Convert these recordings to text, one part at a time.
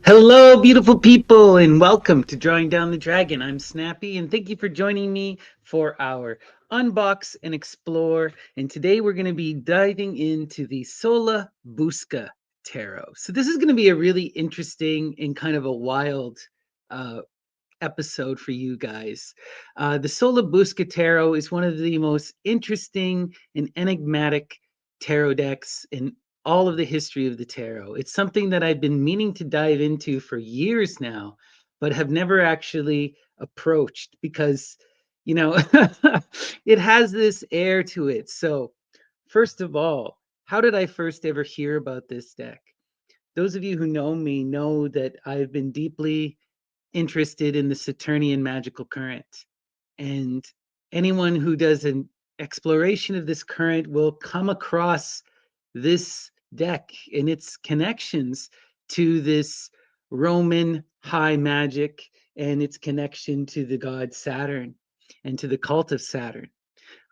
Hello, beautiful people, and welcome to Drawing Down the Dragon. I'm Snappy, and thank you for joining me for our Unbox and Explore. And today we're going to be diving into the Sola Busca Tarot. So, this is going to be a really interesting and kind of a wild uh, episode for you guys. The Sola Busca Tarot is one of the most interesting and enigmatic tarot decks in all of the history of the tarot. It's something that I've been meaning to dive into for years now, but have never actually approached because, you know, it has this air to it. So, first of all, how did I first ever hear about this deck? Those of you who know me know that I've been deeply interested in the Saturnian magical current. And anyone who does an exploration of this current will come across this deck and its connections to this Roman high magic and its connection to the god Saturn and to the cult of Saturn,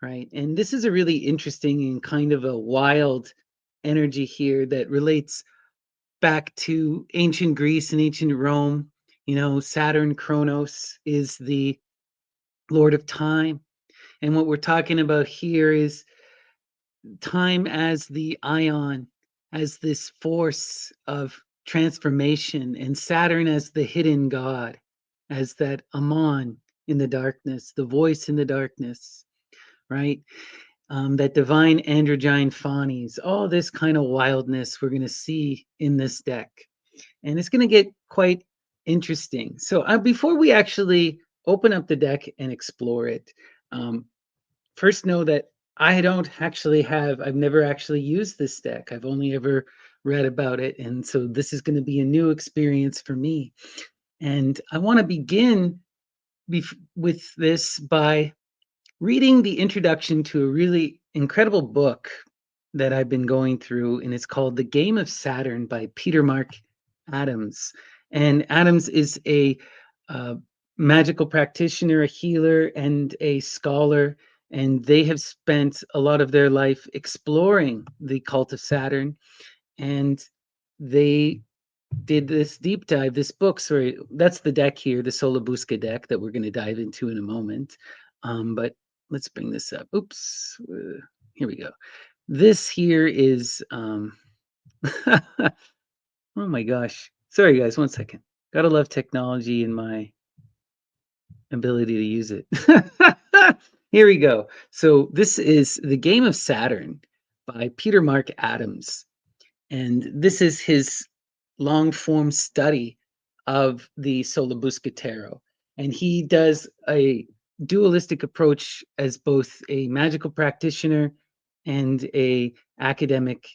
right? And this is a really interesting and kind of a wild energy here that relates back to ancient Greece and ancient Rome. You know, Saturn Kronos is the lord of time. And what we're talking about here is time as the ion, as this force of transformation, and Saturn as the hidden god, as that Amon in the darkness, the voice in the darkness, right? That divine androgyne faunes, all this kind of wildness we're going to see in this deck. And it's going to get quite interesting. So before we actually open up the deck and explore it, um, first know that I've never actually used this deck. I've only ever read about it. And so this is going to be a new experience for me. And I want to begin with this by reading the introduction to a really incredible book that I've been going through, and it's called The Game of Saturn by Peter Mark Adams. And Adams is a uh, magical practitioner, a healer, and a scholar. And they have spent a lot of their life exploring the cult of Saturn. And they did this deep dive, this book. Sorry, that's the deck here, the Sola Busca deck that we're going to dive into in a moment. But let's bring this up. Oops. Here we go. This here is oh my gosh. Sorry guys, one second. Gotta love technology and my ability to use it. Here we go. So this is The Game of Saturn by Peter Mark Adams. And this is his long form study of the Sola Busca Tarot. And he does a dualistic approach as both a magical practitioner and a academic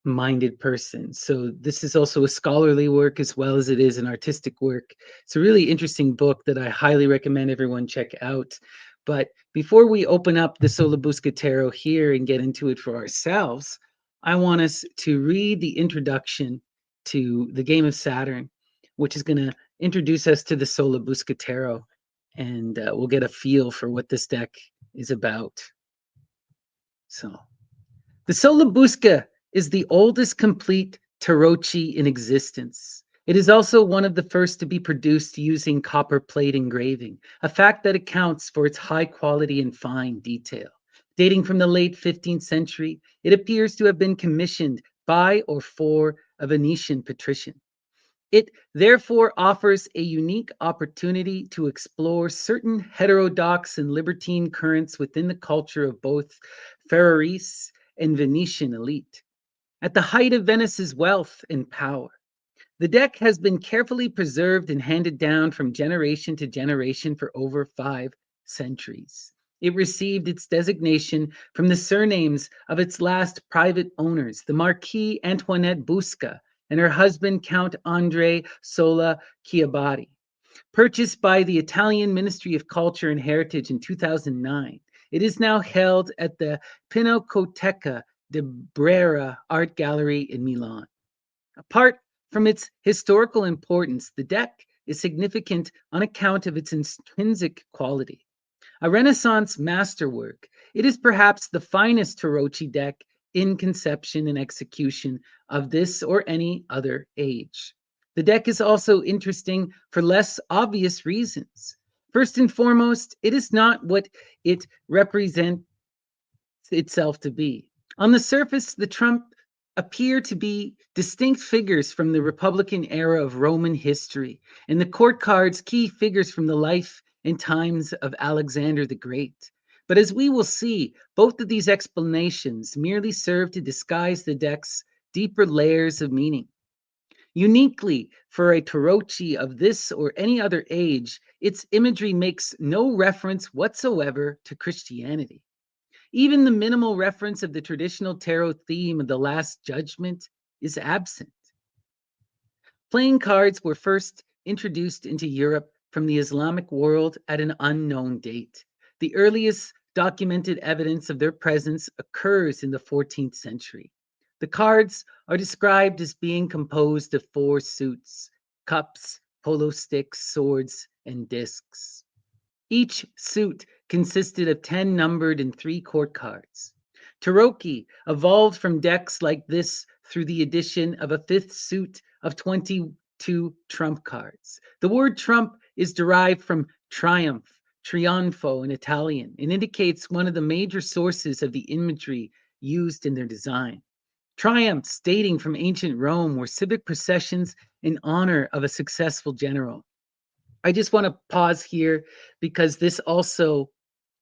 minded person. So this is also a scholarly work as well as it is an artistic work. It's a really interesting book that I highly recommend everyone check out. But before we open up the Sola Busca Tarot here and get into it for ourselves, I want us to read the introduction to the Game of Saturn, which is going to introduce us to the Sola Busca Tarot, and we'll get a feel for what this deck is about. So, the Sola Busca is the oldest complete tarocchi in existence. It is also one of the first to be produced using copper plate engraving, a fact that accounts for its high quality and fine detail. Dating from the late 15th century, it appears to have been commissioned by or for a Venetian patrician. It therefore offers a unique opportunity to explore certain heterodox and libertine currents within the culture of both Ferrarese and Venetian elite. At the height of Venice's wealth and power, the deck has been carefully preserved and handed down from generation to generation for over 5 centuries. It received its designation from the surnames of its last private owners, the Marquis Antoinette Busca and her husband Count Andre Sola Chiabatti. Purchased by the Italian Ministry of Culture and Heritage in 2009, it is now held at the Pinacoteca de Brera Art Gallery in Milan. Apart from its historical importance, the deck is significant on account of its intrinsic quality. A Renaissance masterwork, it is perhaps the finest tarocchi deck in conception and execution of this or any other age. The deck is also interesting for less obvious reasons. First and foremost, it is not what it represents itself to be. On the surface, the Trump appear to be distinct figures from the Republican era of Roman history, and the court cards key figures from the life and times of Alexander the Great. But as we will see, both of these explanations merely serve to disguise the deck's deeper layers of meaning. Uniquely for a Tarochi of this or any other age, its imagery makes no reference whatsoever to Christianity. Even the minimal reference of the traditional tarot theme of the Last Judgment is absent. Playing cards were first introduced into Europe from the Islamic world at an unknown date. The earliest documented evidence of their presence occurs in the 14th century. The cards are described as being composed of four suits: cups, polo sticks, swords, and discs. Each suit consisted of 10 numbered and 3 court cards. Taroki evolved from decks like this through the addition of a fifth suit of 22 trump cards. The word trump is derived from triumph, trionfo in Italian, and indicates one of the major sources of the imagery used in their design. Triumphs dating from ancient Rome were civic processions in honor of a successful general. I just want to pause here because this also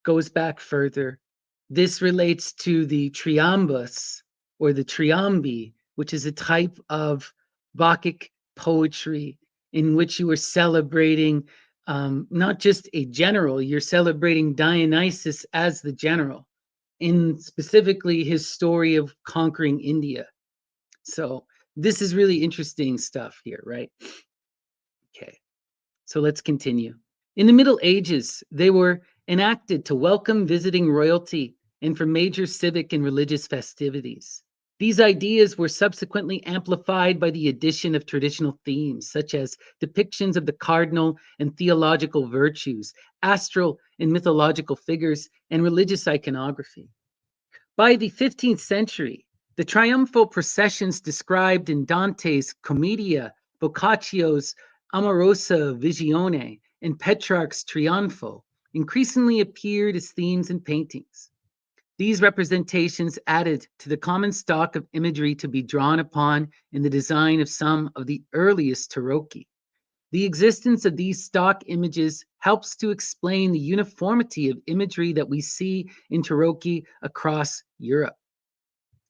goes back further. This relates to the triambus or the triambi, which is a type of Bacchic poetry in which you are celebrating not just a general, you're celebrating Dionysus as the general, in specifically his story of conquering India. So this is really interesting stuff here, right? Okay. So let's continue. In the Middle Ages, they were enacted to welcome visiting royalty and for major civic and religious festivities. These ideas were subsequently amplified by the addition of traditional themes, such as depictions of the cardinal and theological virtues, astral and mythological figures, and religious iconography. By the 15th century, the triumphal processions described in Dante's Commedia, Boccaccio's Amorosa Visione, and Petrarch's Trionfo increasingly appeared as themes in paintings. These representations added to the common stock of imagery to be drawn upon in the design of some of the earliest Tarocchi. The existence of these stock images helps to explain the uniformity of imagery that we see in Tarocchi across Europe.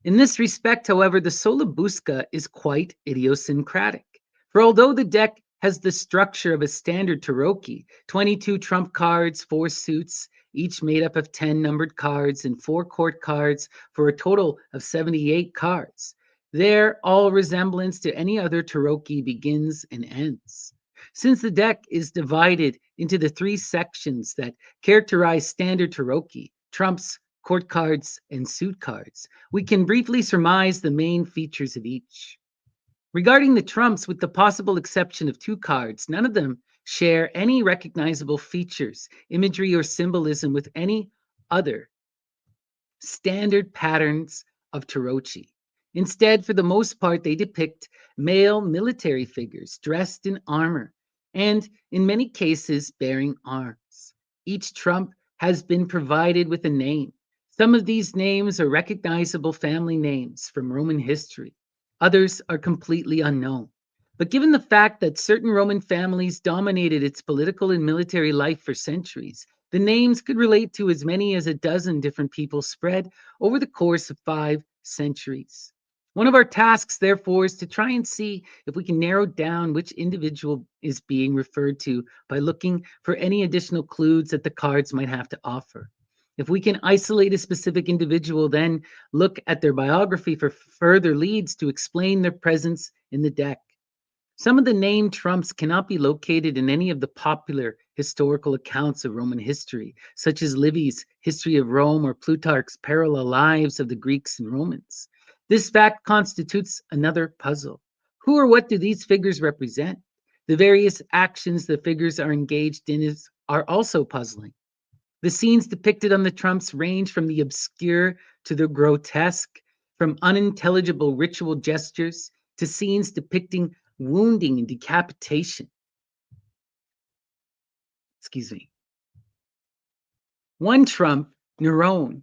In this respect, however, the Sola Busca is quite idiosyncratic. For although the deck has the structure of a standard Tarocchi, 22 trump cards, 4 suits, each made up of 10 numbered cards and 4 court cards for a total of 78 cards, there all resemblance to any other Tarocchi begins and ends. Since the deck is divided into the 3 sections that characterize standard Tarocchi, trumps, court cards, and suit cards, we can briefly surmise the main features of each. Regarding the trumps, with the possible exception of 2 cards, none of them share any recognizable features, imagery, or symbolism with any other standard patterns of Tarocchi. Instead, for the most part, they depict male military figures dressed in armor and, in many cases, bearing arms. Each trump has been provided with a name. Some of these names are recognizable family names from Roman history. Others are completely unknown. But given the fact that certain Roman families dominated its political and military life for centuries, the names could relate to as many as a dozen different people spread over the course of 5 centuries. One of our tasks, therefore, is to try and see if we can narrow down which individual is being referred to by looking for any additional clues that the cards might have to offer. If we can isolate a specific individual, then look at their biography for further leads to explain their presence in the deck. Some of the named trumps cannot be located in any of the popular historical accounts of Roman history, such as Livy's History of Rome or Plutarch's Parallel Lives of the Greeks and Romans. This fact constitutes another puzzle. Who or what do these figures represent? The various actions the figures are engaged in are also puzzling. The scenes depicted on the trumps range from the obscure to the grotesque, from unintelligible ritual gestures to scenes depicting wounding, and decapitation. Excuse me. One trump, Nerone,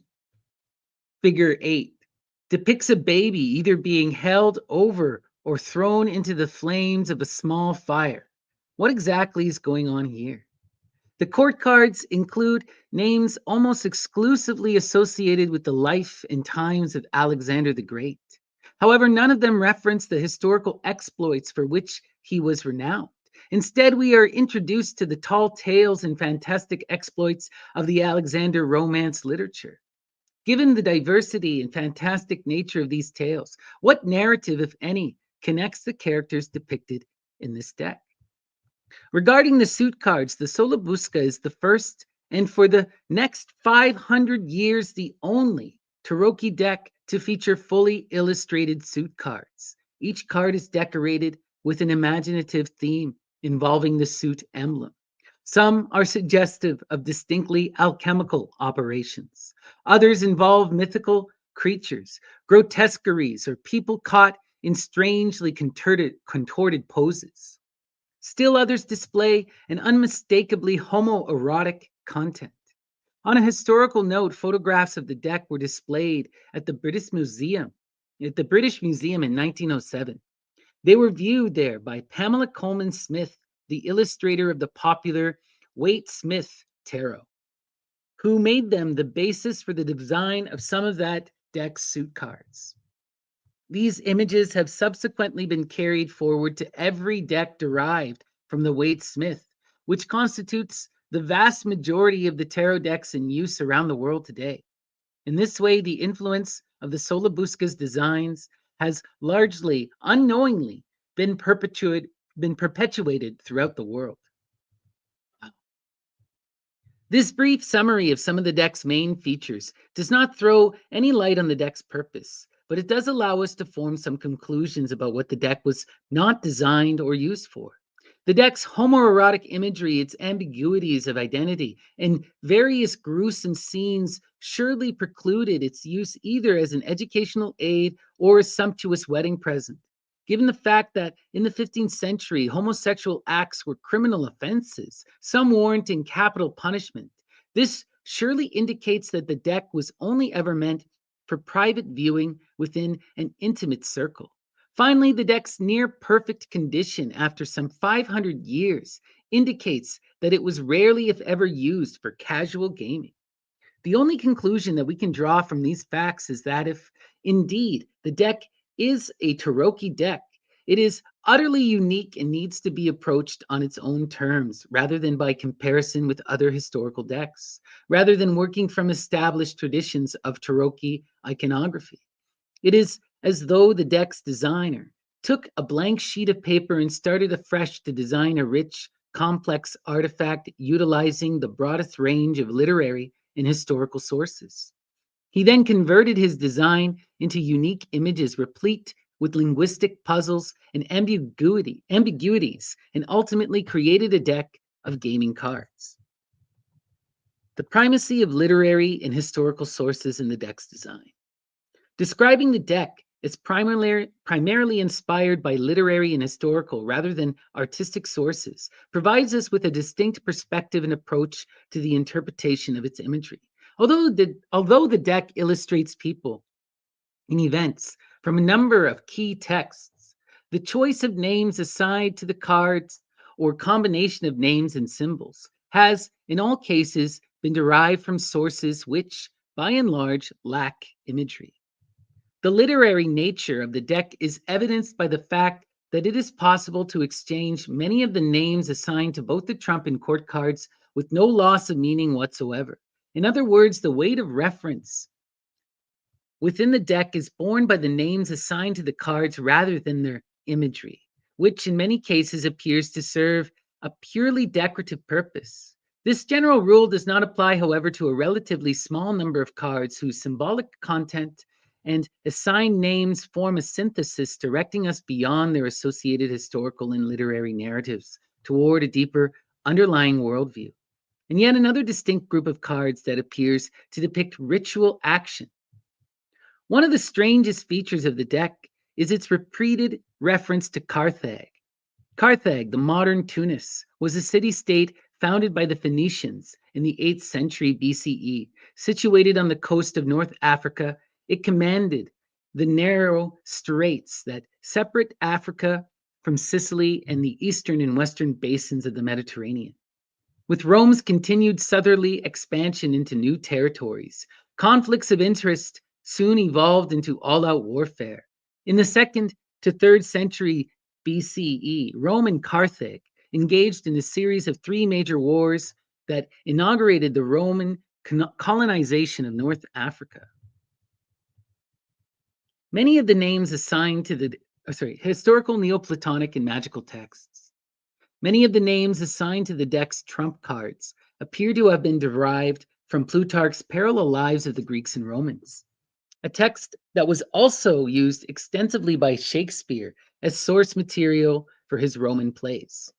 figure 8, depicts a baby either being held over or thrown into the flames of a small fire. What exactly is going on here? The court cards include names almost exclusively associated with the life and times of Alexander the Great. However, none of them reference the historical exploits for which he was renowned. Instead, we are introduced to the tall tales and fantastic exploits of the Alexander Romance literature. Given the diversity and fantastic nature of these tales, what narrative, if any, connects the characters depicted in this deck? Regarding the suit cards, the Sola Busca is the first and for the next 500 years the only Taroki deck to feature fully illustrated suit cards. Each card is decorated with an imaginative theme involving the suit emblem. Some are suggestive of distinctly alchemical operations. Others involve mythical creatures, grotesqueries, or people caught in strangely contorted poses. Still others display an unmistakably homoerotic content. On a historical note, photographs of the deck were displayed at the British Museum in 1907. They were viewed there by Pamela Coleman Smith, the illustrator of the popular Waite Smith tarot, who made them the basis for the design of some of that deck's suit cards. These images have subsequently been carried forward to every deck derived from the Waite Smith, which constitutes the vast majority of the tarot decks in use around the world today. In this way, the influence of the Sola Busca's designs has largely, unknowingly, been perpetuated throughout the world. This brief summary of some of the deck's main features does not throw any light on the deck's purpose, but it does allow us to form some conclusions about what the deck was not designed or used for. The deck's homoerotic imagery, its ambiguities of identity, and various gruesome scenes surely precluded its use either as an educational aid or a sumptuous wedding present. Given the fact that in the 15th century, homosexual acts were criminal offenses, some warranting capital punishment, this surely indicates that the deck was only ever meant for private viewing within an intimate circle. Finally, the deck's near perfect condition after some 500 years indicates that it was rarely, if ever, used for casual gaming. The only conclusion that we can draw from these facts is that if indeed the deck is a Taroki deck, it is utterly unique and needs to be approached on its own terms rather than by comparison with other historical decks, rather than working from established traditions of Taroki iconography. It is as though the deck's designer took a blank sheet of paper and started afresh to design a rich, complex artifact utilizing the broadest range of literary and historical sources. He then converted his design into unique images replete with linguistic puzzles and ambiguities, and ultimately created a deck of gaming cards. The primacy of literary and historical sources in the deck's design. Describing the deck as primarily inspired by literary and historical rather than artistic sources provides us with a distinct perspective and approach to the interpretation of its imagery. Although the deck illustrates people and events from a number of key texts, the choice of names assigned to the cards or combination of names and symbols has, in all cases, been derived from sources which, by and large, lack imagery. The literary nature of the deck is evidenced by the fact that it is possible to exchange many of the names assigned to both the trump and court cards with no loss of meaning whatsoever. In other words, the weight of reference within the deck is borne by the names assigned to the cards rather than their imagery, which in many cases appears to serve a purely decorative purpose. This general rule does not apply, however, to a relatively small number of cards whose symbolic content and assigned names form a synthesis directing us beyond their associated historical and literary narratives toward a deeper underlying worldview. And yet another distinct group of cards that appears to depict ritual action. One of the strangest features of the deck is its repeated reference to Carthage, Carthage, the modern Tunis, was a city-state founded by the Phoenicians in the 8th century BCE. Situated on the coast of North Africa, it commanded the narrow straits that separate Africa from Sicily and the eastern and western basins of the Mediterranean. With Rome's continued southerly expansion into new territories, conflicts of interest soon evolved into all out warfare. In the 2nd to 3rd century BCE, Rome and Carthage engaged in a series of three major wars that inaugurated the Roman colonization of North Africa. Many of the names assigned to the historical Neoplatonic and magical texts. Many of the names assigned to the deck's trump cards appear to have been derived from Plutarch's Parallel Lives of the Greeks and Romans, a text that was also used extensively by Shakespeare as source material for his Roman plays,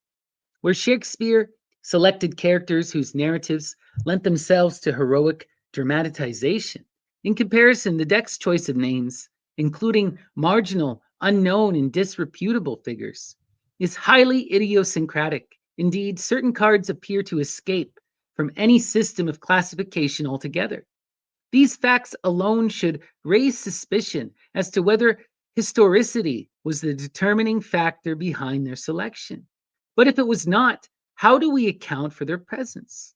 where Shakespeare selected characters whose narratives lent themselves to heroic dramatization. In comparison, the deck's choice of names, including marginal, unknown, and disreputable figures, is highly idiosyncratic. Indeed, certain cards appear to escape from any system of classification altogether. These facts alone should raise suspicion as to whether historicity was the determining factor behind their selection. But if it was not, how do we account for their presence?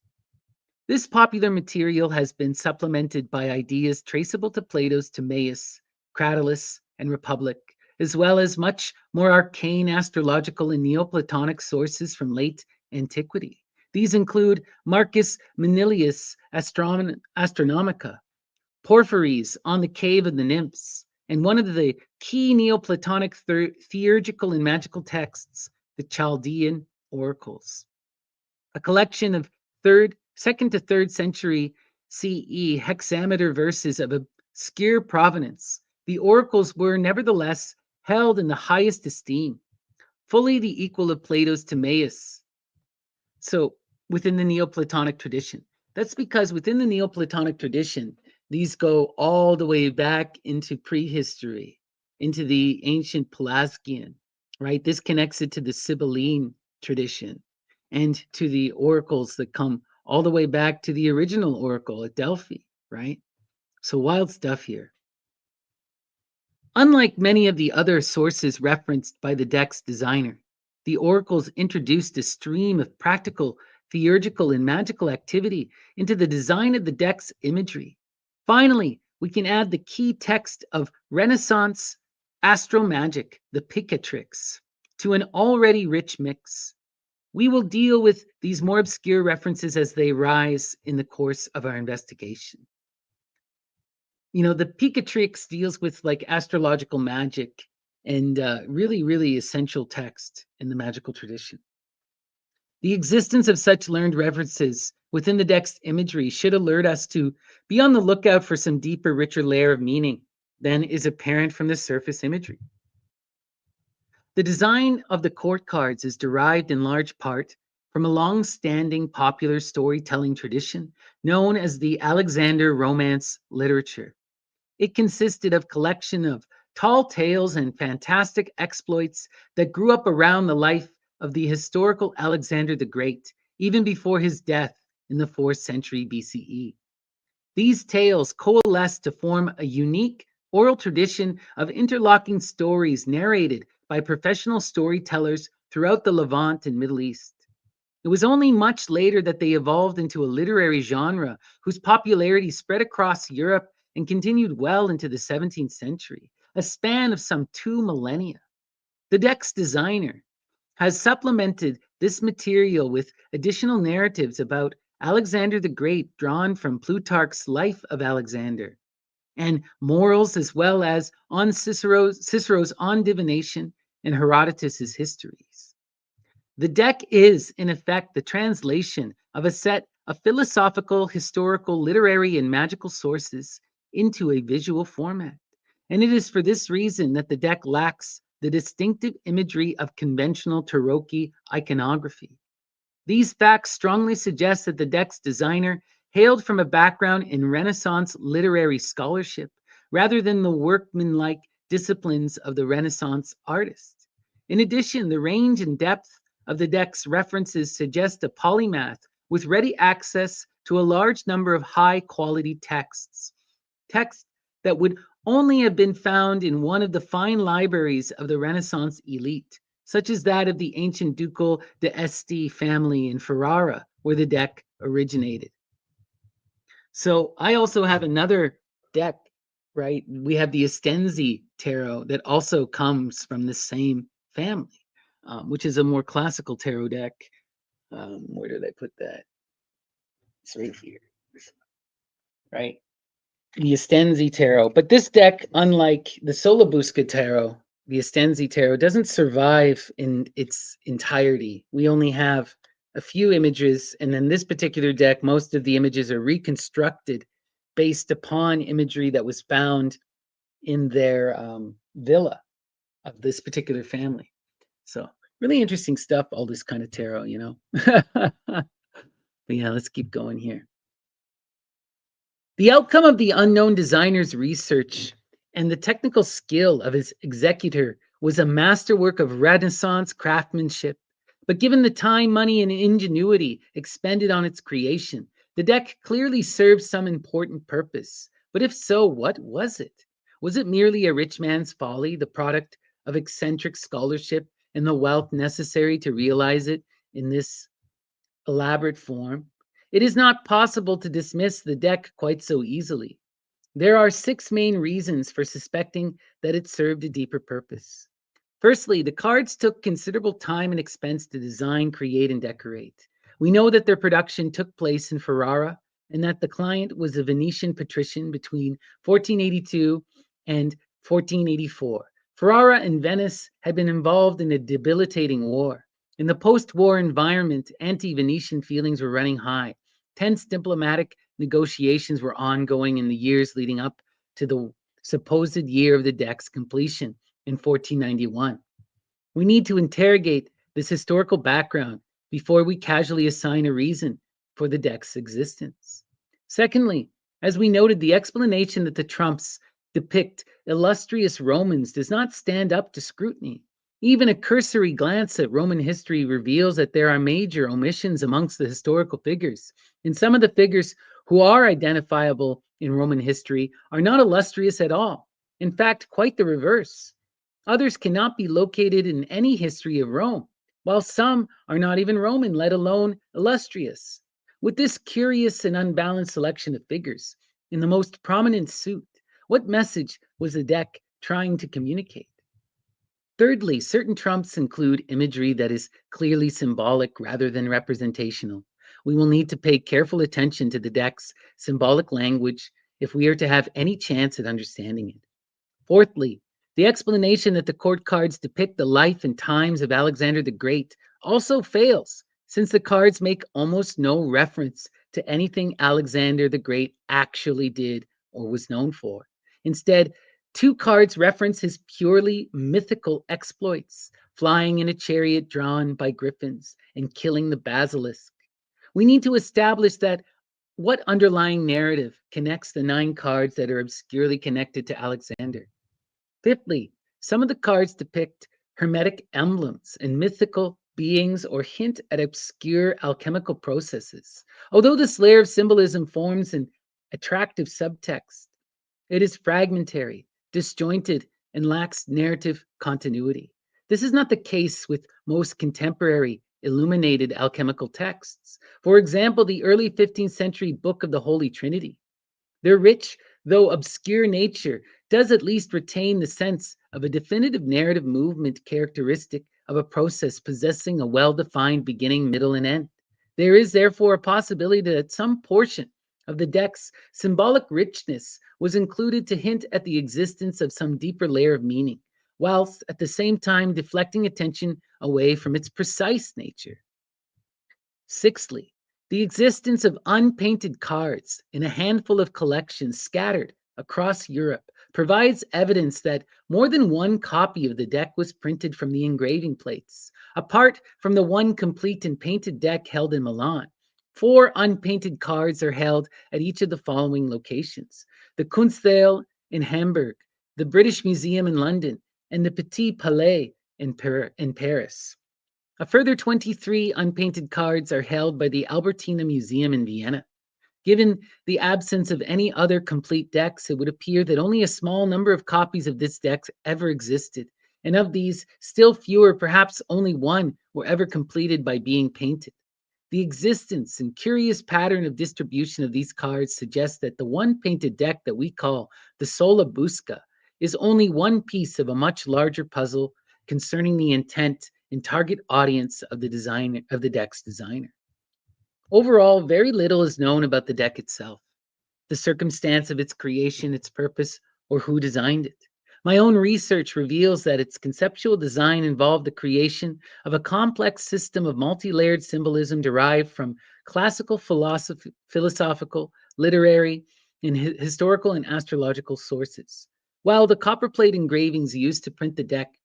This popular material has been supplemented by ideas traceable to Plato's Timaeus, Cratylus, and Republic, as well as much more arcane astrological and Neoplatonic sources from late antiquity. These include Marcus Manilius' Astronomica, Porphyry's On the Cave of the Nymphs, and one of the key Neoplatonic theurgical and magical texts, the Chaldean Oracles, a collection of 2nd to 3rd century CE hexameter verses of obscure provenance. The oracles were nevertheless held in the highest esteem, fully the equal of Plato's Timaeus. So within the Neoplatonic tradition, that's because within the Neoplatonic tradition, these go all the way back into prehistory, into the ancient Pelasgian, right? This connects it to the Sibylline tradition and to the oracles that come all the way back to the original oracle at Delphi, right? So wild stuff here. Unlike many of the other sources referenced by the deck's designer, the oracles introduced a stream of practical, theurgical, and magical activity into the design of the deck's imagery. Finally, we can add the key text of Renaissance astromagic, the Picatrix, to an already rich mix. We will deal with these more obscure references as they rise in the course of our investigation. The Picatrix deals with like astrological magic and really, really essential text in the magical tradition. The existence of such learned references within the deck's imagery should alert us to be on the lookout for some deeper, richer layer of meaning than is apparent from the surface imagery. The design of the court cards is derived in large part from a long-standing popular storytelling tradition known as the Alexander Romance literature. It consisted of a collection of tall tales and fantastic exploits that grew up around the life of the historical Alexander the Great, even before his death in the 4th century BCE. These tales coalesced to form a unique oral tradition of interlocking stories narrated by professional storytellers throughout the Levant and Middle East. It was only much later that they evolved into a literary genre whose popularity spread across Europe and continued well into the 17th century, a span of some 2 millennia. The deck's designer has supplemented this material with additional narratives about Alexander the Great drawn from Plutarch's Life of Alexander, and morals as well as on Cicero's On Divination and Herodotus's histories. The deck is, in effect, the translation of a set of philosophical, historical, literary, and magical sources into a visual format. And it is for this reason that the deck lacks the distinctive imagery of conventional Tarocchi iconography. These facts strongly suggest that the deck's designer hailed from a background in Renaissance literary scholarship rather than the workmanlike disciplines of the Renaissance artist. In addition, the range and depth of the deck's references suggest a polymath with ready access to a large number of high quality texts, texts that would only have been found in one of the fine libraries of the Renaissance elite, such as that of the ancient Ducal de Este family in Ferrara, where the deck originated. So I also have another deck, right? We have the Estensi tarot that also comes from the same family, which is a more classical tarot deck. Where did I put that? It's right here, right? The Estensi tarot. But this deck, unlike the Sola Busca tarot, the Estensi tarot doesn't survive in its entirety. We only have a few images, and then this particular deck, most of the images are reconstructed based upon imagery that was found in their villa of this particular family. So really interesting stuff, all this kind of tarot, you know. But yeah, let's keep going here. The outcome of the unknown designer's research and the technical skill of his executor was a masterwork of Renaissance craftsmanship. But given the time, money, and ingenuity expended on its creation, the deck clearly served some important purpose. But if so, what was it? Was it merely a rich man's folly, the product of eccentric scholarship and the wealth necessary to realize it in this elaborate form? It is not possible to dismiss the deck quite so easily. There are six main reasons for suspecting that it served a deeper purpose. Firstly, the cards took considerable time and expense to design, create, and decorate. We know that their production took place in Ferrara and that the client was a Venetian patrician between 1482 and 1484. Ferrara and Venice had been involved in a debilitating war. In the post war environment, anti Venetian feelings were running high. Tense diplomatic negotiations were ongoing in the years leading up to the supposed year of the deck's completion in 1491. We need to interrogate this historical background before we casually assign a reason for the deck's existence. Secondly, as we noted, the explanation that the trumps depict illustrious Romans does not stand up to scrutiny. Even a cursory glance at Roman history reveals that there are major omissions amongst the historical figures. And some of the figures who are identifiable in Roman history are not illustrious at all. In fact, quite the reverse. Others cannot be located in any history of Rome, while some are not even Roman, let alone illustrious. With this curious and unbalanced selection of figures in the most prominent suit, what message was the deck trying to communicate? Thirdly, certain trumps include imagery that is clearly symbolic rather than representational. We will need to pay careful attention to the deck's symbolic language if we are to have any chance at understanding it. Fourthly, the explanation that the court cards depict the life and times of Alexander the Great also fails, since the cards make almost no reference to anything Alexander the Great actually did or was known for. Instead, two cards reference his purely mythical exploits, flying in a chariot drawn by griffins and killing the basilisk. We need to establish that what underlying narrative connects the nine cards that are obscurely connected to Alexander. Fifthly, some of the cards depict hermetic emblems and mythical beings or hint at obscure alchemical processes. Although this layer of symbolism forms an attractive subtext, it is fragmentary, disjointed, and lacks narrative continuity. This is not the case with most contemporary illuminated alchemical texts. For example, the early 15th century Book of the Holy Trinity. Their rich, though obscure nature does at least retain the sense of a definitive narrative movement characteristic of a process possessing a well-defined beginning, middle, and end. There is therefore a possibility that some portion of the deck's symbolic richness was included to hint at the existence of some deeper layer of meaning, whilst at the same time deflecting attention away from its precise nature. Sixthly, the existence of unpainted cards in a handful of collections scattered across Europe provides evidence that more than one copy of the deck was printed from the engraving plates. Apart from the one complete and painted deck held in Milan, four unpainted cards are held at each of the following locations: the Kunsthalle in Hamburg, the British Museum in London, and the Petit Palais in Paris. A further 23 unpainted cards are held by the Albertina Museum in Vienna. Given the absence of any other complete decks, it would appear that only a small number of copies of this deck ever existed, and of these, still fewer, perhaps only one, were ever completed by being painted. The existence and curious pattern of distribution of these cards suggests that the one painted deck that we call the Sola Busca is only one piece of a much larger puzzle concerning the intent and target audience of the designer of the deck's designer. Overall, very little is known about the deck itself, the circumstance of its creation, its purpose, or who designed it. My own research reveals that its conceptual design involved the creation of a complex system of multi-layered symbolism derived from classical philosophical, literary, and historical and astrological sources. While the copperplate engravings used to print the deck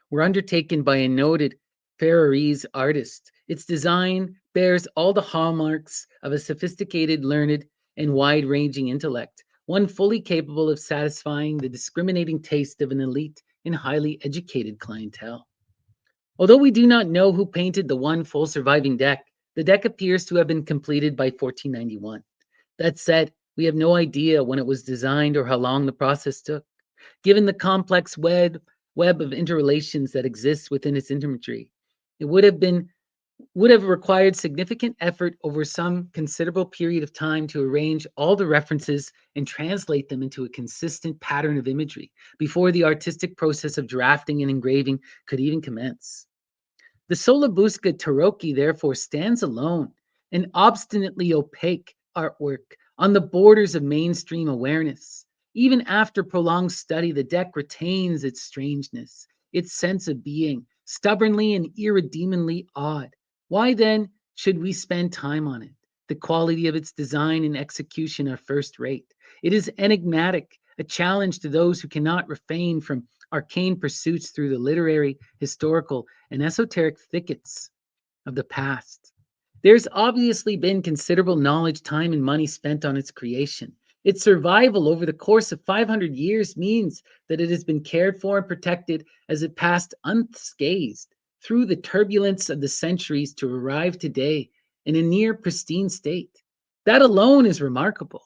were undertaken by a noted Ferrarese artist, its design bears all the hallmarks of a sophisticated, learned, and wide ranging intellect, one fully capable of satisfying the discriminating taste of an elite and highly educated clientele. Although we do not know who painted the one full surviving deck, the deck appears to have been completed by 1491. That said, we have no idea when it was designed or how long the process took. Given the complex web of interrelations that exists within its imagery, it would have required significant effort over some considerable period of time to arrange all the references and translate them into a consistent pattern of imagery before the artistic process of drafting and engraving could even commence. The Sola Busca Tarocchi therefore stands alone, an obstinately opaque artwork on the borders of mainstream awareness. Even after prolonged study, the deck retains its strangeness, its sense of being, stubbornly and irredeemably odd. Why then should we spend time on it? The quality of its design and execution are first rate. It is enigmatic, a challenge to those who cannot refrain from arcane pursuits through the literary, historical, and esoteric thickets of the past. There's obviously been considerable knowledge, time, and money spent on its creation. Its survival over the course of 500 years means that it has been cared for and protected as it passed unscathed through the turbulence of the centuries to arrive today in a near pristine state. That alone is remarkable.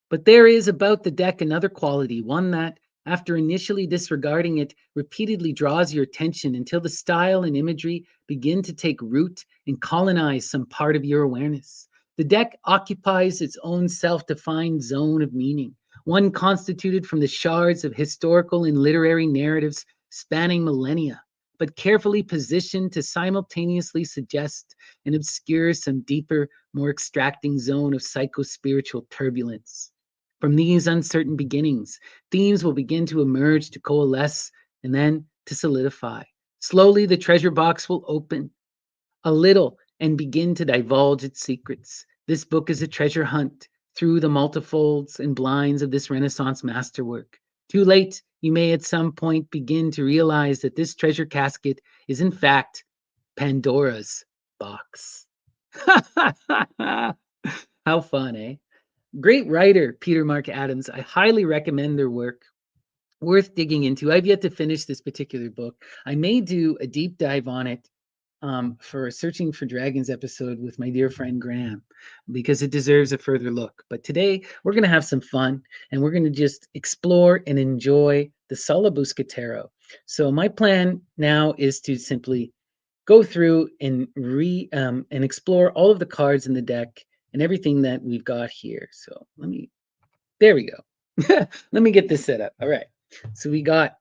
But there is about the deck another quality, one that, after initially disregarding it, repeatedly draws your attention until the style and imagery begin to take root and colonize some part of your awareness. The deck occupies its own self defined zone of meaning, one constituted from the shards of historical and literary narratives spanning millennia, but carefully positioned to simultaneously suggest and obscure some deeper, more extracting zone of psycho-spiritual turbulence. From these uncertain beginnings, themes will begin to emerge, to coalesce, and then to solidify. Slowly, the treasure box will open a little and begin to divulge its secrets. This book is a treasure hunt through the multifolds and blinds of this Renaissance masterwork. Too late, you may at some point begin to realize that this treasure casket is, in fact, Pandora's box. How fun, eh? Great writer, Peter Mark Adams. I highly recommend their work. Worth digging into. I've yet to finish this particular book. I may do a deep dive on it for a Searching for Dragons episode with my dear friend Graham, because it deserves a further look. But today we're going to have some fun and we're going to just explore and enjoy the Sola Busca Tarot. So my plan now is to simply go through and and explore all of the cards in the deck and everything that we've got here. So there we go. Let me get this set up. All right. So we got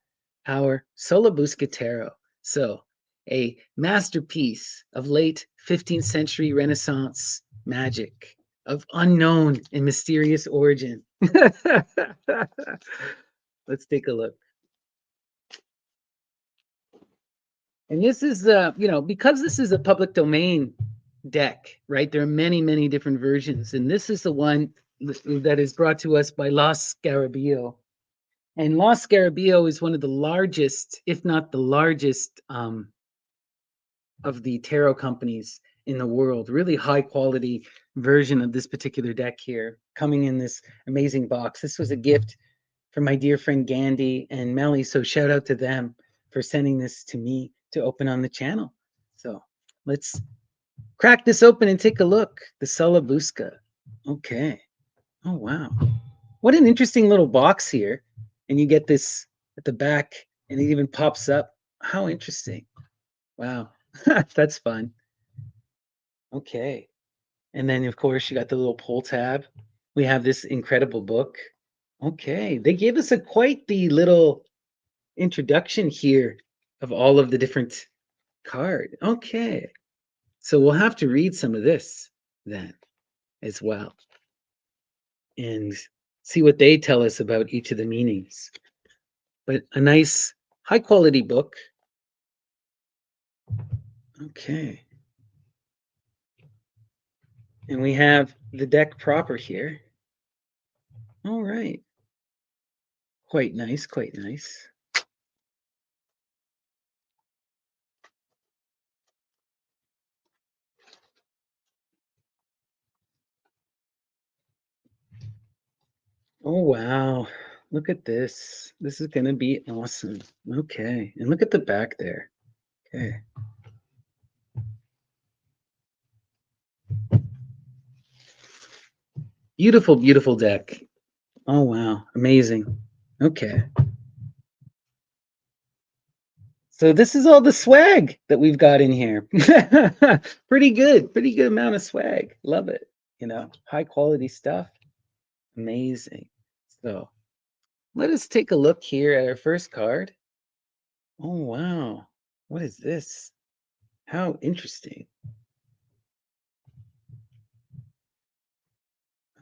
our Sola Busca Tarot. So a masterpiece of late 15th century Renaissance magic of unknown and mysterious origin. Let's take a look. And this is because this is a public domain deck, right? There are many, many different versions, and this is the one that is brought to us by Los Scarabeo. And Los Scarabeo is one of the largest, if not the largest, of the tarot companies in the world. Really high quality version of this particular deck here, coming in this amazing box. This was a gift from my dear friend Gandhi and Melly, so shout out to them for sending this to me to open on the channel. So let's crack this open and take a look. The Sola Busca. Okay. Oh, wow. What an interesting little box here. And you get this at the back, and it even pops up. How interesting. Wow. That's fun. Okay. And then, of course, you got the little pull tab. We have this incredible book. Okay. They gave us a quite the little introduction here of all of the different card. Okay. So we'll have to read some of this then as well and see what they tell us about each of the meanings. But a nice high quality book. Okay. And we have the deck proper here. All right. Quite nice, quite nice. Oh, wow. Look at this. This is going to be awesome. Okay. And look at the back there. Okay. Beautiful, beautiful deck. Oh, wow. Amazing. Okay. So this is all the swag that we've got in here. Pretty good amount of swag. Love it. High quality stuff. Amazing. So let us take a look here at our first card. Oh, wow. What is this? How interesting.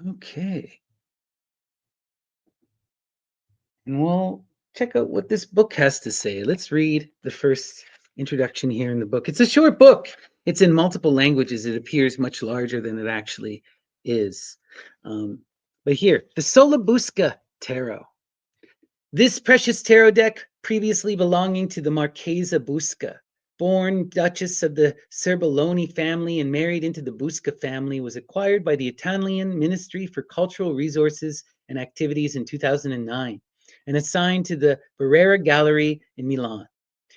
Okay. And we'll check out what this book has to say. Let's read the first introduction here in the book. It's a short book. It's in multiple languages. It appears much larger than it actually is. But here, the Sola Busca Tarot. This precious tarot deck, previously belonging to the Marchesa Busca, born Duchess of the Cerboloni family and married into the Busca family, was acquired by the Italian Ministry for Cultural Resources and Activities in 2009 and assigned to the Barrera Gallery in Milan.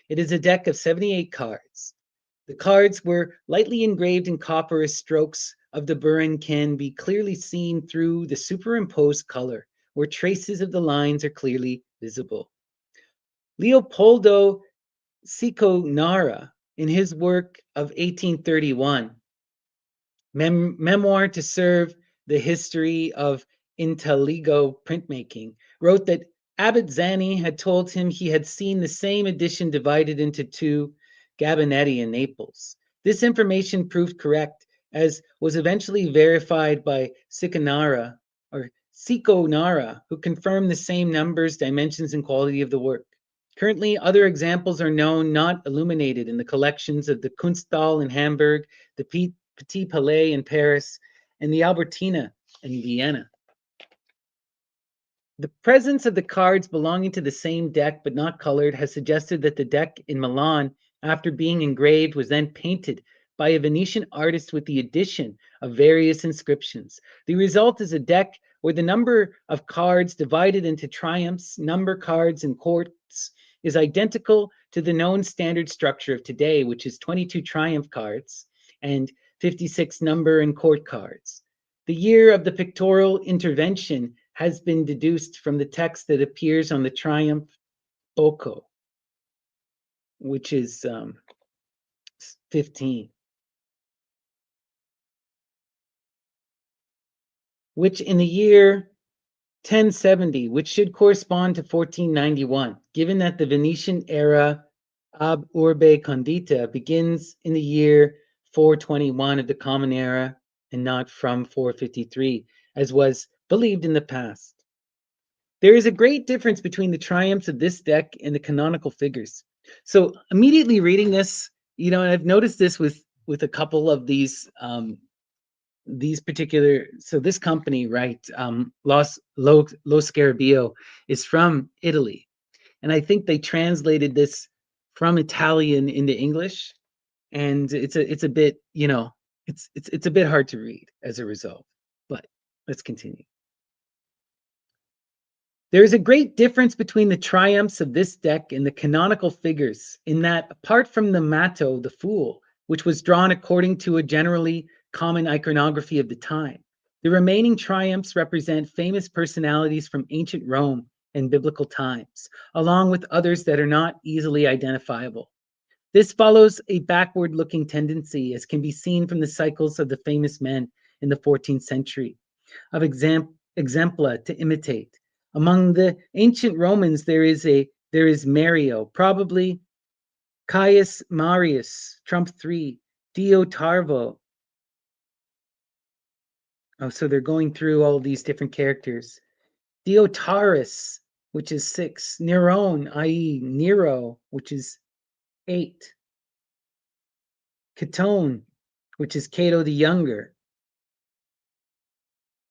It is a deck of 78 cards. The cards were lightly engraved in copper as strokes of the burin can be clearly seen through the superimposed color, where traces of the lines are clearly visible. Leopoldo Ciconara, in his work of 1831, Memoir to Serve the History of Intelligo Printmaking, wrote that Abbot Zani had told him he had seen the same edition divided into two gabinetti in Naples. This information proved correct, as was eventually verified by Ciconara, who confirmed the same numbers, dimensions, and quality of the work. Currently, other examples are known not illuminated in the collections of the Kunsthalle in Hamburg, the Petit Palais in Paris, and the Albertina in Vienna. The presence of the cards belonging to the same deck but not colored has suggested that the deck in Milan, after being engraved, was then painted by a Venetian artist with the addition of various inscriptions. The result is a deck where the number of cards divided into triumphs, number cards, and courts is identical to the known standard structure of today, which is 22 triumph cards and 56 number and court cards. The year of the pictorial intervention has been deduced from the text that appears on the triumph bocco, which is 15, which in the year 1070, which should correspond to 1491, given that the Venetian era ab urbe condita begins in the year 421 of the Common Era and not from 453, as was believed in the past. There is a great difference between the triumphs of this deck and the canonical figures. So immediately reading this, and I've noticed this with a couple of these particular, so this company, right, Lo Scarabeo, is from Italy, and I think they translated this from Italian into English, and it's a bit, it's a bit hard to read as a result. But let's continue. There is a great difference between the triumphs of this deck and the canonical figures, in that, apart from the Matto, the Fool, which was drawn according to a generally common iconography of the time, the remaining triumphs represent famous personalities from ancient Rome and biblical times, along with others that are not easily identifiable. This follows a backward-looking tendency, as can be seen from the cycles of the famous men in the 14th century, of exempla to imitate. Among the ancient Romans, there is Mario, probably Caius Marius, trump 3, Dio Tarvo. Oh, so they're going through all of these different characters. Diotarus, which is 6, Neron, i.e. Nero, which is 8, Catone, which is Cato the Younger,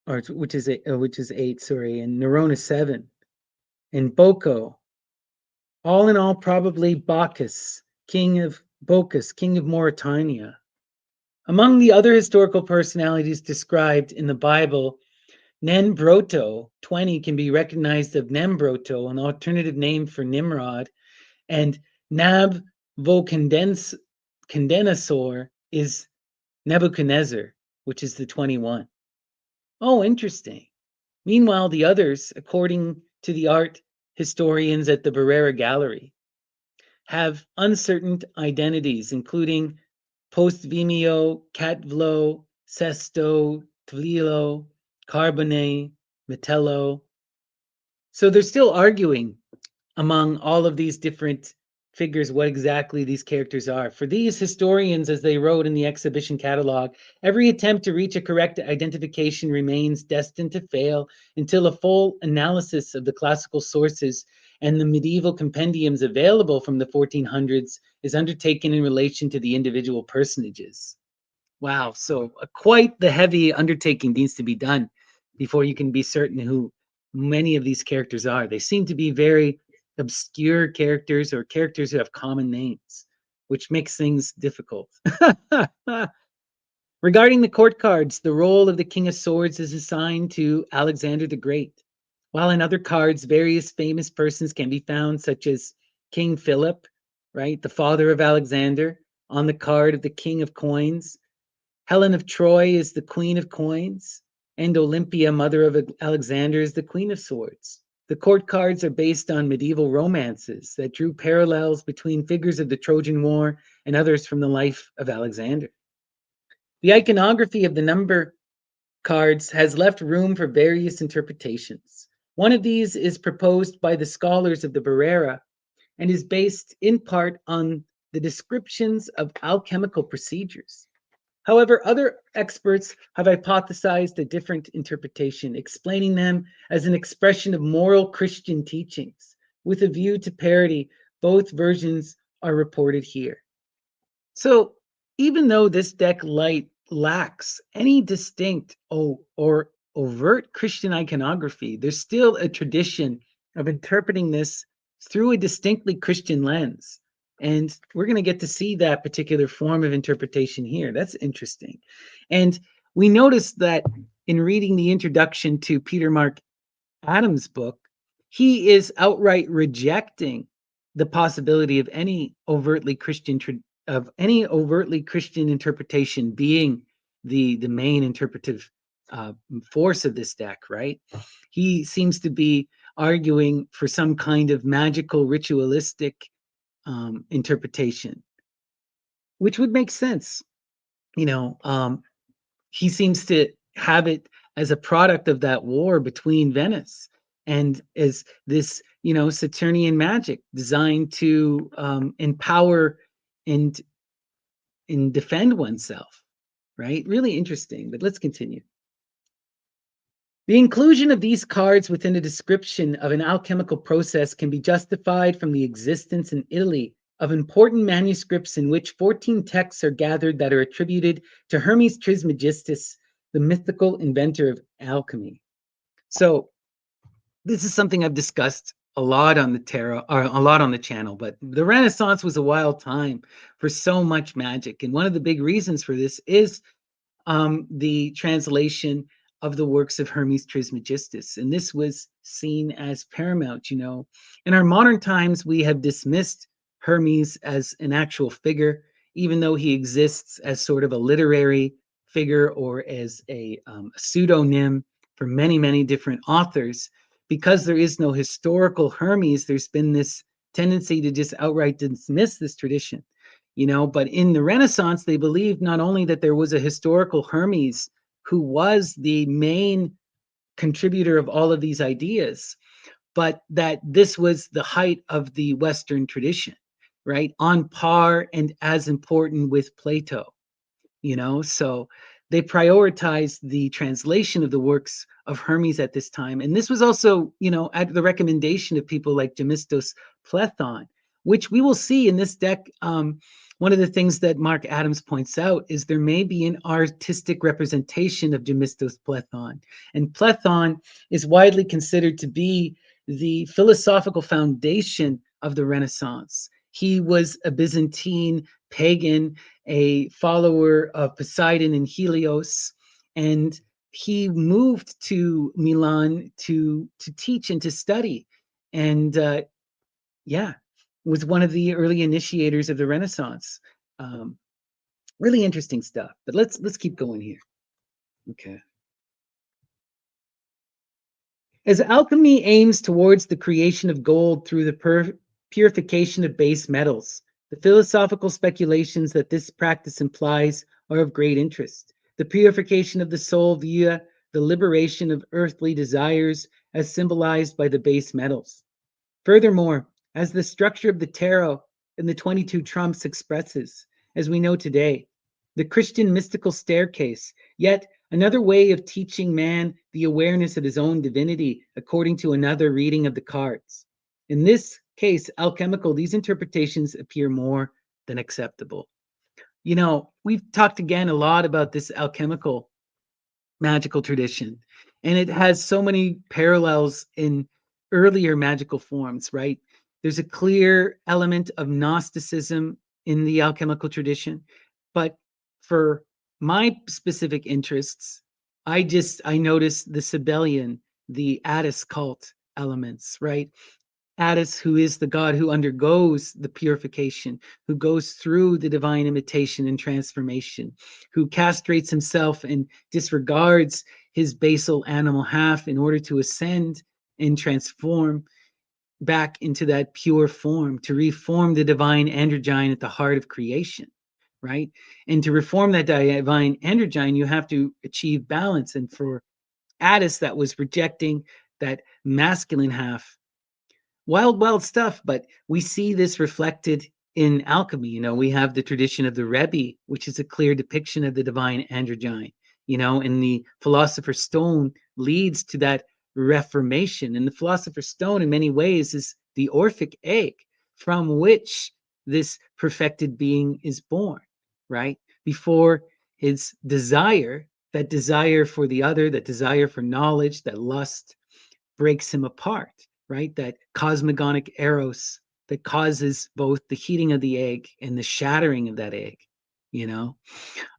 or which is 8, sorry, and Nerona 7, and Bocco. All in all, probably Bocchus, king of Mauritania. Among the other historical personalities described in the Bible, Nenbroto 20 can be recognized of Nembroto, an alternative name for Nimrod, and Nabvocondenasor is Nebuchadnezzar, which is the 21. Oh, interesting. Meanwhile, the others, according to the art historians at the Barrera Gallery, have uncertain identities, including Postvimeo, Catvlo, Sesto, Tvilo, Carbone, Metello. So they're still arguing among all of these different figures what exactly these characters are. For these historians, as they wrote in the exhibition catalog, every attempt to reach a correct identification remains destined to fail until a full analysis of the classical sources and the medieval compendiums available from the 1400s is undertaken in relation to the individual personages. Wow, so quite the heavy undertaking needs to be done before you can be certain who many of these characters are. They seem to be very obscure characters or characters who have common names, which makes things difficult. Regarding the court cards, the role of the King of Swords is assigned to Alexander the Great, while in other cards, various famous persons can be found, such as King Philip, right, the father of Alexander, on the card of the King of Coins. Helen of Troy is the Queen of Coins, and Olympia, mother of Alexander, is the Queen of Swords. The court cards are based on medieval romances that drew parallels between figures of the Trojan War and others from the life of Alexander. The iconography of the number cards has left room for various interpretations. One of these is proposed by the scholars of the Barrera and is based in part on the descriptions of alchemical procedures. However, other experts have hypothesized a different interpretation, explaining them as an expression of moral Christian teachings. With a view to parity, both versions are reported here. So, even though this deck lacks any distinct or overt Christian iconography, there's still a tradition of interpreting this through a distinctly Christian lens. And we're going to get to see that particular form of interpretation here. That's interesting. And we noticed that in reading the introduction to Peter Mark Adams' book, he is outright rejecting the possibility of any overtly Christian interpretation being the main interpretive force of this deck, right? He seems to be arguing for some kind of magical ritualistic interpretation, which would make sense. You know, he seems to have it as a product of that war between Venice and as this, Saturnian magic designed to empower and defend oneself, right? Really interesting, but let's continue. The inclusion of these cards within a description of an alchemical process can be justified from the existence in Italy of important manuscripts in which 14 texts are gathered that are attributed to Hermes Trismegistus, the mythical inventor of alchemy. So this is something I've discussed a lot on the tarot, or a lot on the channel, but the Renaissance was a wild time for so much magic. And one of the big reasons for this is the translation of the works of Hermes Trismegistus. And this was seen as paramount, you know. In our modern times, we have dismissed Hermes as an actual figure, even though he exists as sort of a literary figure or as a pseudonym for many, many different authors. Because there is no historical Hermes, there's been this tendency to just outright dismiss this tradition, you know. But in the Renaissance, they believed not only that there was a historical Hermes who was the main contributor of all of these ideas, but that this was the height of the Western tradition, right? On par and as important with Plato, you know. So they prioritized the translation of the works of Hermes at this time. And this was also, you know, at the recommendation of people like Gemistos Plethon, which we will see in this deck. One of the things that Mark Adams points out is there may be an artistic representation of Gemistos Plethon. And Plethon is widely considered to be the philosophical foundation of the Renaissance. He was a Byzantine pagan, a follower of Poseidon and Helios, and he moved to Milan to teach and to study, and yeah, was one of the early initiators of the Renaissance. Um, really interesting stuff. But let's keep going here. Okay. As alchemy aims towards the creation of gold through the purification of base metals, the philosophical speculations that this practice implies are of great interest. The purification of the soul via the liberation of earthly desires as symbolized by the base metals. Furthermore, as the structure of the tarot and the 22 trumps expresses, as we know today, the Christian mystical staircase, yet another way of teaching man the awareness of his own divinity according to another reading of the cards. In this case, alchemical, these interpretations appear more than acceptable. You know, we've talked again a lot about this alchemical magical tradition. And it has so many parallels in earlier magical forms, right? There's a clear element of Gnosticism in the alchemical tradition. But for my specific interests, I notice the Sibelian, the Attis cult elements, right? Attis, who is the god who undergoes the purification, who goes through the divine imitation and transformation, who castrates himself and disregards his basal animal half in order to ascend and transform back into that pure form, to reform the divine androgyne at the heart of creation, right? And to reform that divine androgyne, you have to achieve balance. And for Attis, that was rejecting that masculine half. Wild, wild stuff, but we see this reflected in alchemy. You know, we have the tradition of the Rebbe, which is a clear depiction of the divine androgyne, you know, and the philosopher's stone leads to that reformation. And the philosopher's stone, in many ways, is the Orphic egg from which this perfected being is born, right? Before his desire, that desire for the other, that desire for knowledge, that lust breaks him apart, right? That cosmogonic eros that causes both the heating of the egg and the shattering of that egg, you know?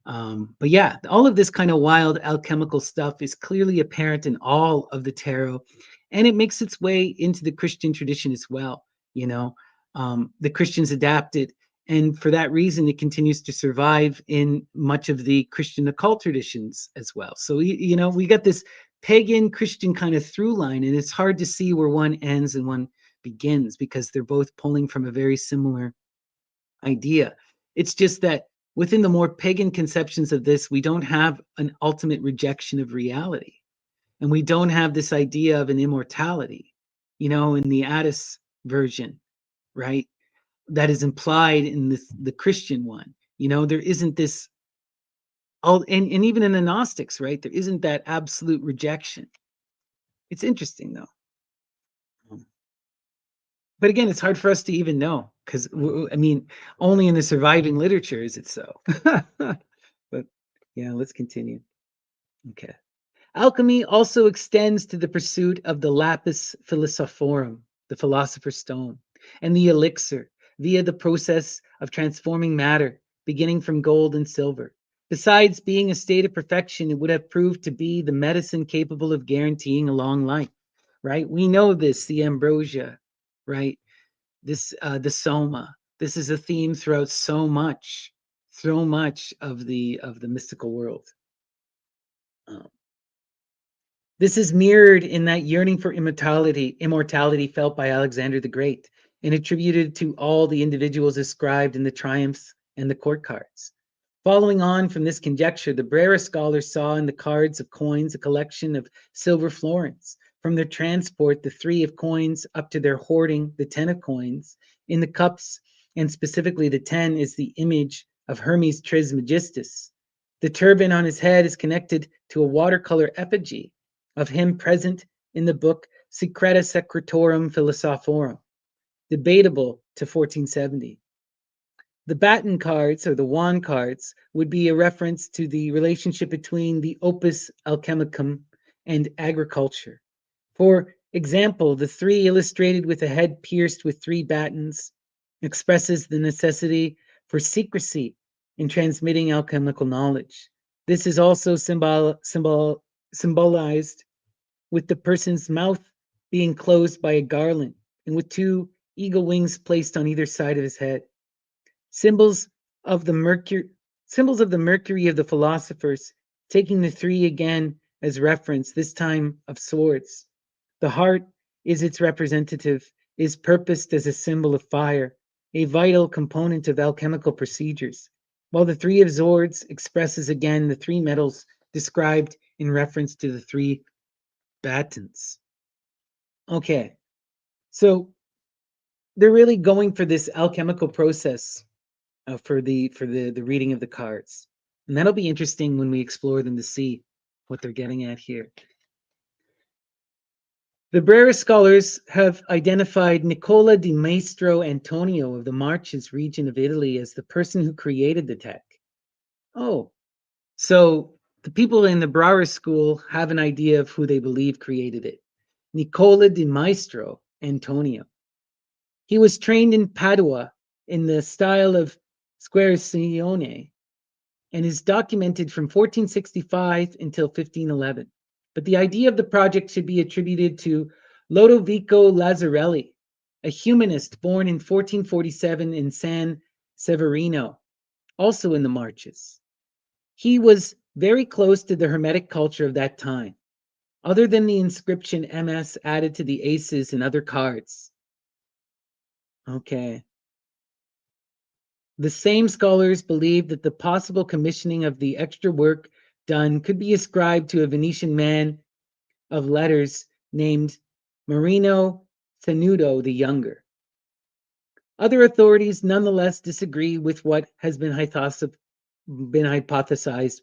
But yeah, all of this kind of wild alchemical stuff is clearly apparent in all of the tarot, and it makes its way into the Christian tradition as well, you know? The Christians adapted, and for that reason, it continues to survive in much of the Christian occult traditions as well. So, you know, we got this pagan Christian kind of through line, and it's hard to see where one ends and one begins because they're both pulling from a very similar idea. It's just that within the more pagan conceptions of this, we don't have an ultimate rejection of reality. And we don't have this idea of an immortality, you know, in the Attis version, right? That is implied in the Christian one. You know, there isn't this, and even in the Gnostics, right? There isn't that absolute rejection. It's interesting though. Um, But again, it's hard for us to even know because I mean, only in the surviving literature is it so. But yeah, let's continue. Okay. Alchemy also extends to the pursuit of the lapis philosophorum, the philosopher's stone, and the elixir via the process of transforming matter, beginning from gold and silver. Besides being a state of perfection, it would have proved to be the medicine capable of guaranteeing a long life, right? We know this, the ambrosia, right? This, the soma. This is a theme throughout so much of the mystical world. Um, This is mirrored in that yearning for immortality felt by Alexander the Great and attributed to all the individuals described in the triumphs and the court cards. Following on from this conjecture, the Brera scholars saw in the cards of coins a collection of silver florins. From their transport, the 3 of coins, up to their hoarding, the 10 of coins. In the cups, and specifically the 10, is the image of Hermes Trismegistus. The turban on his head is connected to a watercolor effigy of him present in the book Secreta Secretorum Philosophorum, debatable to 1470. The baton cards, or the wand cards, would be a reference to the relationship between the opus alchemicum and agriculture. For example, the 3 illustrated with a head pierced with 3 batons expresses the necessity for secrecy in transmitting alchemical knowledge. This is also symbolized with the person's mouth being closed by a garland and with 2 eagle wings placed on either side of his head. Symbols of the Mercury of the philosophers, taking the 3 again as reference, this time of swords. The heart is its representative, is purposed as a symbol of fire, a vital component of alchemical procedures, while the 3 of swords expresses again the 3 metals described in reference to the 3 batons. Okay, so they're really going for this alchemical process for the reading of the cards, and that'll be interesting when we explore them to see what they're getting at here. The Brera scholars have identified Nicola di Maestro Antonio of the Marches region of Italy as the person who created the tech. Oh, so the people in the Brera school have an idea of who they believe created it. Nicola di Maestro Antonio. He was trained in Padua in the style of Squarcione and is documented from 1465 until 1511. But the idea of the project should be attributed to Lodovico Lazzarelli, a humanist born in 1447 in San Severino, also in the Marches. He was very close to the Hermetic culture of that time, other than the inscription MS added to the aces and other cards. Okay. The same scholars believe that the possible commissioning of the extra work done could be ascribed to a Venetian man of letters named Marino Tenuto the Younger. Other authorities nonetheless disagree with what has been hypothesized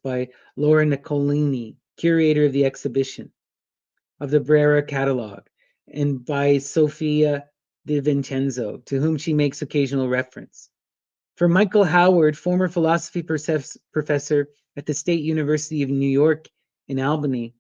by Laura Nicolini, curator of the exhibition of the Brera catalog, and by Sofia De Vincenzo, to whom she makes occasional reference. For Michael Howard, former philosophy professor at the State University of New York in Albany,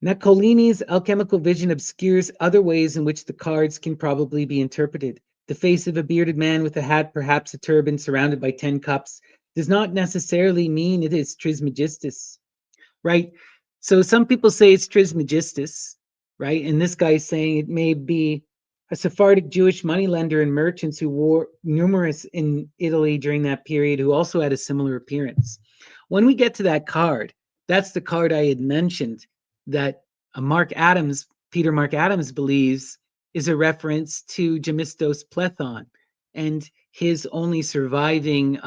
Nicolini's alchemical vision obscures other ways in which the cards can probably be interpreted. The face of a bearded man with a hat, perhaps a turban, surrounded by 10 cups, does not necessarily mean it is Trismegistus, right? So some people say it's Trismegistus, right? And this guy's saying it may be a Sephardic Jewish moneylender and merchants who were numerous in Italy during that period who also had a similar appearance. When we get to that card, that's the card I had mentioned that Peter Mark Adams believes is a reference to Gemistos Plethon and his only surviving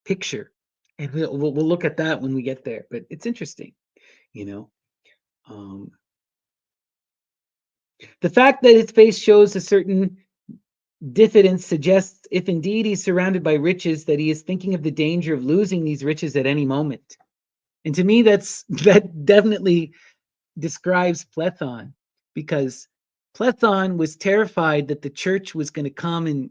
picture. And we'll look at that when we get there, but it's interesting, you know. The fact that his face shows a certain diffidence suggests, if indeed he's surrounded by riches, that he is thinking of the danger of losing these riches at any moment. And to me, that definitely describes Plethon, because Plethon was terrified that the church was going to come and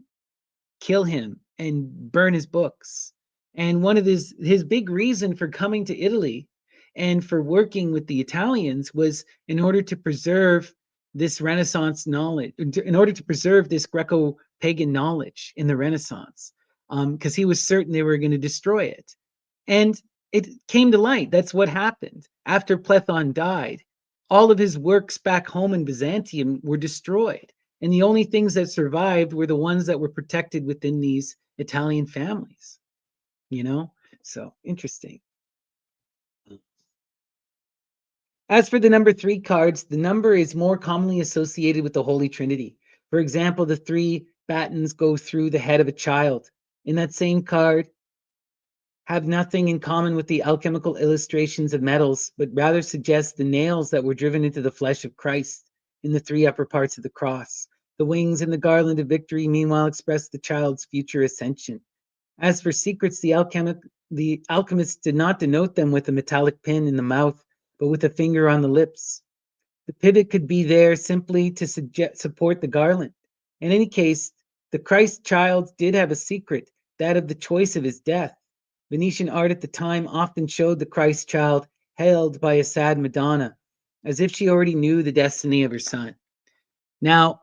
kill him and burn his books. And one of his big reason for coming to Italy and for working with the Italians was in order to preserve this Renaissance knowledge, in order to preserve this Greco-pagan knowledge in the Renaissance. because he was certain they were going to destroy it. And it came to light. That's what happened. After Plethon died, all of his works back home in Byzantium were destroyed. And the only things that survived were the ones that were protected within these Italian families, you know? So interesting. As for the number three cards, the number is more commonly associated with the Holy Trinity. For example, the three batons go through the head of a child. In that same card, have nothing in common with the alchemical illustrations of metals, but rather suggest the nails that were driven into the flesh of Christ in the three upper parts of the cross. The wings and the garland of victory, meanwhile, express the child's future ascension. As for secrets, the alchemists did not denote them with a metallic pin in the mouth, but with a finger on the lips. The pivot could be there simply to support the garland. In any case, the Christ child did have a secret, that of the choice of his death. Venetian art at the time often showed the Christ child held by a sad Madonna, as if she already knew the destiny of her son. Now,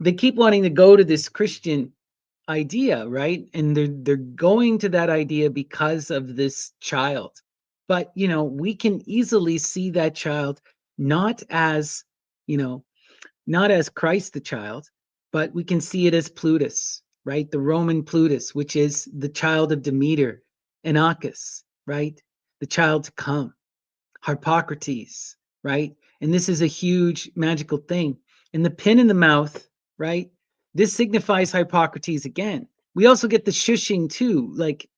they keep wanting to go to this Christian idea, right? And they're going to that idea because of this child. But, we can easily see that child not as, you know, not as Christ the child, but we can see it as Plutus, right? The Roman Plutus, which is the child of Demeter, Inachus, right? The child to come, Harpocrates, right? And this is a huge magical thing. And the pin in the mouth, right? This signifies Hippocrates again. We also get the shushing too. Like,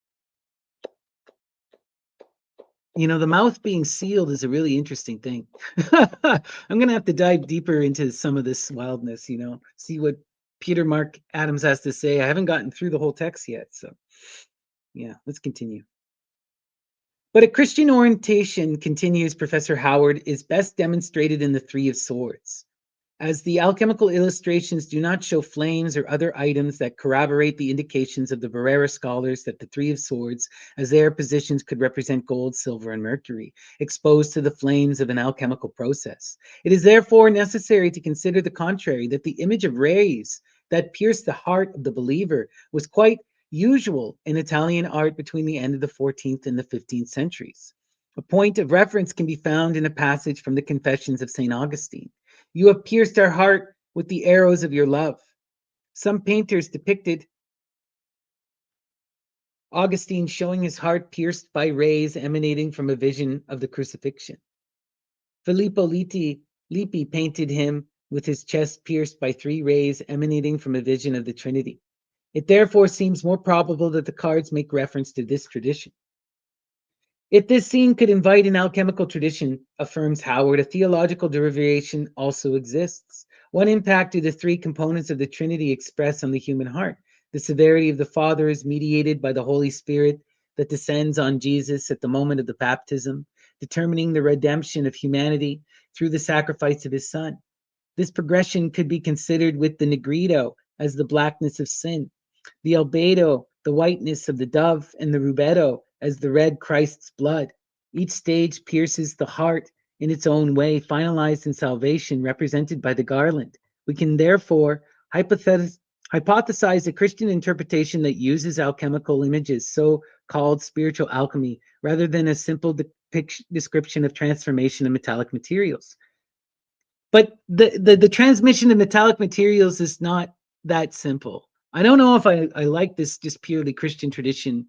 the mouth being sealed is a really interesting thing. I'm going to have to dive deeper into some of this wildness, see what Peter Mark Adams has to say. I haven't gotten through the whole text yet. So, yeah, let's continue. But a Christian orientation, continues Professor Howard, is best demonstrated in the Three of Swords. As the alchemical illustrations do not show flames or other items that corroborate the indications of the Barrera scholars that the Three of Swords, as their positions, could represent gold, silver, and mercury, exposed to the flames of an alchemical process. It is therefore necessary to consider the contrary, that the image of rays that pierced the heart of the believer was quite usual in Italian art between the end of the 14th and the 15th centuries. A point of reference can be found in a passage from the Confessions of St. Augustine. You have pierced our heart with the arrows of your love. Some painters depicted Augustine showing his heart pierced by rays emanating from a vision of the crucifixion. Filippo Lippi painted him with his chest pierced by three rays emanating from a vision of the Trinity. It therefore seems more probable that the cards make reference to this tradition. If this scene could invite an alchemical tradition, affirms Howard, a theological derivation also exists. What impact do the three components of the Trinity express on the human heart? The severity of the Father is mediated by the Holy Spirit that descends on Jesus at the moment of the baptism, determining the redemption of humanity through the sacrifice of his Son. This progression could be considered with the negrito as the blackness of sin, the albedo, the whiteness of the dove, and the rubetto as the red Christ's blood. Each stage pierces the heart in its own way, finalized in salvation, represented by the garland. We can therefore hypothesize a Christian interpretation that uses alchemical images, so-called spiritual alchemy, rather than a simple description of transformation of metallic materials. But the transmission of metallic materials is not that simple. I don't know if I like this just purely Christian tradition.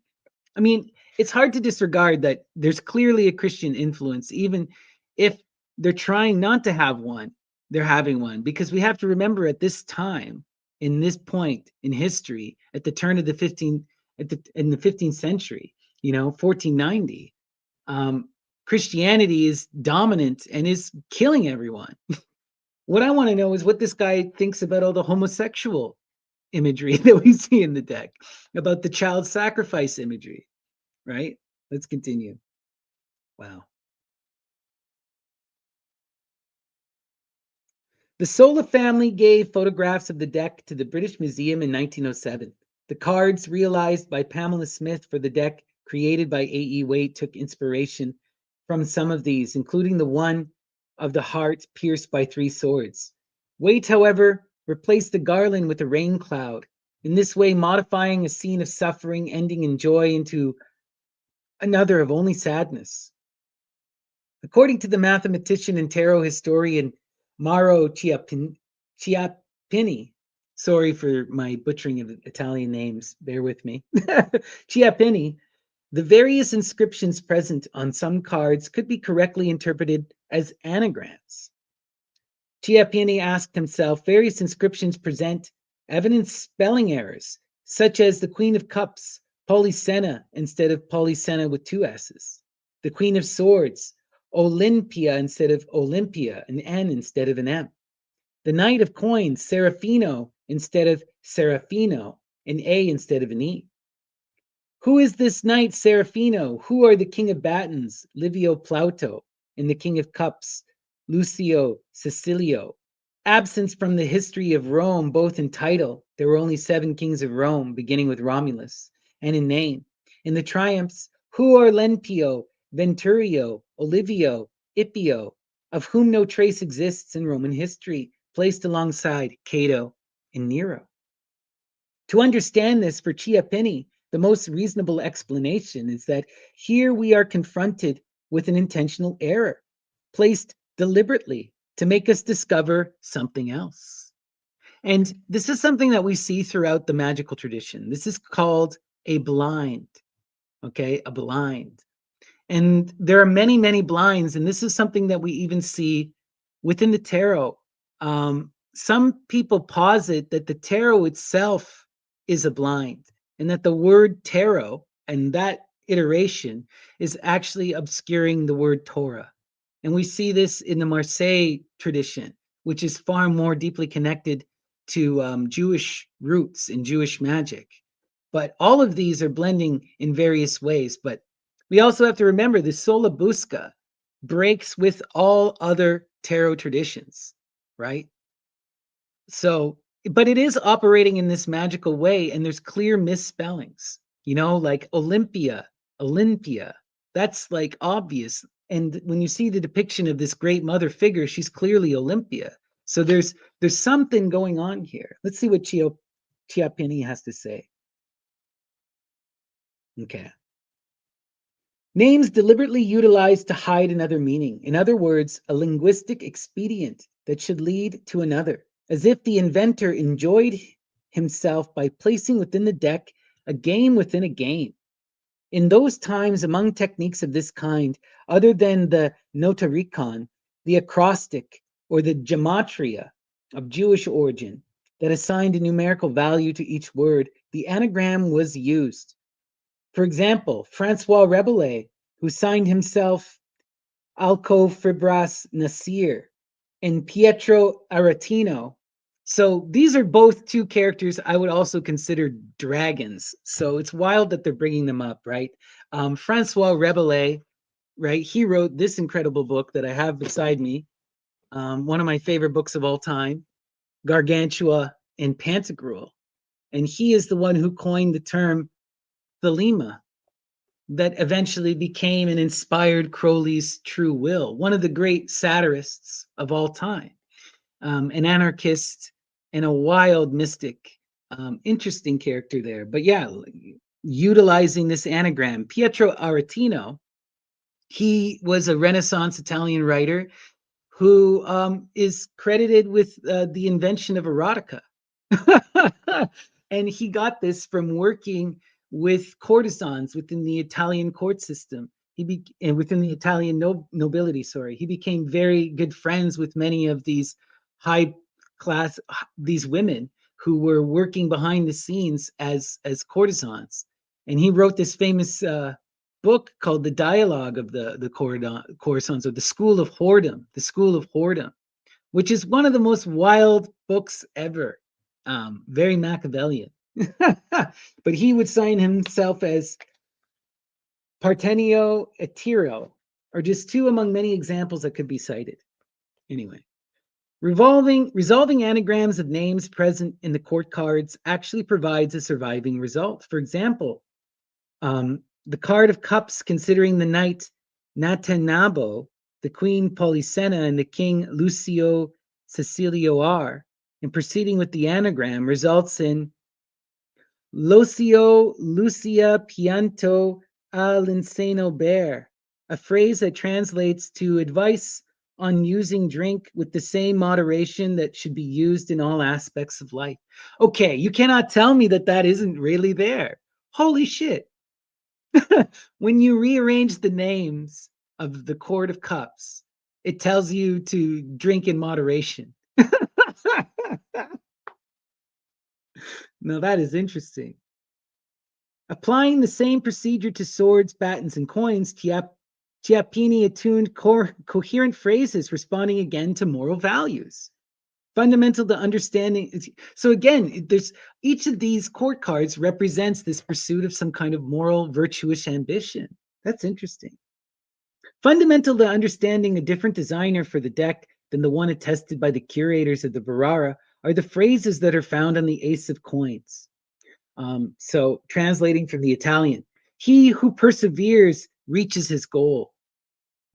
I mean, it's hard to disregard that there's clearly a Christian influence, even if they're trying not to have one, they're having one. Because we have to remember at this time, in this point in history, at the turn of the 15th century, 1490, Christianity is dominant and is killing everyone. What I want to know is what this guy thinks about all the homosexual imagery that we see in the deck, about the child sacrifice imagery, right? Let's continue. Wow. The Sola family gave photographs of the deck to the British Museum in 1907. The cards realized by Pamela Smith for the deck created by A.E. Waite took inspiration from some of these, including the one of the heart pierced by three swords. Waite, however, replaced the garland with a rain cloud in this way modifying a scene of suffering, ending in joy, into another of only sadness. According to the mathematician and tarot historian Mauro Chiappini, sorry for my butchering of Italian names, bear with me, Chiappini, the various inscriptions present on some cards could be correctly interpreted as anagrams. Chiappini asked himself, various inscriptions present evident spelling errors, such as the Queen of Cups, Polyssena instead of Polyssena with two S's. The Queen of Swords, Olympia instead of Olympia, an N instead of an M. The Knight of Coins, Serafino instead of Serafino, an A instead of an E. Who is this knight Serafino? Who are the King of Battens, Livio Plauto, and the King of Cups, Lucio Cecilio? Absence from the history of Rome, both in title, there were only 7 kings of Rome, beginning with Romulus, and in name. In the triumphs, who are Lenpio, Venturio, Olivio, Ipio, of whom no trace exists in Roman history, placed alongside Cato and Nero? To understand this, for Chiappini, the most reasonable explanation is that here we are confronted with an intentional error, placed deliberately to make us discover something else. And this is something that we see throughout the magical tradition. This is called a blind, okay? A blind. And there are many, many blinds, and this is something that we even see within the tarot. Some people posit that the tarot itself is a blind, and that the word tarot and that iteration is actually obscuring the word Torah. And we see this in the Marseille tradition, which is far more deeply connected to Jewish roots and Jewish magic. But all of these are blending in various ways. But we also have to remember the Sola Busca breaks with all other tarot traditions, right? So, but it is operating in this magical way, and there's clear misspellings, like Olympia, that's like obvious. And when you see the depiction of this great mother figure, she's clearly Olympia. So there's something going on here. Let's see what Chiappini has to say. Okay. Names deliberately utilized to hide another meaning. In other words, a linguistic expedient that should lead to another, as if the inventor enjoyed himself by placing within the deck a game within a game. In those times, among techniques of this kind, other than the notarikon, the acrostic, or the gematria of Jewish origin that assigned a numerical value to each word, the anagram was used. For example, Francois Rabelais, who signed himself Alcofibras Nasir, and Pietro Aretino. So these are both two characters I would also consider dragons. So it's wild that they're bringing them up, right? Francois Rabelais, right? He wrote this incredible book that I have beside me, one of my favorite books of all time, Gargantua and Pantagruel. And he is the one who coined the term thelema, that eventually became and inspired Crowley's True Will, one of the great satirists of all time, an anarchist and a wild mystic, interesting character there. But yeah, utilizing this anagram, Pietro Aretino, he was a Renaissance Italian writer who is credited with the invention of erotica. And he got this from working with courtesans within the Italian court system. And within the Italian nobility, sorry. He became very good friends with many of these high class, these women who were working behind the scenes as courtesans. And he wrote this famous book called The Dialogue of the Courtesans, or the School of Whoredom, which is one of the most wild books ever. Very Machiavellian. But he would sign himself as Partenio Etiro, or just two among many examples that could be cited. Anyway, resolving anagrams of names present in the court cards actually provides a surviving result. For example, the card of cups, considering the knight Natanabo, the queen Polissena, and the king Lucio Cecilio are, and proceeding with the anagram, results in Locio Lucia Pianto all'inseno bear, a phrase that translates to advice on using drink with the same moderation that should be used in all aspects of life. Okay, you cannot tell me that that isn't really there. Holy shit. When you rearrange the names of the Court of Cups, it tells you to drink in moderation. Now that is interesting. Applying the same procedure to swords, batons, and coins, Chiappini attuned coherent phrases responding again to moral values. Fundamental to understanding. So again, there's each of these court cards represents this pursuit of some kind of moral, virtuous ambition. That's interesting. Fundamental to understanding a different designer for the deck than the one attested by the curators of the Barara are the phrases that are found on the Ace of Coins. So translating from the Italian, he who perseveres reaches his goal.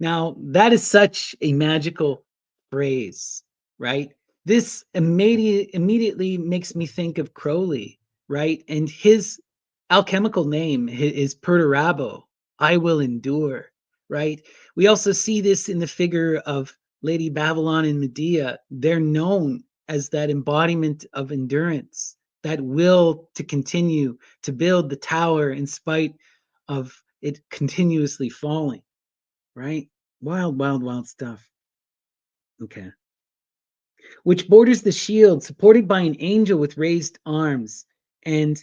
Now, that is such a magical phrase, right? This immediately makes me think of Crowley, right? And his alchemical name is Perturabo, I will endure, right? We also see this in the figure of Lady Babylon and Medea. They're known as that embodiment of endurance, that will to continue to build the tower in spite of it continuously falling, right? Wild, wild, wild stuff. Okay. Which borders the shield, supported by an angel with raised arms, and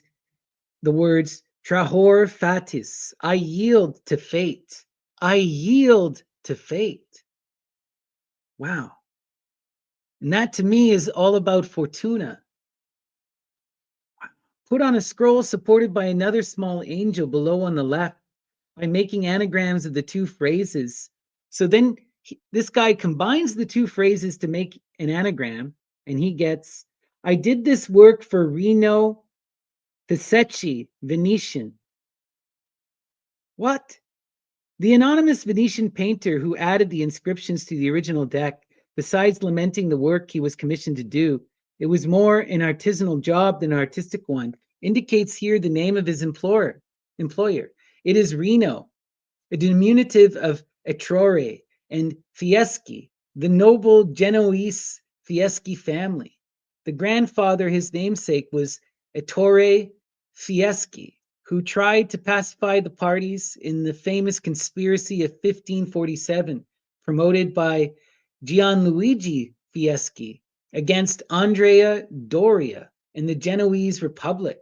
the words Trahor Fatis, I yield to fate. I yield to fate. Wow. And that to me is all about Fortuna. Put on a scroll supported by another small angel below on the left by making anagrams of the two phrases. So then this guy combines the two phrases to make an anagram, and he gets, I did this work for Reno Pisecci, Venetian. What? The anonymous Venetian painter who added the inscriptions to the original deck, besides lamenting the work he was commissioned to do, it was more an artisanal job than an artistic one, indicates here the name of his employer. It is Reno, a diminutive of Ettore and Fieschi, the noble Genoese Fieschi family. The grandfather, his namesake, was Ettore Fieschi, who tried to pacify the parties in the famous conspiracy of 1547, promoted by Gianluigi Fieschi against Andrea Doria in the Genoese Republic.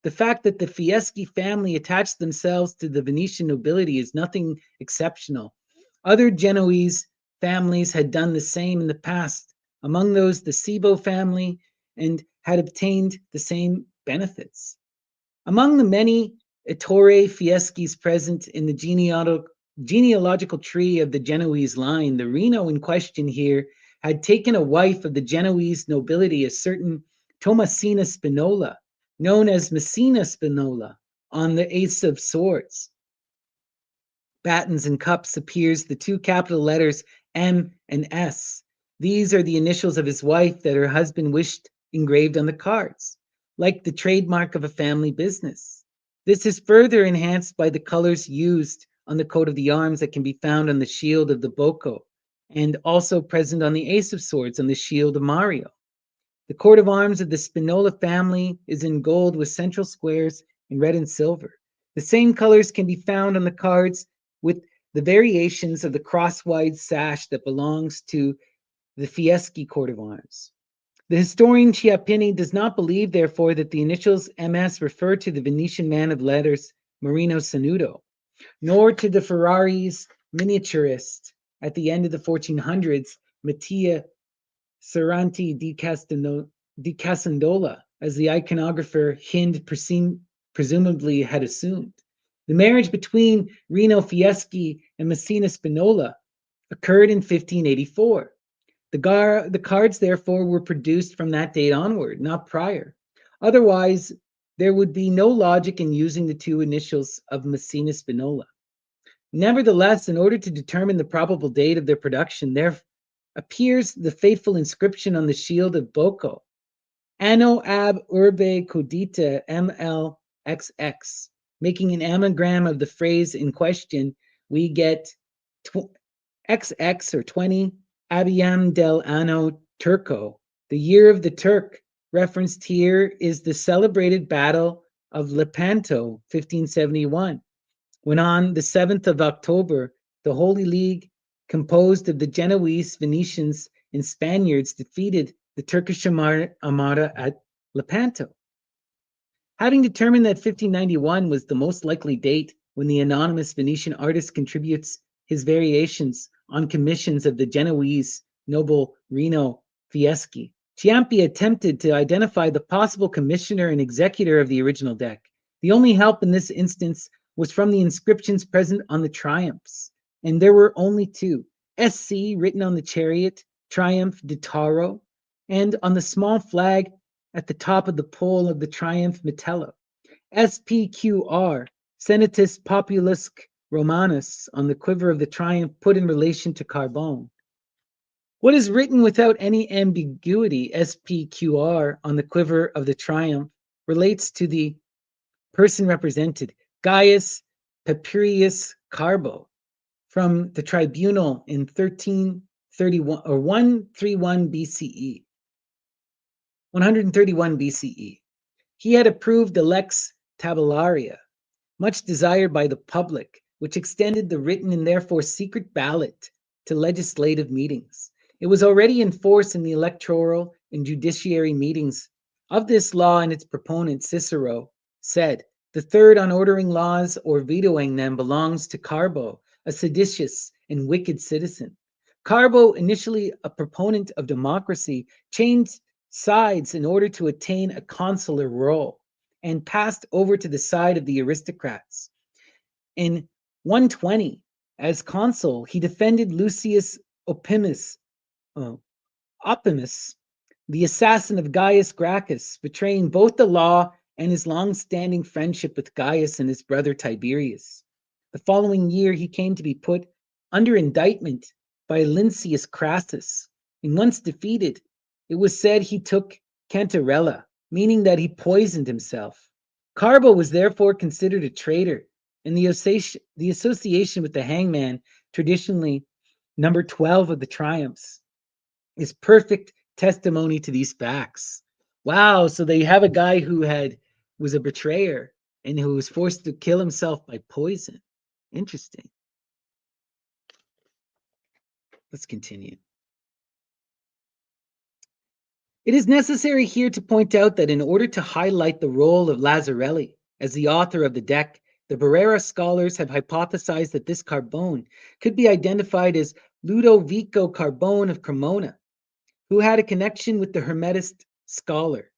The fact that the Fieschi family attached themselves to the Venetian nobility is nothing exceptional. Other Genoese families had done the same in the past, among those the Cibo family, and had obtained the same benefits. Among the many Ettore Fieschi's present in the genealogical tree of the Genoese line, the Reno in question here had taken a wife of the Genoese nobility, a certain Tomasina Spinola, known as Messina Spinola, on the Ace of Swords. Batons and cups appears the two capital letters M and S. These are the initials of his wife that her husband wished engraved on the cards, like the trademark of a family business. This is further enhanced by the colors used on the coat of the arms that can be found on the shield of the Bocco, and also present on the Ace of Swords on the shield of Mario. The coat of arms of the Spinola family is in gold with central squares in red and silver. The same colors can be found on the cards with the variations of the crosswise sash that belongs to the Fieschi coat of arms. The historian Chiappini does not believe, therefore, that the initials MS refer to the Venetian man of letters Marino Sanudo, nor to the Ferrari's miniaturist at the end of the 1400s, Mattia Cervanti di Casandola, as the iconographer Hind presumably had assumed. The marriage between Reno Fieschi and Messina Spinola occurred in 1584. The cards, therefore, were produced from that date onward, not prior. Otherwise, there would be no logic in using the two initials of Messina Spinola. Nevertheless, in order to determine the probable date of their production, there appears the faithful inscription on the shield of Bocco. Anno ab urbe codita MLXX. Making an anagram of the phrase in question, we get XX or 20, Abiam del Anno Turco. The year of the Turk referenced here is the celebrated Battle of Lepanto, 1571, when on the 7th of October, the Holy League, composed of the Genoese, Venetians, and Spaniards, defeated the Turkish Armada at Lepanto. Having determined that 1591 was the most likely date when the anonymous Venetian artist contributes his variations on commissions of the Genoese noble Rino Fieschi, Ciampi attempted to identify the possible commissioner and executor of the original deck. The only help in this instance was from the inscriptions present on the triumphs, and there were only two: SC written on the chariot, Triumph de Taro, and on the small flag at the top of the pole of the Triumph Metello, SPQR, Senatus Populusque Romanus, on the quiver of the Triumph put in relation to Carbone. What is written without any ambiguity, SPQR, on the quiver of the Triumph, relates to the person represented, Gaius Papirius Carbo, from the tribunal in 1331 or 131 BCE. 131 BCE. He had approved the Lex Tabellaria, much desired by the public, which extended the written and therefore secret ballot to legislative meetings. It was already in force in the electoral and judiciary meetings. Of this law and its proponent, Cicero said, "The third on ordering laws or vetoing them belongs to Carbo, a seditious and wicked citizen." Carbo, initially a proponent of democracy, changed sides in order to attain a consular role and passed over to the side of the aristocrats. In 120, as consul, he defended Lucius Opimius, the assassin of Gaius Gracchus, betraying both the law and his long-standing friendship with Gaius and his brother Tiberius. The following year, he came to be put under indictment by Lynceus Crassus, and once defeated, it was said he took cantarella, meaning that he poisoned himself. Carbo was therefore considered a traitor, and the association with the hangman, traditionally number 12 of the triumphs, is perfect testimony to these facts. Wow, so they have a guy who was a betrayer and who was forced to kill himself by poison. Interesting. Let's continue. It is necessary here to point out that in order to highlight the role of Lazzarelli as the author of the deck, the Barrera scholars have hypothesized that this Carbone could be identified as Ludovico Carbone of Cremona, who had a connection with the Hermetist scholar.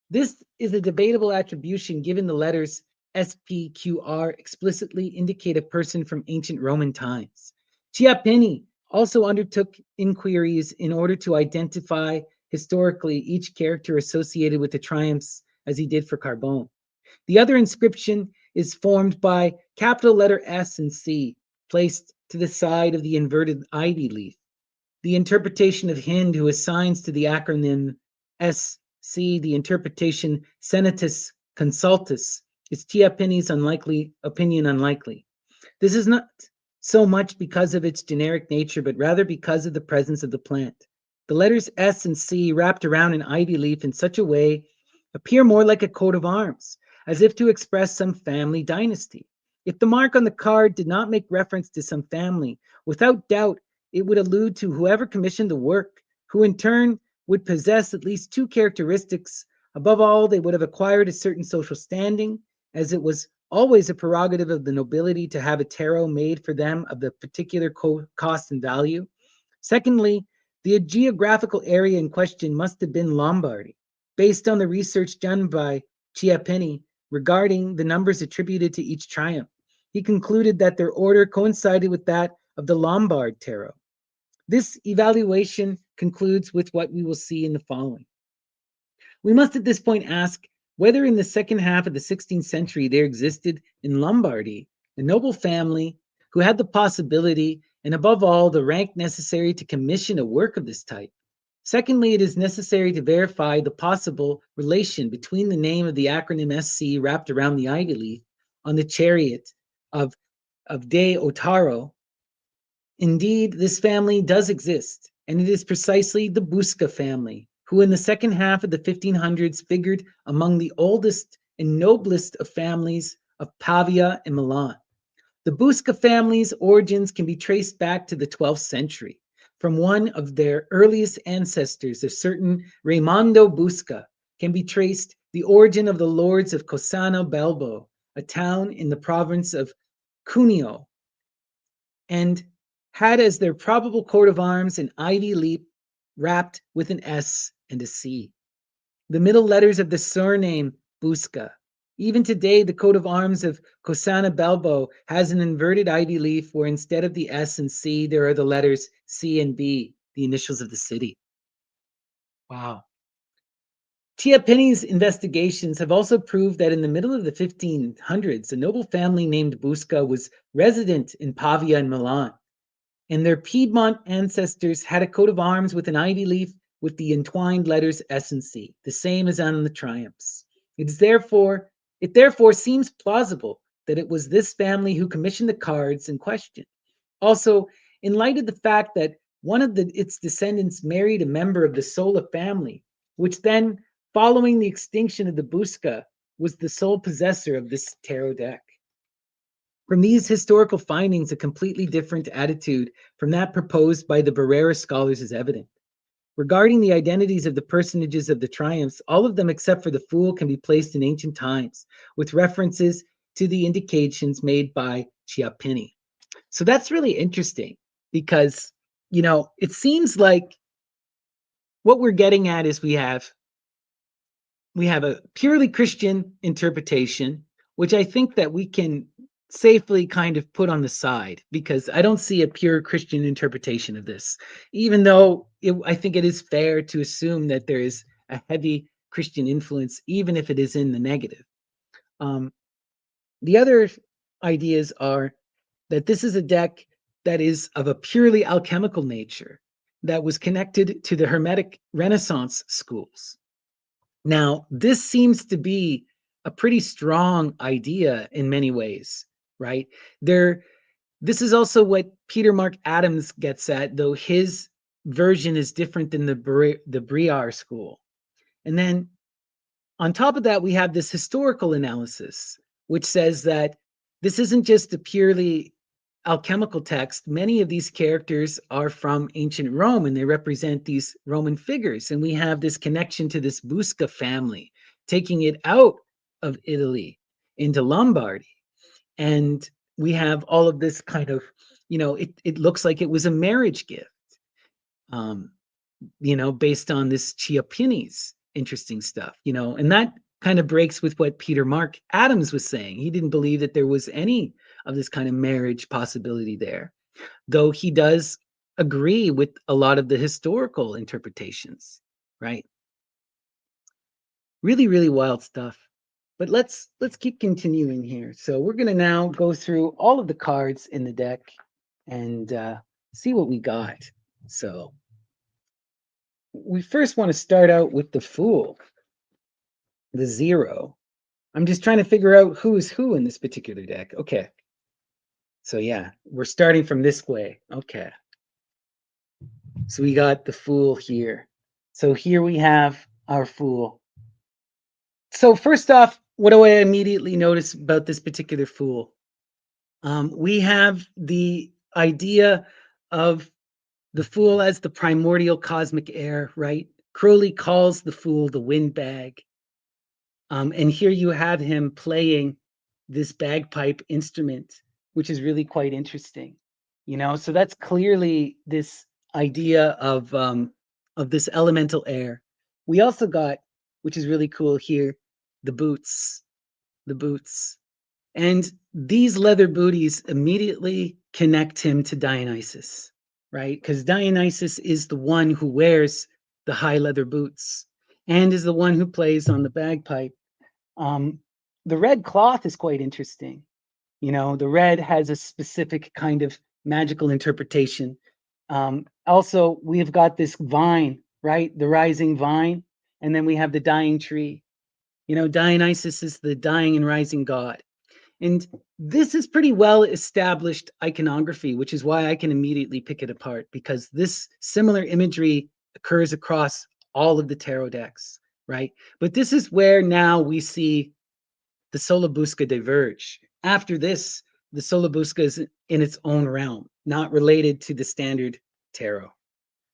This is a debatable attribution given the letters SPQR explicitly indicate a person from ancient Roman times. Chiappini also undertook inquiries in order to identify historically each character associated with the triumphs as he did for Carbone. The other inscription is formed by capital letter S and C placed to the side of the inverted ivy leaf. The interpretation of Hind, who assigns to the acronym SC the interpretation Senatus Consultus, is Chiappini's opinion unlikely. This is not so much because of its generic nature, but rather because of the presence of the plant. The letters S and C wrapped around an ivy leaf in such a way appear more like a coat of arms, as if to express some family dynasty. If the mark on the card did not make reference to some family, without doubt, it would allude to whoever commissioned the work, who in turn would possess at least two characteristics. Above all, they would have acquired a certain social standing, as it was always a prerogative of the nobility to have a tarot made for them of the particular cost and value. Secondly, the geographical area in question must have been Lombardy. Based on the research done by Chiappini regarding the numbers attributed to each triumph, he concluded that their order coincided with that of the Lombard tarot. This evaluation concludes with what we will see in the following. We must at this point ask whether in the second half of the 16th century there existed in Lombardy a noble family who had the possibility and above all the rank necessary to commission a work of this type. Secondly, it is necessary to verify the possible relation between the name of the acronym SC wrapped around the ivy leaf on the chariot of, De Otaro. Indeed, this family does exist, and it is precisely the Busca family, who in the second half of the 1500s figured among the oldest and noblest of families of Pavia and Milan. The Busca family's origins can be traced back to the 12th century. From one of their earliest ancestors, a certain Raimondo Busca, can be traced the origin of the lords of Cossano Belbo, a town in the province of Cuneo, and had as their probable coat of arms an ivy leaf wrapped with an S and a C. The middle letters of the surname Busca. Even today, the coat of arms of Cossana Belbo has an inverted ivy leaf where instead of the S and C, there are the letters C and B, the initials of the city. Wow. Chiappini's investigations have also proved that in the middle of the 1500s, a noble family named Busca was resident in Pavia and Milan, and their Piedmont ancestors had a coat of arms with an ivy leaf with the entwined letters S and C, the same as on the triumphs. It therefore seems plausible that it was this family who commissioned the cards in question. Also, in light of the fact that one of its descendants married a member of the Sola family, which then, following the extinction of the Busca, was the sole possessor of this tarot deck. From these historical findings, a completely different attitude from that proposed by the Barrera scholars is evident. Regarding the identities of the personages of the triumphs, all of them except for the fool can be placed in ancient times, with references to the indications made by Chiappini. So that's really interesting because, it seems like what we're getting at is we have a purely Christian interpretation, which I think that we can safely kind of put on the side because I don't see a pure Christian interpretation of this, even though I think it is fair to assume that there is a heavy Christian influence, even if it is in the negative. The other ideas are that this is a deck that is of a purely alchemical nature that was connected to the Hermetic Renaissance schools. Now, this seems to be a pretty strong idea in many ways, right? This is also what Peter Mark Adams gets at, though his version is different than the Briard school. And then on top of that, we have this historical analysis, which says that this isn't just a purely alchemical text. Many of these characters are from ancient Rome and they represent these Roman figures. And we have this connection to this Busca family, taking it out of Italy into Lombardy. And we have all of this kind of, it looks like it was a marriage gift, based on this Chiappini's interesting stuff, and that kind of breaks with what Peter Mark Adams was saying. He didn't believe that there was any of this kind of marriage possibility there, though he does agree with a lot of the historical interpretations, right? Really, really wild stuff. But let's keep continuing here. So we're going to now go through all of the cards in the deck and see what we got. So we first want to start out with the Fool, the 0. I'm just trying to figure out who is who in this particular deck. Okay. So yeah, we're starting from this way. Okay. So we got the Fool here. So here we have our Fool. So first off, what do I immediately notice about this particular Fool? We have the idea of the Fool as the primordial cosmic air, right? Crowley calls the Fool the windbag. And here you have him playing this bagpipe instrument, which is really quite interesting. So that's clearly this idea of this elemental air. We also got, which is really cool here, the boots, the boots. And these leather booties immediately connect him to Dionysus, right? Because Dionysus is the one who wears the high leather boots and is the one who plays on the bagpipe. The red cloth is quite interesting. The red has a specific kind of magical interpretation. Also, we've got this vine right? The rising vine, and then we have the dying tree. You know, Dionysus is the dying and rising god. And this is pretty well established iconography, which is why I can immediately pick it apart, because this similar imagery occurs across all of the tarot decks, right? But this is where now we see the Sola Busca diverge. After this, the Sola Busca is in its own realm, not related to the standard tarot.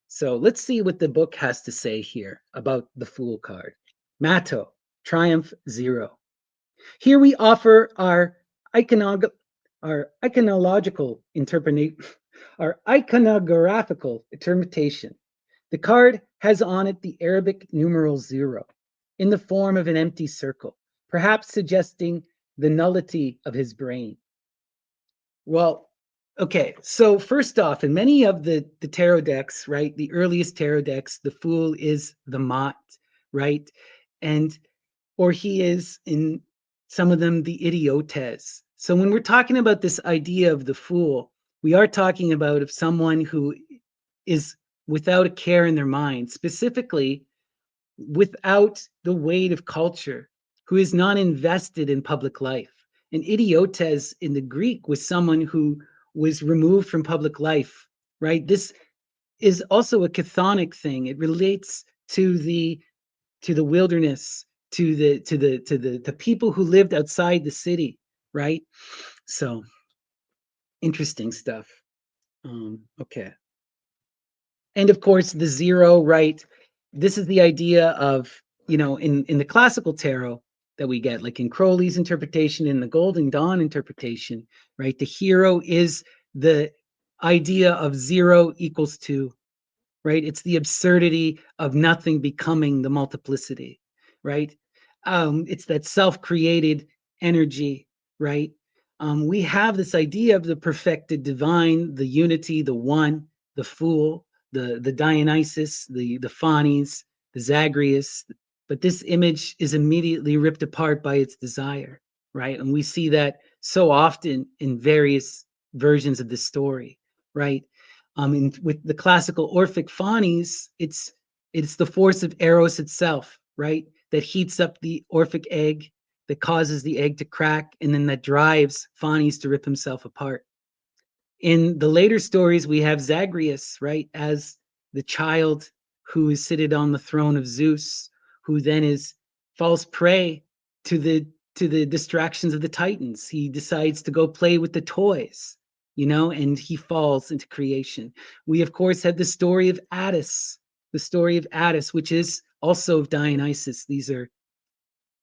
So let's see what the book has to say here about the Fool card. Matto, Triumph Zero. Here we offer our iconog our iconological interpretation, our iconographical interpretation. The card has on it the Arabic numeral 0 in the form of an empty circle, perhaps suggesting the nullity of his brain. Well, okay, so first off, in many of the tarot decks, right, the earliest tarot decks, the Fool is the Mott, right? And or he is in some of them the idiotes. So when we're talking about this idea of the fool, we are talking about of someone who is without a care in their mind, specifically without the weight of culture, who is not invested in public life. And idiotes in the Greek was someone who was removed from public life, right? This is also a chthonic thing. It relates to the wilderness, to the people who lived outside the city, right? So interesting stuff. Okay. And of course, the 0, right? This is the idea of, you know, in the classical tarot that we get, like in Crowley's interpretation, in the Golden Dawn interpretation, right? The hero is the idea of 0 equals 2, right? It's the absurdity of nothing becoming the multiplicity, right? It's that self-created energy, right? We have this idea of the perfected divine, the unity, the one, the fool, the Dionysus, the Phanes, the Zagreus, but this image is immediately ripped apart by its desire, right? And we see that so often in various versions of the story, right? With the classical Orphic Phanes, it's the force of Eros itself, right? That heats up the Orphic egg, that causes the egg to crack, and then that drives Phanes to rip himself apart. In the later stories, we have Zagreus, right, as the child who is seated on the throne of Zeus, who then is falls prey to the distractions of the Titans. He decides to go play with the toys, you know, and he falls into creation. We of course have the story of Attis, which is also of Dionysus. These are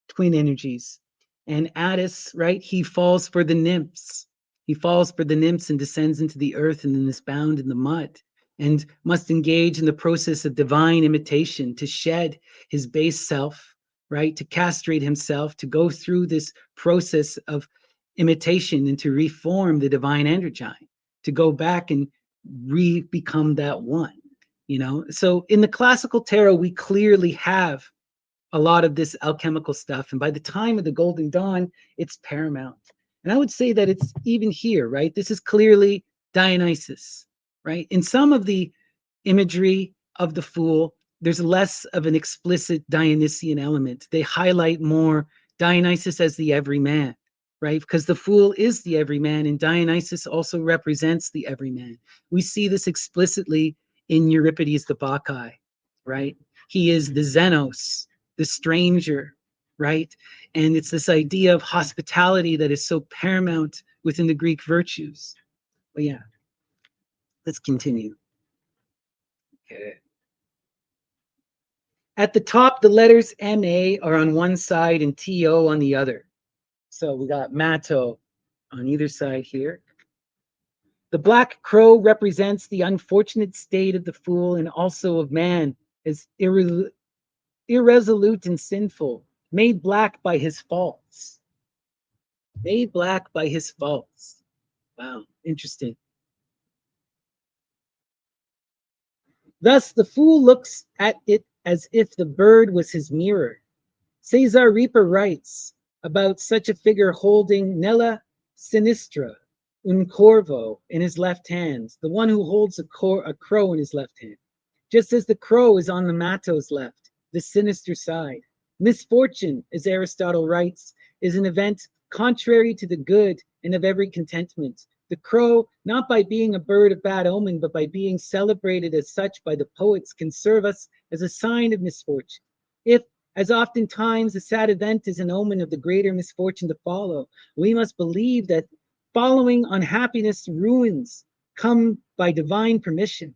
twin energies. And Attis, right, he falls for the nymphs. He falls for the nymphs and descends into the earth and then is bound in the mud and must engage in the process of divine imitation to shed his base self, right, to castrate himself, to go through this process of imitation and to reform the divine androgyne, to go back and become that one, you know? So in the classical tarot, we clearly have a lot of this alchemical stuff. And by the time of the Golden Dawn, it's paramount. And I would say that it's even here, right? This is clearly Dionysus, right? In some of the imagery of the Fool, there's less of an explicit Dionysian element. They highlight more Dionysus as the everyman, right? Because the Fool is the everyman, and Dionysus also represents the everyman. We see this explicitly in Euripides the Bacchae, right? He is the Xenos, the stranger, right? And it's this idea of hospitality that is so paramount within the Greek virtues. But yeah, let's continue. Okay. At the top, the letters MA are on one side and TO on the other. So we got Matto on either side here. The black crow represents the unfortunate state of the fool and also of man as irresolute and sinful, made black by his faults. Made black by his faults. Wow, interesting. Thus, the fool looks at it as if the bird was his mirror. Cesar Reaper writes about such a figure holding Nella Sinistra, un corvo, in his left hand, the one who holds a crow in his left hand. just as the crow is on the Mato's left, the sinister side. Misfortune, as Aristotle writes, is an event contrary to the good and of every contentment. The crow, not by being a bird of bad omen, but by being celebrated as such by the poets, can serve us as a sign of misfortune. If, as oftentimes, a sad event is an omen of the greater misfortune to follow, we must believe that following unhappiness, ruins come by divine permission,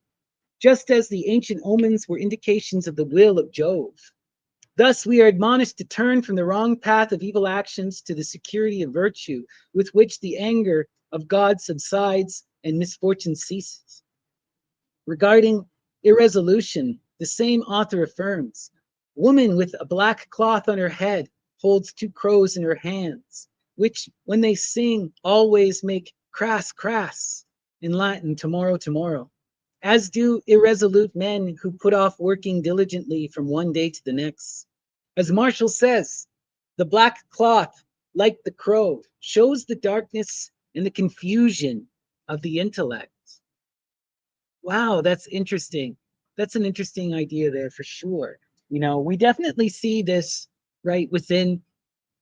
just as the ancient omens were indications of the will of Jove. Thus, we are admonished to turn from the wrong path of evil actions to the security of virtue, with which the anger of God subsides and misfortune ceases. Regarding irresolution, the same author affirms, woman with a black cloth on her head holds two crows in her hands, which, when they sing, always make crass, crass, in Latin, tomorrow, tomorrow, as do irresolute men who put off working diligently from one day to the next. As Marshall says, the black cloth, like the crow, shows the darkness and the confusion of the intellect. Wow, that's interesting. That's an interesting idea there for sure. You know, we definitely see this right within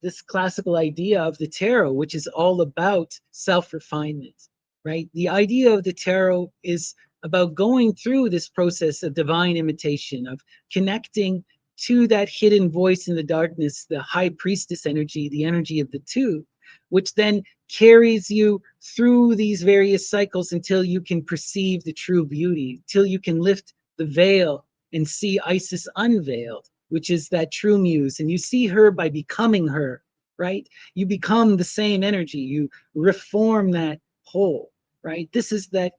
this classical idea of the tarot, which is all about self-refinement, right? The idea of the tarot is about going through this process of divine imitation, of connecting to that hidden voice in the darkness, the high priestess energy, the energy of the two, which then carries you through these various cycles until you can perceive the true beauty, till you can lift the veil and see Isis unveiled, which is that true muse. And you see her by becoming her, right? You become the same energy, you reform that whole, right? This is that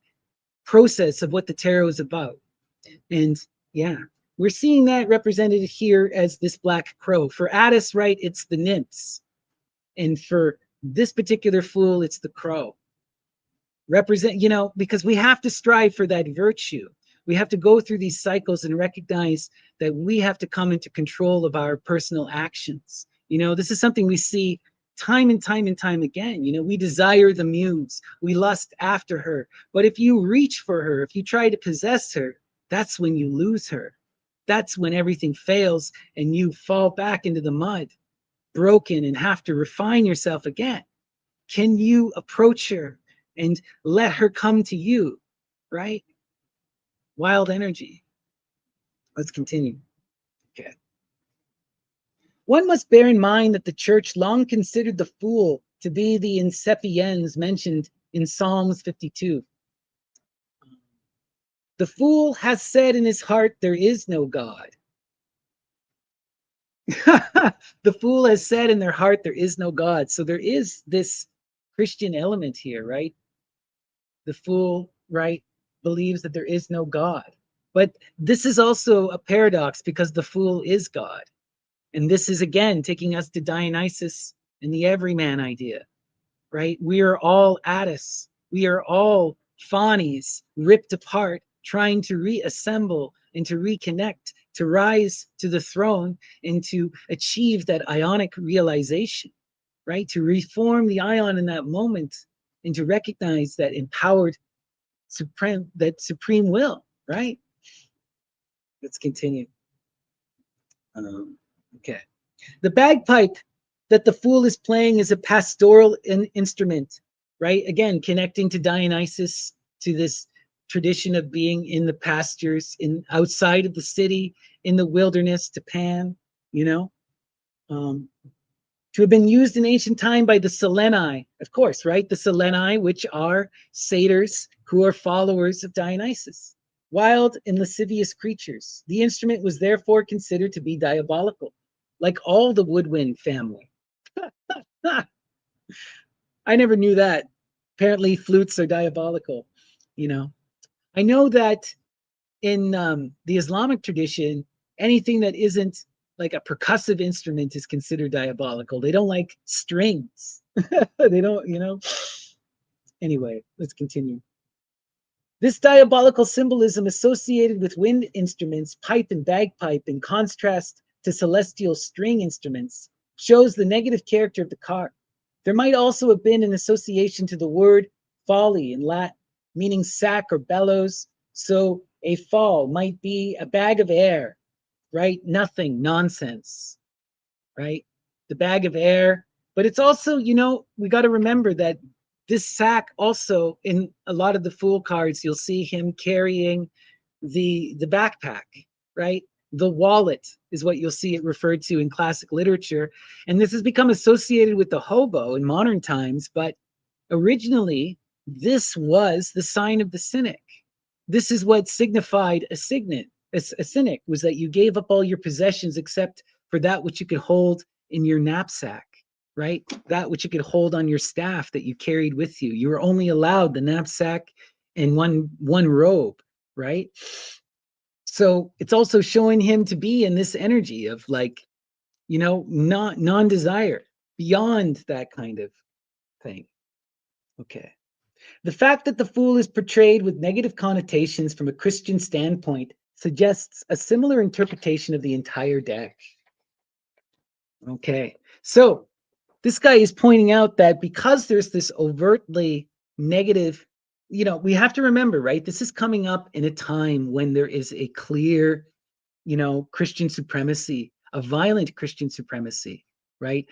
process of what the tarot is about. And yeah, we're seeing that represented here as this black crow. For Addis, right, it's the nymphs. And for this particular fool, it's the crow. Represent, you know, because we have to strive for that virtue. We have to go through these cycles and recognize that we have to come into control of our personal actions. You know, this is something we see time and time and time again. You know, we desire the muse, we lust after her. But if you reach for her, if you try to possess her, that's when you lose her. That's when everything fails and you fall back into the mud, broken, and have to refine yourself again. Can you approach her and let her come to you, right? Wild energy. Let's continue. Okay. One must bear in mind that the church long considered the fool to be the insapiens mentioned in Psalms 52. The fool has said in his heart, there is no God. The fool has said in their heart, there is no God. So there is this Christian element here, right? The fool, right, believes that there is no God. But this is also a paradox because the fool is God. And this is again taking us to Dionysus and the everyman idea, right? We are all Attis. We are all Faunis ripped apart, trying to reassemble and to reconnect, to rise to the throne and to achieve that ionic realization, right? To reform the ion in that moment and to recognize that empowered supreme will, right? Let's continue. Okay. The bagpipe that the fool is playing is a pastoral instrument, right? Again, connecting to Dionysus, to this tradition of being in the pastures, in outside of the city, in the wilderness, to Pan, you know, to have been used in ancient time by the Seleni, of course, right? The Seleni, which are satyrs who are followers of Dionysus, wild and lascivious creatures. The instrument was therefore considered to be diabolical, like all the woodwind family. I never knew that. Apparently, flutes are diabolical. You know, I know that in the Islamic tradition, anything that isn't like a percussive instrument is considered diabolical. They don't like strings. They don't, you know. Anyway, let's continue. This diabolical symbolism associated with wind instruments, pipe and bagpipe, in contrast to celestial string instruments, shows the negative character of the card. There might also have been an association to the word folly in Latin, meaning sack or bellows. So A fall might be a bag of air, right? Nothing, nonsense, right? The bag of air. But it's also, we got to remember that this sack also, in a lot of the Fool cards, you'll see him carrying the backpack, right? The wallet is what you'll see it referred to in classic literature. And this has become associated with the hobo in modern times, but originally this was the sign of the cynic. This is what signified a signet. A cynic was that you gave up all your possessions except for that which you could hold in your knapsack, right? That which you could hold on your staff that you carried with you. You were only allowed the knapsack and one robe, right? So it's also showing him to be in this energy of like, not non-desire, beyond that kind of thing. Okay. The fact that the fool is portrayed with negative connotations from a Christian standpoint suggests a similar interpretation of the entire deck. Okay. So this guy is pointing out that because there's this overtly negative, we have to remember, right? This is coming up in a time when there is a clear, Christian supremacy, a violent Christian supremacy, right?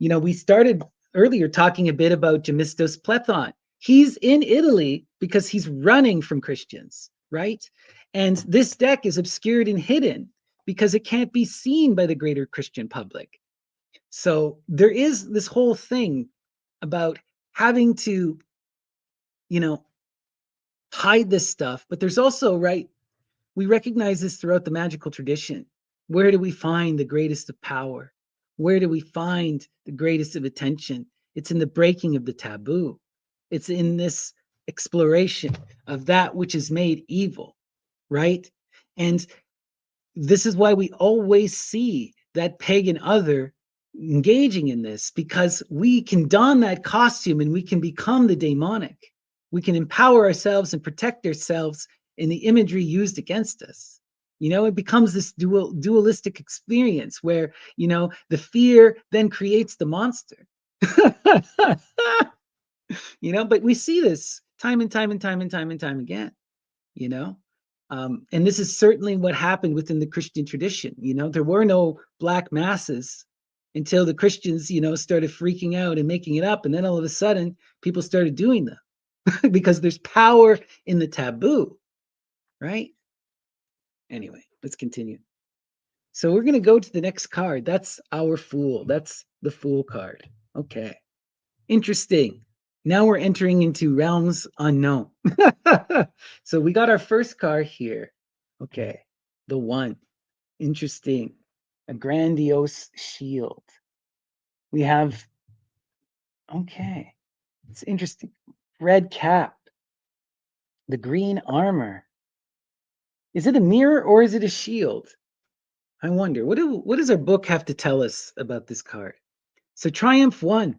We started earlier talking a bit about Gemistos Plethon. He's in Italy because he's running from Christians, right? And this deck is obscured and hidden because it can't be seen by the greater Christian public. So there is this whole thing about having to, hide this stuff, but there's also, right, we recognize this throughout the magical tradition. Where do we find the greatest of power? Where do we find the greatest of attention? It's in the breaking of the taboo. It's in this exploration of that which is made evil, right? And this is why we always see that pagan other engaging in this, because we can don that costume and we can become the demonic. We can empower ourselves and protect ourselves in the imagery used against us. It becomes this dualistic experience where, the fear then creates the monster. But we see this time and time and time and time and time again, you know? And this is certainly what happened within the Christian tradition. There were no black masses until the Christians, started freaking out and making it up. And then all of a sudden, people started doing them because there's power in the taboo, right? Anyway, let's continue. So we're going to go to the next card. That's our Fool. That's the Fool card. Okay. Interesting. Now we're entering into realms unknown. So we got our first card here. Okay. The one. Interesting. A grandiose shield. We have, okay. It's interesting. Red cap. The green armor. Is it a mirror or is it a shield? I wonder. What does our book have to tell us about this card? So Triumph 1,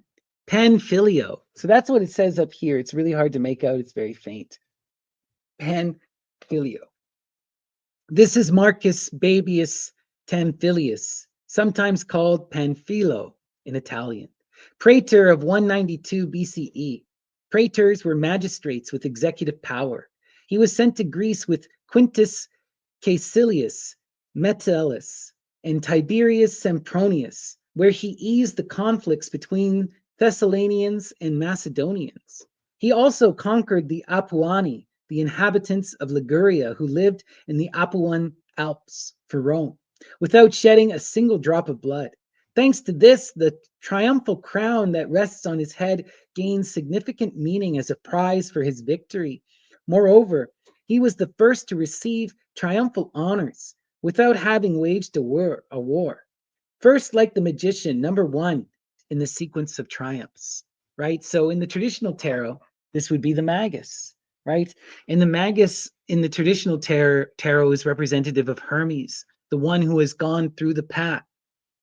Pen Filio. So that's what it says up here. It's really hard to make out. It's very faint. Pen Filio. This is Marcus Babius Tamphilius, sometimes called Panfilo in Italian. Praetor of 192 BCE. Praetors were magistrates with executive power. He was sent to Greece with Quintus Caecilius Metellus and Tiberius Sempronius, where he eased the conflicts between Thessalonians and Macedonians. He also conquered the Apuani, the inhabitants of Liguria who lived in the Apuan Alps for Rome, without shedding a single drop of blood. Thanks to this, the triumphal crown that rests on his head gains significant meaning as a prize for his victory. Moreover, he was the first to receive triumphal honors without having waged a war. First, like the magician, number one in the sequence of triumphs, right? So in the traditional tarot, this would be the magus, right? And the magus in the traditional tarot is representative of Hermes, the one who has gone through the path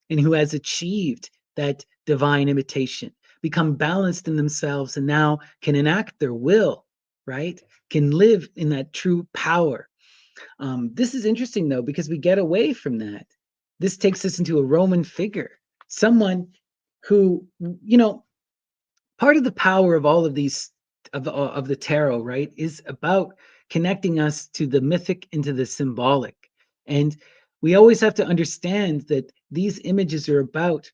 and who has achieved that divine imitation, become balanced in themselves, and now can enact their will, right? Can live in that true power. This is interesting, though, because we get away from that. This takes us into a Roman figure, someone who, part of the power of all of these, of the tarot, right, is about connecting us to the mythic and to the symbolic. And we always have to understand that these images are about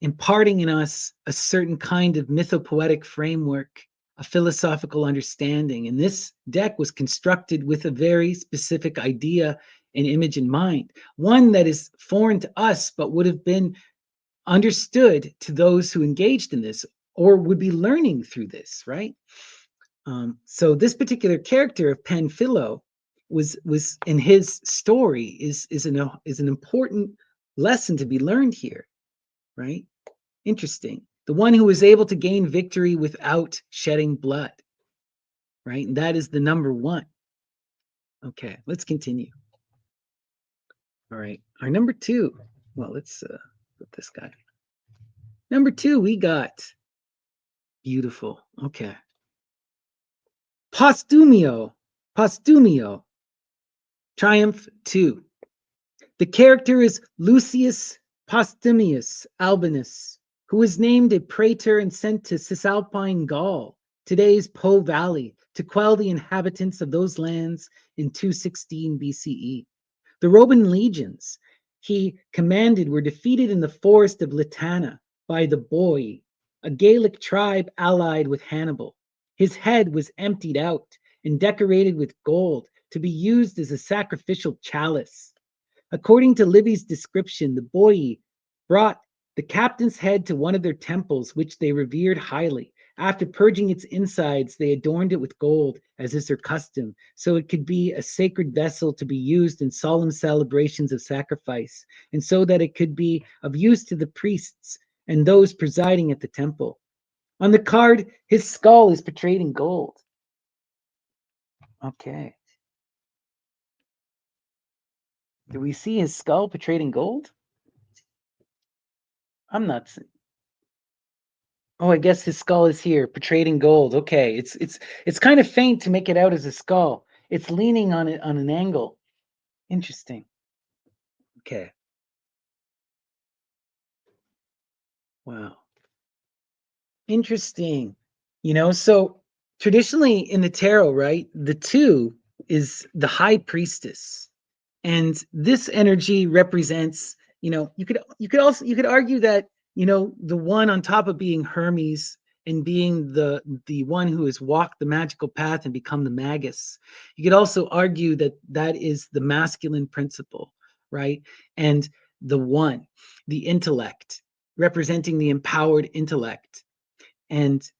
imparting in us a certain kind of mythopoetic framework, a philosophical understanding. And this deck was constructed with a very specific idea and image in mind, one that is foreign to us, but would have been understood to those who engaged in this or would be learning through this, right? So this particular character of Panfilo was in his story is an important lesson to be learned here, right? Interesting. The one who was able to gain victory without shedding blood, right? And that is the number one. Okay, let's continue. All right, our number two. Well, let's put this guy. Number two, we got beautiful. Okay. Postumio. Postumio. Triumph 2. The character is Lucius Postumius Albinus, who was named a praetor and sent to Cisalpine Gaul, today's Po Valley, to quell the inhabitants of those lands in 216 BCE. The Roman legions he commanded were defeated in the forest of Latana by the Boii, a Gallic tribe allied with Hannibal. His head was emptied out and decorated with gold to be used as a sacrificial chalice. According to Livy's description, the Boii brought the captain's head to one of their temples, which they revered highly. After purging its insides, they adorned it with gold, as is their custom, so it could be a sacred vessel to be used in solemn celebrations of sacrifice, and so that it could be of use to the priests and those presiding at the temple. On the card, his skull is portrayed in gold. Okay. Do we see his skull portrayed in gold? I'm not. Oh, I guess his skull is here, portrayed in gold. Okay, it's kind of faint to make it out as a skull. It's leaning on it on an angle. Interesting. Okay. Wow. Interesting. So traditionally in the tarot, right, the two is the high priestess. And this energy represents, you could argue that, the one on top of being Hermes and being the one who has walked the magical path and become the magus. You could also argue that that is the masculine principle, right? And the one, the intellect, representing the empowered intellect. And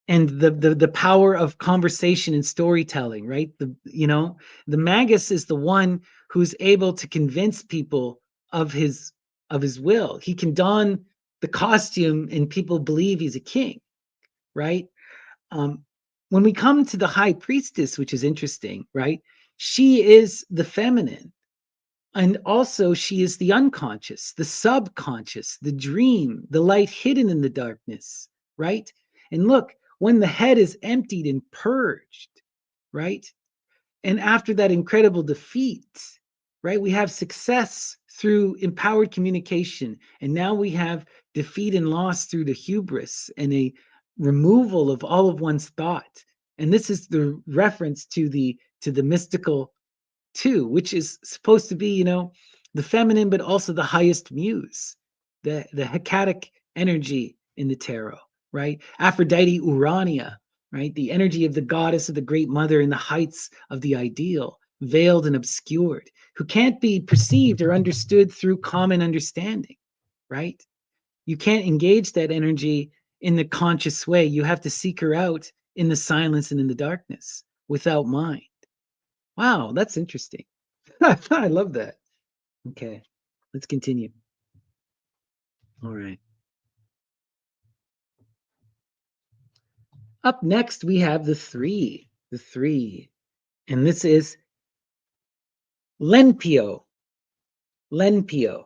the power of conversation and storytelling, right? The magus is the one who's able to convince people of his will. He can don the costume and people believe he's a king, right? When we come to the high priestess, which is interesting, right? She is the feminine. And also, she is the unconscious, the subconscious, the dream, the light hidden in the darkness, right? And look, when the head is emptied and purged, right? And after that incredible defeat, right, we have success through empowered communication. And now we have defeat and loss through the hubris and a removal of all of one's thought. And this is the reference to the mystical too, which is supposed to be, the feminine, but also the highest muse, the Hecatic energy in the tarot, right? Aphrodite Urania, right? The energy of the goddess of the great mother in the heights of the ideal, veiled and obscured, who can't be perceived or understood through common understanding, right? You can't engage that energy in the conscious way. You have to seek her out in the silence and in the darkness without mind. Wow, that's interesting. I love that. Okay, let's continue. All right. Up next, we have the three. The three. And this is Lenpio. Lenpio.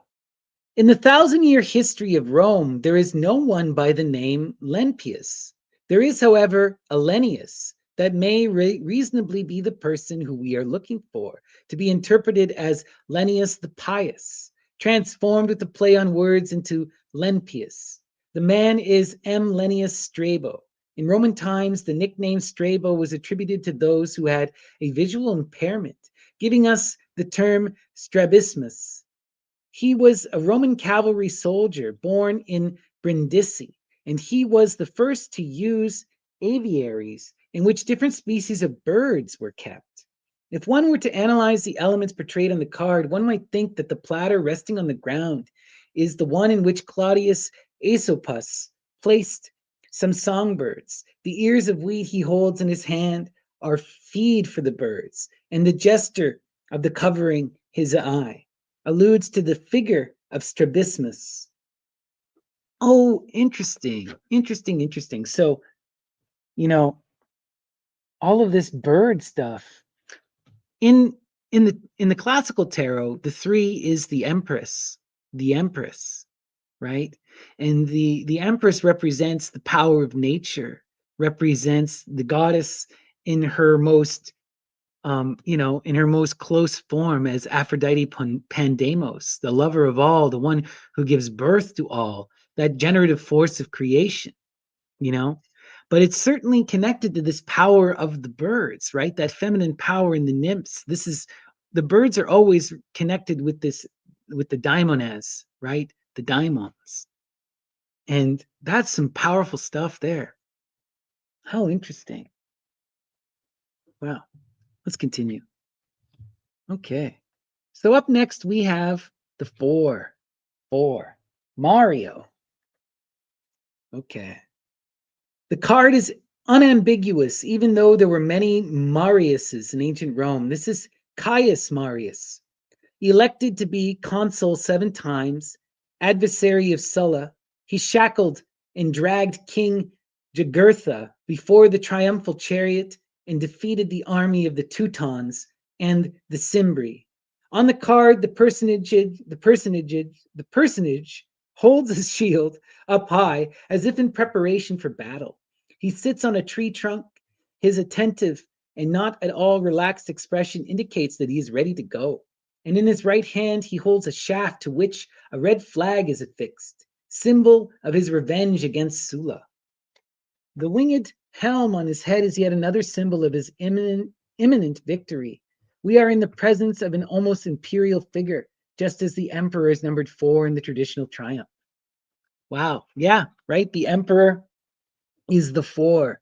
In the 1,000-year history of Rome, there is no one by the name Lenpius. There is, however, a Lennius that may reasonably be the person who we are looking for, to be interpreted as Lennius the Pious, transformed with the play on words into Lenpius. The man is M. Lennius Strabo, In Roman times, the nickname Strabo was attributed to those who had a visual impairment, giving us the term strabismus. He was a Roman cavalry soldier born in Brindisi, and he was the first to use aviaries in which different species of birds were kept. If one were to analyze the elements portrayed on the card, one might think that the platter resting on the ground is the one in which Claudius Aesopus placed some songbirds. The ears of wheat he holds in his hand are feed for the birds, and the gesture of the covering his eye alludes to the figure of strabismus. Oh, interesting, interesting, interesting. So, you know, all of this bird stuff in in the classical tarot, the three is the empress, right? And the empress represents the power of nature, represents the goddess in her most in her most close form as Aphrodite Pandemos, the lover of all, the one who gives birth to all, that generative force of creation, you know. But it's certainly connected to this power of the birds, right? That feminine power in the nymphs. This is the birds are always connected with this, with the daimones, right? The daimons. And that's some powerful stuff there. How interesting. Wow. Let's continue. Okay. So up next we have the four. Four. Mario. Okay. The card is unambiguous, even though there were many Mariuses in ancient Rome. This is Caius Marius, elected to be consul 7 times, adversary of Sulla. He shackled and dragged King Jugurtha before the triumphal chariot and defeated the army of the Teutons and the Cimbri. On the card, the personage holds his shield up high as if in preparation for battle. He sits on a tree trunk. His attentive and not at all relaxed expression indicates that he is ready to go. And in his right hand, he holds a shaft to which a red flag is affixed, symbol of his revenge against Sulla. The winged helm on his head is yet another symbol of his imminent victory. We are in the presence of an almost imperial figure, just as the emperor is numbered 4 in the traditional triumph. Wow. Yeah, right. The emperor is the 4.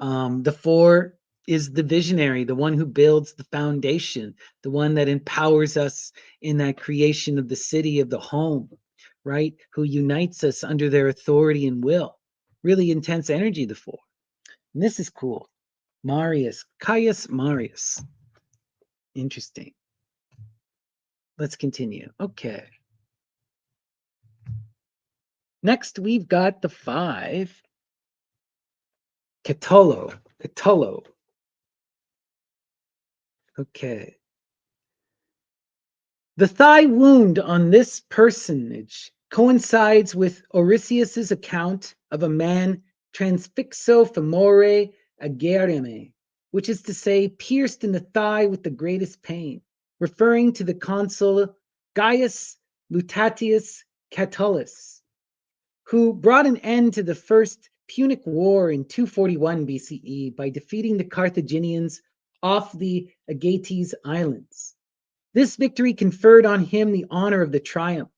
The 4 is the visionary, the one who builds the foundation, the one that empowers us in that creation of the city, of the home, right? Who unites us under their authority and will. Really intense energy, the 4. And this is cool. Marius, Caius Marius. Interesting. Let's continue. Okay. Next, we've got the 5. Catulo. Okay. The thigh wound on this personage coincides with Orosius's account of a man transfixo femore agerime, which is to say, pierced in the thigh with the greatest pain, referring to the consul Gaius Lutatius Catullus, who brought an end to the First Punic War in 241 BCE by defeating the Carthaginians off the Aegates Islands. This victory conferred on him the honor of the triumph.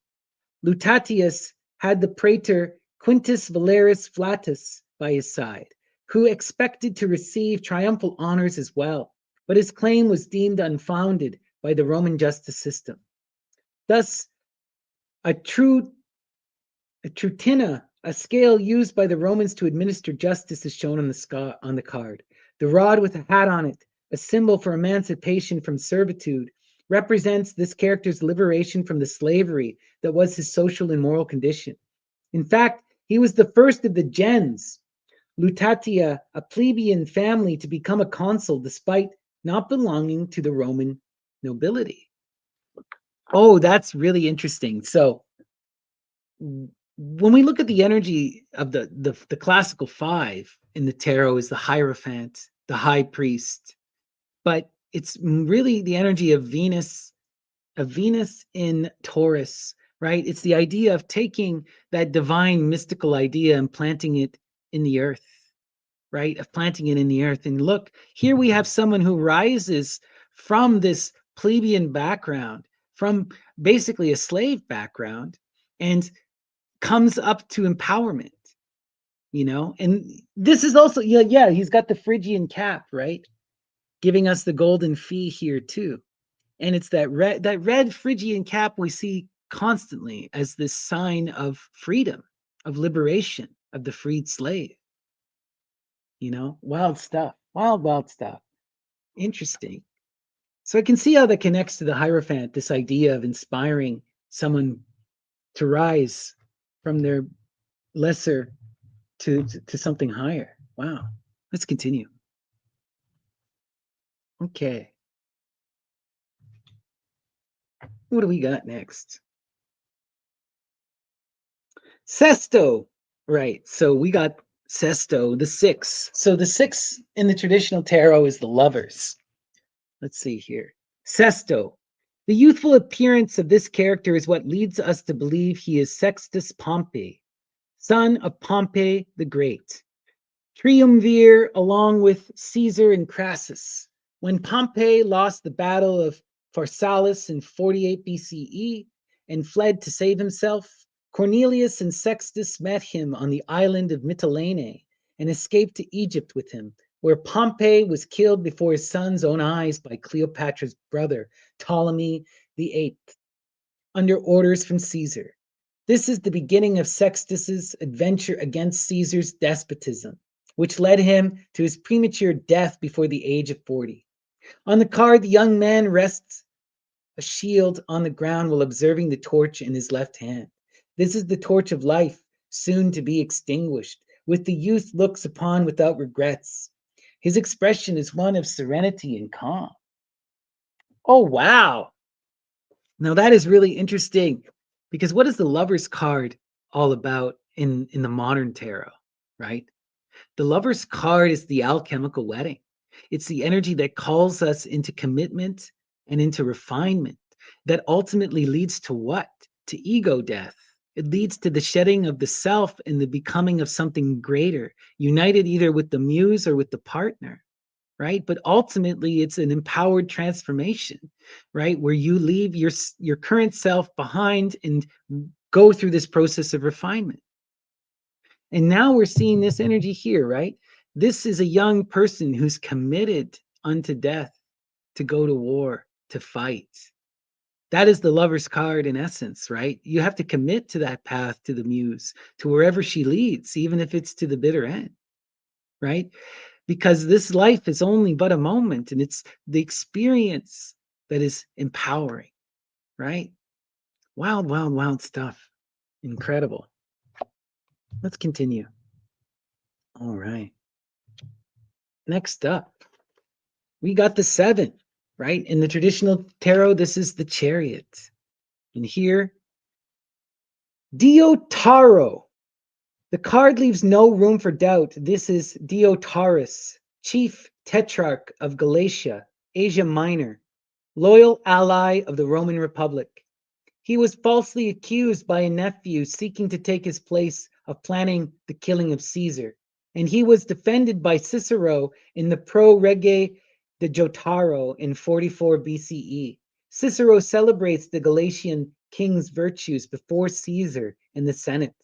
Lutatius had the praetor Quintus Valerius Flatus by his side, who expected to receive triumphal honors as well, but his claim was deemed unfounded by the Roman justice system. Thus, a trutina, a scale used by the Romans to administer justice, is shown on the card. The rod with a hat on it, a symbol for emancipation from servitude, represents this character's liberation from the slavery that was his social and moral condition. In fact, he was the first of the gens, Lutatia, a plebeian family, to become a consul despite not belonging to the Roman nobility. Oh, that's really interesting. So when we look at the energy of the classical 5 in the tarot is the Hierophant, the high priest, but it's really the energy of Venus in Taurus, right? It's the idea of taking that divine mystical idea and planting it in the earth, right, of planting it in the earth. And look, here we have someone who rises from this plebeian background, from basically a slave background, and comes up to empowerment, And this is also, yeah, he's got the Phrygian cap, right? Giving us the golden fee here too. And it's that red Phrygian cap we see constantly as this sign of freedom, of liberation, of the freed slave. Wild stuff. Wild stuff. Interesting. So I can see how that connects to the Hierophant, this idea of inspiring someone to rise from their lesser to something higher. Wow. Let's continue. Okay. What do we got next? Sesto. Right. So we got Sesto, the six. So the six in the traditional tarot is the lovers. Let's see here. Sesto. The youthful appearance of this character is what leads us to believe he is Sextus Pompey, son of Pompey the Great, triumvir along with Caesar and Crassus. When Pompey lost the battle of Pharsalus in 48 BCE and fled to save himself, Cornelius and Sextus met him on the island of Mytilene and escaped to Egypt with him, where Pompey was killed before his son's own eyes by Cleopatra's brother, Ptolemy VIII, under orders from Caesar. This is the beginning of Sextus's adventure against Caesar's despotism, which led him to his premature death before the age of 40. On the card, the young man rests a shield on the ground while observing the torch in his left hand. This is the torch of life, soon to be extinguished, which the youth looks upon without regrets. His expression is one of serenity and calm. Oh, wow. Now that is really interesting because what is the lover's card all about in the modern tarot, right? The lover's card is the alchemical wedding. It's the energy that calls us into commitment and into refinement that ultimately leads to what? To ego death. It leads to the shedding of the self and the becoming of something greater, united either with the muse or with the partner, right? But ultimately, it's an empowered transformation, right? Where you leave your current self behind and go through this process of refinement. And now we're seeing this energy here, right? This is a young person who's committed unto death to go to war, to fight. That is the lover's card in essence, right? You have to commit to that path to the muse, to wherever she leads, even if it's to the bitter end, right? Because this life is only but a moment and it's the experience that is empowering, right? Wild stuff. Incredible. Let's continue. All right. Next up, we got the seven, right? In the traditional tarot, this is the Chariot. And here, Diotaro. The card leaves no room for doubt. This is Diotarus, chief tetrarch of Galatia, Asia Minor, loyal ally of the Roman Republic. He was falsely accused by a nephew seeking to take his place of planning the killing of Caesar, and he was defended by Cicero in the Pro Rege de Jotaro in 44 BCE. Cicero celebrates the Galatian king's virtues before Caesar in the Senate.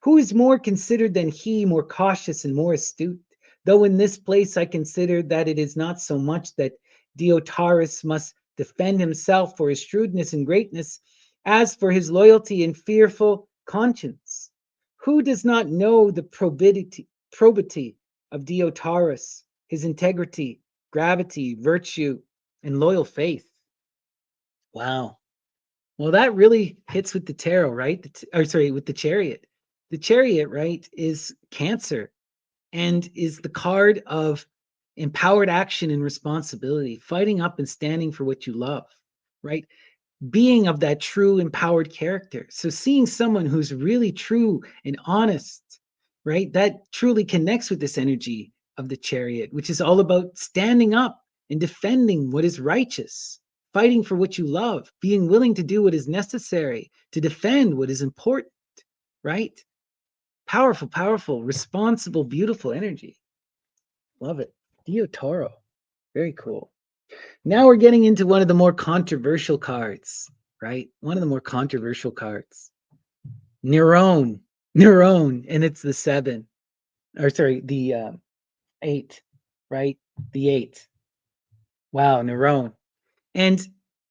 Who is more considered than he, more cautious and more astute? Though in this place I consider that it is not so much that Diotarus must defend himself for his shrewdness and greatness, as for his loyalty and fearful conscience. Who does not know the probity of Diotarus, his integrity, gravity, virtue, and loyal faith? Wow. Well, that really hits with the tarot, right? With the Chariot. The Chariot, right, is Cancer and is the card of empowered action and responsibility, fighting up and standing for what you love, right? Being of that true empowered character. So seeing someone who's really true and honest, right? That truly connects with this energy of the Chariot, which is all about standing up and defending what is righteous, fighting for what you love, being willing to do what is necessary to defend what is important, right? Powerful, responsible, beautiful energy. Love it. Dio Toro. Very cool. Now we're getting into one of the more controversial cards, right? One of the more controversial cards. Nerone. Nerone. And it's the 7. Or sorry, the 8, right? The 8. Wow, Nerone. And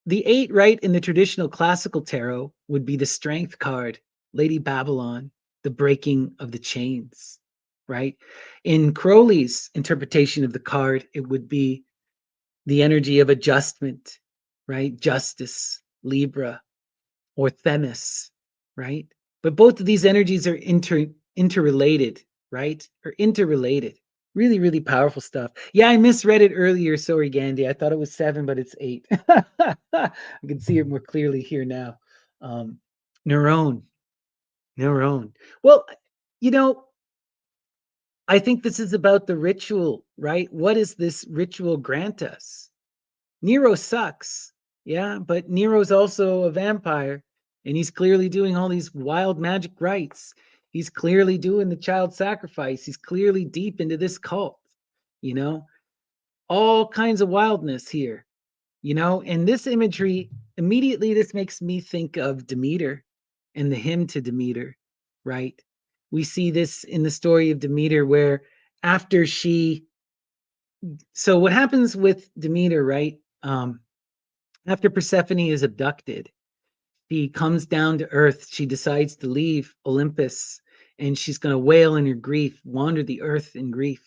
the 8, right, in the traditional classical tarot would be the strength card, Lady Babylon, the breaking of the chains, right? In Crowley's interpretation of the card, it would be the energy of adjustment, right? Justice, Libra, or Themis, right? But both of these energies are interrelated, right? Or interrelated. Really, really powerful stuff. Yeah, I misread it earlier. Sorry, Gandhi. I thought it was 7, but it's 8. I can see it more clearly here now. Um, Neuron, neuron. Well, you know, I think this is about the ritual, right? What does this ritual grant us? Nero sucks, yeah, but Nero's also a vampire, and he's clearly doing all these wild magic rites. He's clearly doing the child sacrifice. He's clearly deep into this cult, you know, all kinds of wildness here, and this imagery immediately this makes me think of Demeter and the hymn to Demeter, right? We see this in the story of Demeter where after she so what happens with Demeter, right? After Persephone is abducted, she comes down to earth. She decides to leave Olympus and she's going to wail in her grief, wander the earth in grief.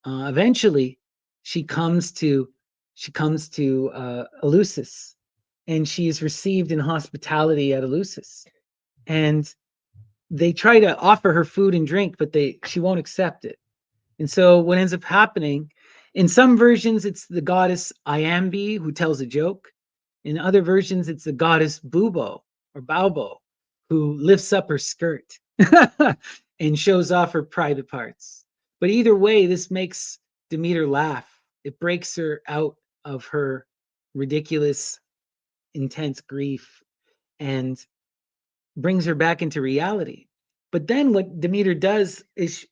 Eventually, she comes to Eleusis, and she is received in hospitality at Eleusis. And they try to offer her food and drink, but she won't accept it. And so what ends up happening, in some versions, it's the goddess Iambe who tells a joke. In other versions, it's the goddess Bubo or Baubo who lifts up her skirt and shows off her private parts. But either way, this makes Demeter laugh. It breaks her out of her ridiculous, intense grief and brings her back into reality. But then what Demeter does is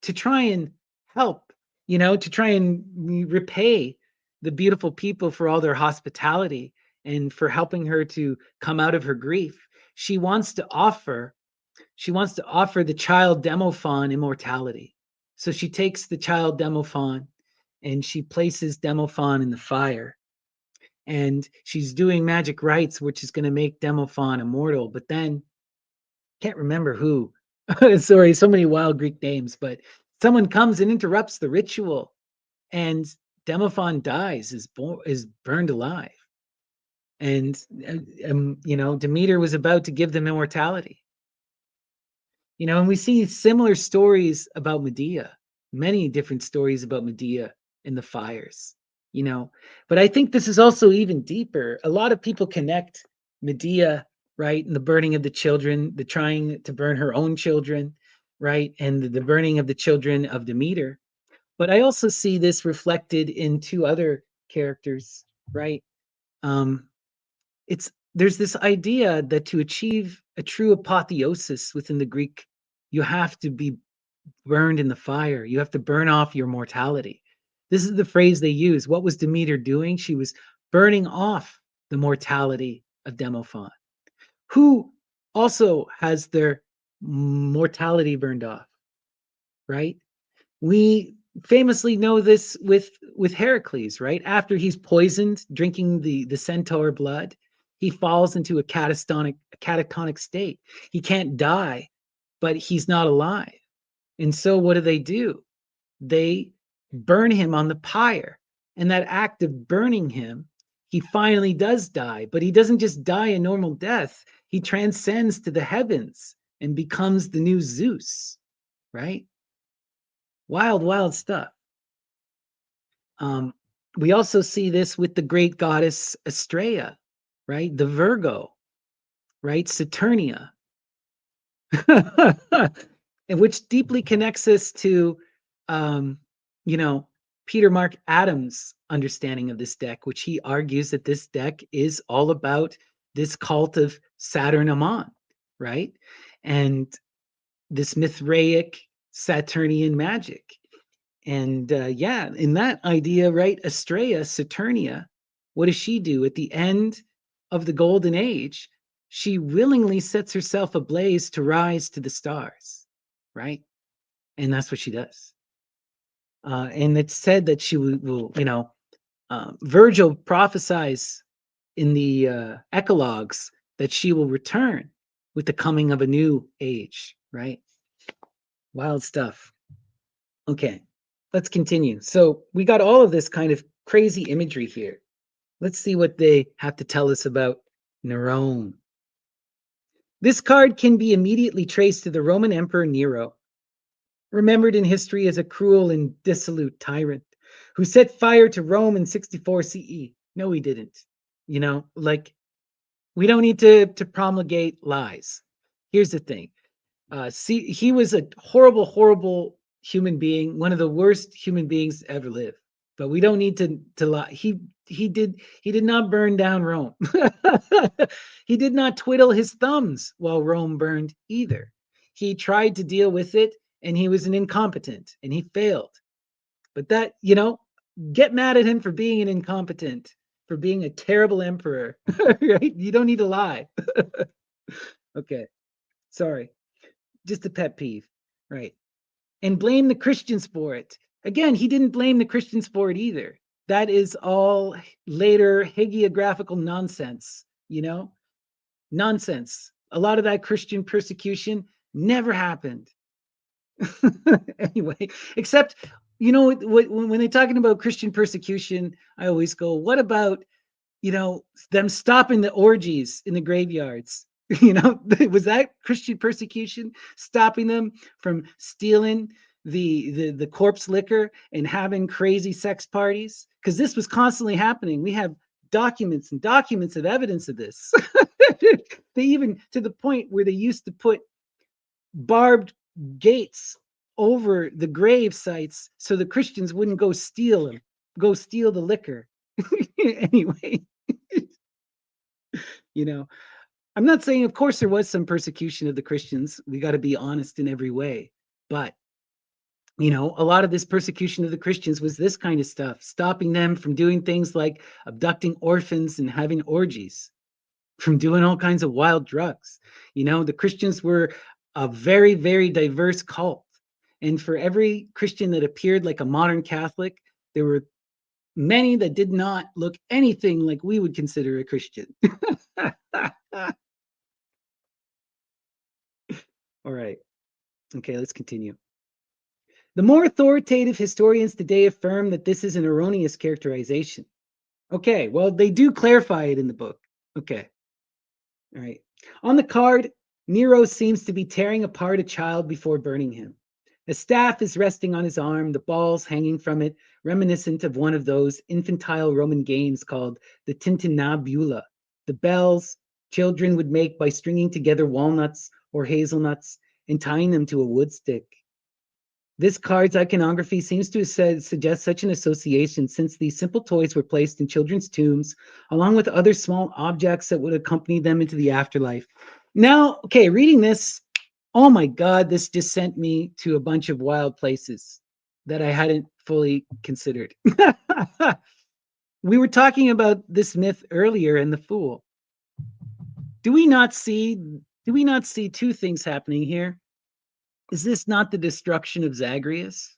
to try and help, to try and repay the beautiful people for all their hospitality and for helping her to come out of her grief. She wants to offer the child Demophon immortality. So she takes the child Demophon and she places Demophon in the fire. And she's doing magic rites, which is going to make Demophon immortal. But then can't remember who. Sorry, so many wild Greek names, but someone comes and interrupts the ritual, and Demophon dies, is burned alive, and Demeter was about to give them immortality. And we see similar stories about Medea, many different stories about Medea in the fires. But I think this is also even deeper. A lot of people connect Medea, right, and the burning of the children, the trying to burn her own children, right, and the burning of the children of Demeter. But I also see this reflected in two other characters, right? Um, it's There's this idea that to achieve a true apotheosis within the Greek, you have to be burned in the fire. You have to burn off your mortality. This is the phrase they use. What was Demeter doing? She was burning off the mortality of Demophon, who also has their mortality burned off, right? We famously know this with Heracles, right? After he's poisoned, drinking the centaur blood, he falls into a catatonic state. He can't die, but he's not alive. And so what do? They burn him on the pyre. And that act of burning him, he finally does die, but he doesn't just die a normal death. He transcends to the heavens and becomes the new Zeus, right? Wild, wild stuff. Um, we also see this with the great goddess Astraea, right? The Virgo, right? Saturnia, and which deeply connects us to, um, you know, Peter Mark Adams' understanding of this deck, which he argues that this deck is all about this cult of Saturn Amon, right? And this Mithraic Saturnian magic. And yeah, in that idea, right, Astraea, Saturnia, what does she do at the end of the golden age? She willingly sets herself ablaze to rise to the stars, right? And that's what she does. And it's said that she will Virgil prophesies in the Eclogues that she will return with the coming of a new age, right? Wild stuff. Okay, let's continue. So we got all of this kind of crazy imagery here. Let's see what they have to tell us about Nerone. This card can be immediately traced to the Roman Emperor Nero, remembered in history as a cruel and dissolute tyrant who set fire to Rome in 64 CE. No, he didn't. Like, we don't need to promulgate lies. Here's the thing. See, he was a horrible, horrible human being, one of the worst human beings to ever live. But we don't need to lie. He did not burn down Rome. He did not twiddle his thumbs while Rome burned either. He tried to deal with it, and he was an incompetent, and he failed. But get mad at him for being an incompetent, for being a terrible emperor, right? You don't need to lie. Okay, sorry, just a pet peeve, right? And blame the Christians for it. Again, he didn't blame the Christians for it either. That is all later hagiographical nonsense, nonsense. A lot of that Christian persecution never happened. Anyway, except, when they're talking about Christian persecution, I always go, what about, them stopping the orgies in the graveyards? Was that Christian persecution, stopping them from stealing the corpse liquor and having crazy sex parties? Because this was constantly happening. We have documents and documents of evidence of this. They even, to the point where they used to put barbed gates over the grave sites so the Christians wouldn't go steal the liquor. Anyway, you know, I'm not saying, of course, there was some persecution of the Christians. We got to be honest in every way. But, a lot of this persecution of the Christians was this kind of stuff, stopping them from doing things like abducting orphans and having orgies, from doing all kinds of wild drugs. The Christians were a very, very diverse cult. And for every Christian that appeared like a modern Catholic, there were many that did not look anything like we would consider a Christian. All right. Okay, let's continue. The more authoritative historians today affirm that this is an erroneous characterization. Okay, well, they do clarify it in the book. Okay. All right. On the card, Nero seems to be tearing apart a child before burning him. A staff is resting on his arm, the balls hanging from it, reminiscent of one of those infantile Roman games called the tintinnabula, the bells children would make by stringing together walnuts or hazelnuts and tying them to a wood stick. This card's iconography seems to suggest such an association, since these simple toys were placed in children's tombs, along with other small objects that would accompany them into the afterlife. Now, okay, reading this, oh my God, this just sent me to a bunch of wild places that I hadn't fully considered. We were talking about this myth earlier in The Fool. Do we not see two things happening here? Is this not the destruction of Zagreus?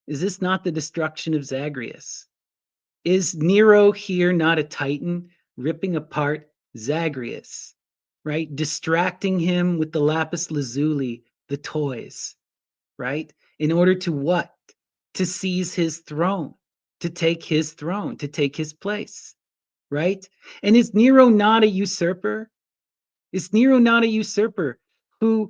Is this not the destruction of Zagreus? Is Nero here not a titan ripping apart Zagreus, right? Distracting him with the lapis lazuli, the toys, right? In order to what? To seize his throne, to take his throne, to take his place, right? And is Nero not a usurper? Is Nero not a usurper who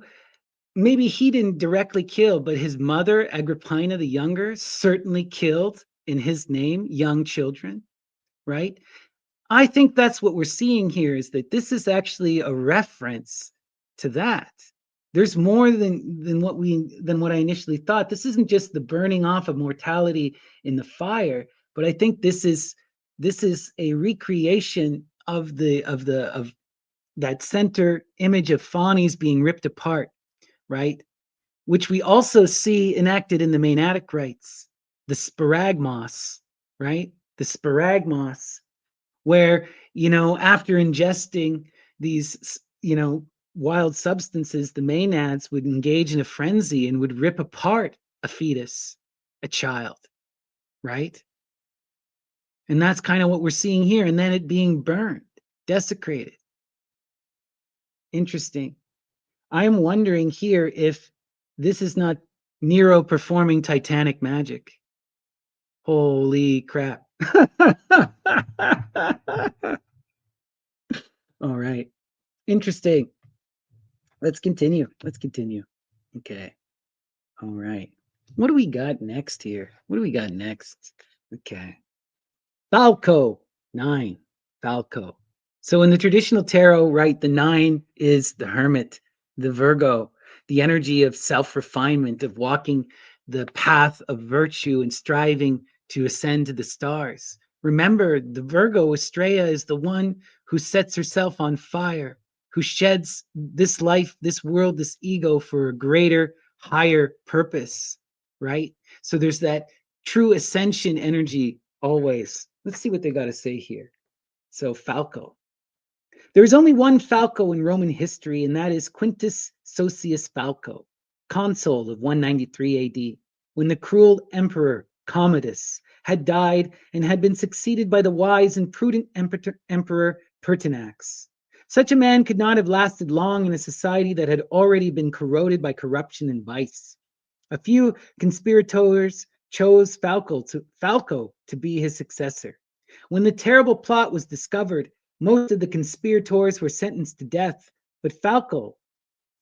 maybe he didn't directly kill, but his mother, Agrippina the Younger, certainly killed in his name young children, right? I think that's what we're seeing here, is that this is actually a reference to that. There's more than what I initially thought. This isn't just the burning off of mortality in the fire, but I think this is a recreation of that center image of Fawnies being ripped apart, right? which we also see enacted in the Maenadic rites, the sparagmos, right? The sparagmos, where, after ingesting these, wild substances, the Maenads would engage in a frenzy and would rip apart a fetus, a child, right? And that's kind of what we're seeing here. And then it being burned, desecrated. Interesting. I'm wondering here if this is not Nero performing Titanic magic. Holy crap. All right. Interesting. Let's continue. Let's continue. Okay. All right. What do we got next here? What do we got next? Okay. Falco, 9. Falco. So in the traditional tarot, right, the 9 is the hermit, the Virgo, the energy of self-refinement, of walking the path of virtue and striving to ascend to the stars. Remember, the Virgo, Estrella, is the one who sets herself on fire, who sheds this life, this world, this ego for a greater, higher purpose, right? So there's that true ascension energy always. Let's see what they got to say here. So, Falco. There is only one Falco in Roman history, and that is Quintus Socius Falco, consul of 193 AD, when the cruel emperor Commodus had died and had been succeeded by the wise and prudent emperor Pertinax. Such a man could not have lasted long in a society that had already been corroded by corruption and vice. A few conspirators chose Falco to be his successor. When the terrible plot was discovered, most of the conspirators were sentenced to death, but Falco,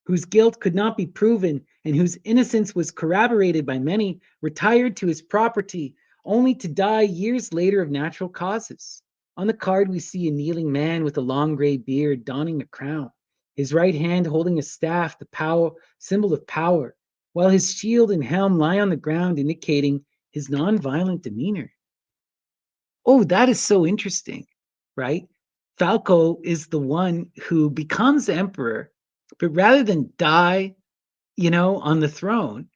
whose guilt could not be proven and whose innocence was corroborated by many, retired to his property, only to die years later of natural causes. On the card, we see a kneeling man with a long gray beard donning a crown, his right hand holding a staff, the power symbol of power, while his shield and helm lie on the ground, indicating his nonviolent demeanor. Oh, that is so interesting, right? Falco is the one who becomes emperor, but rather than die, on the throne,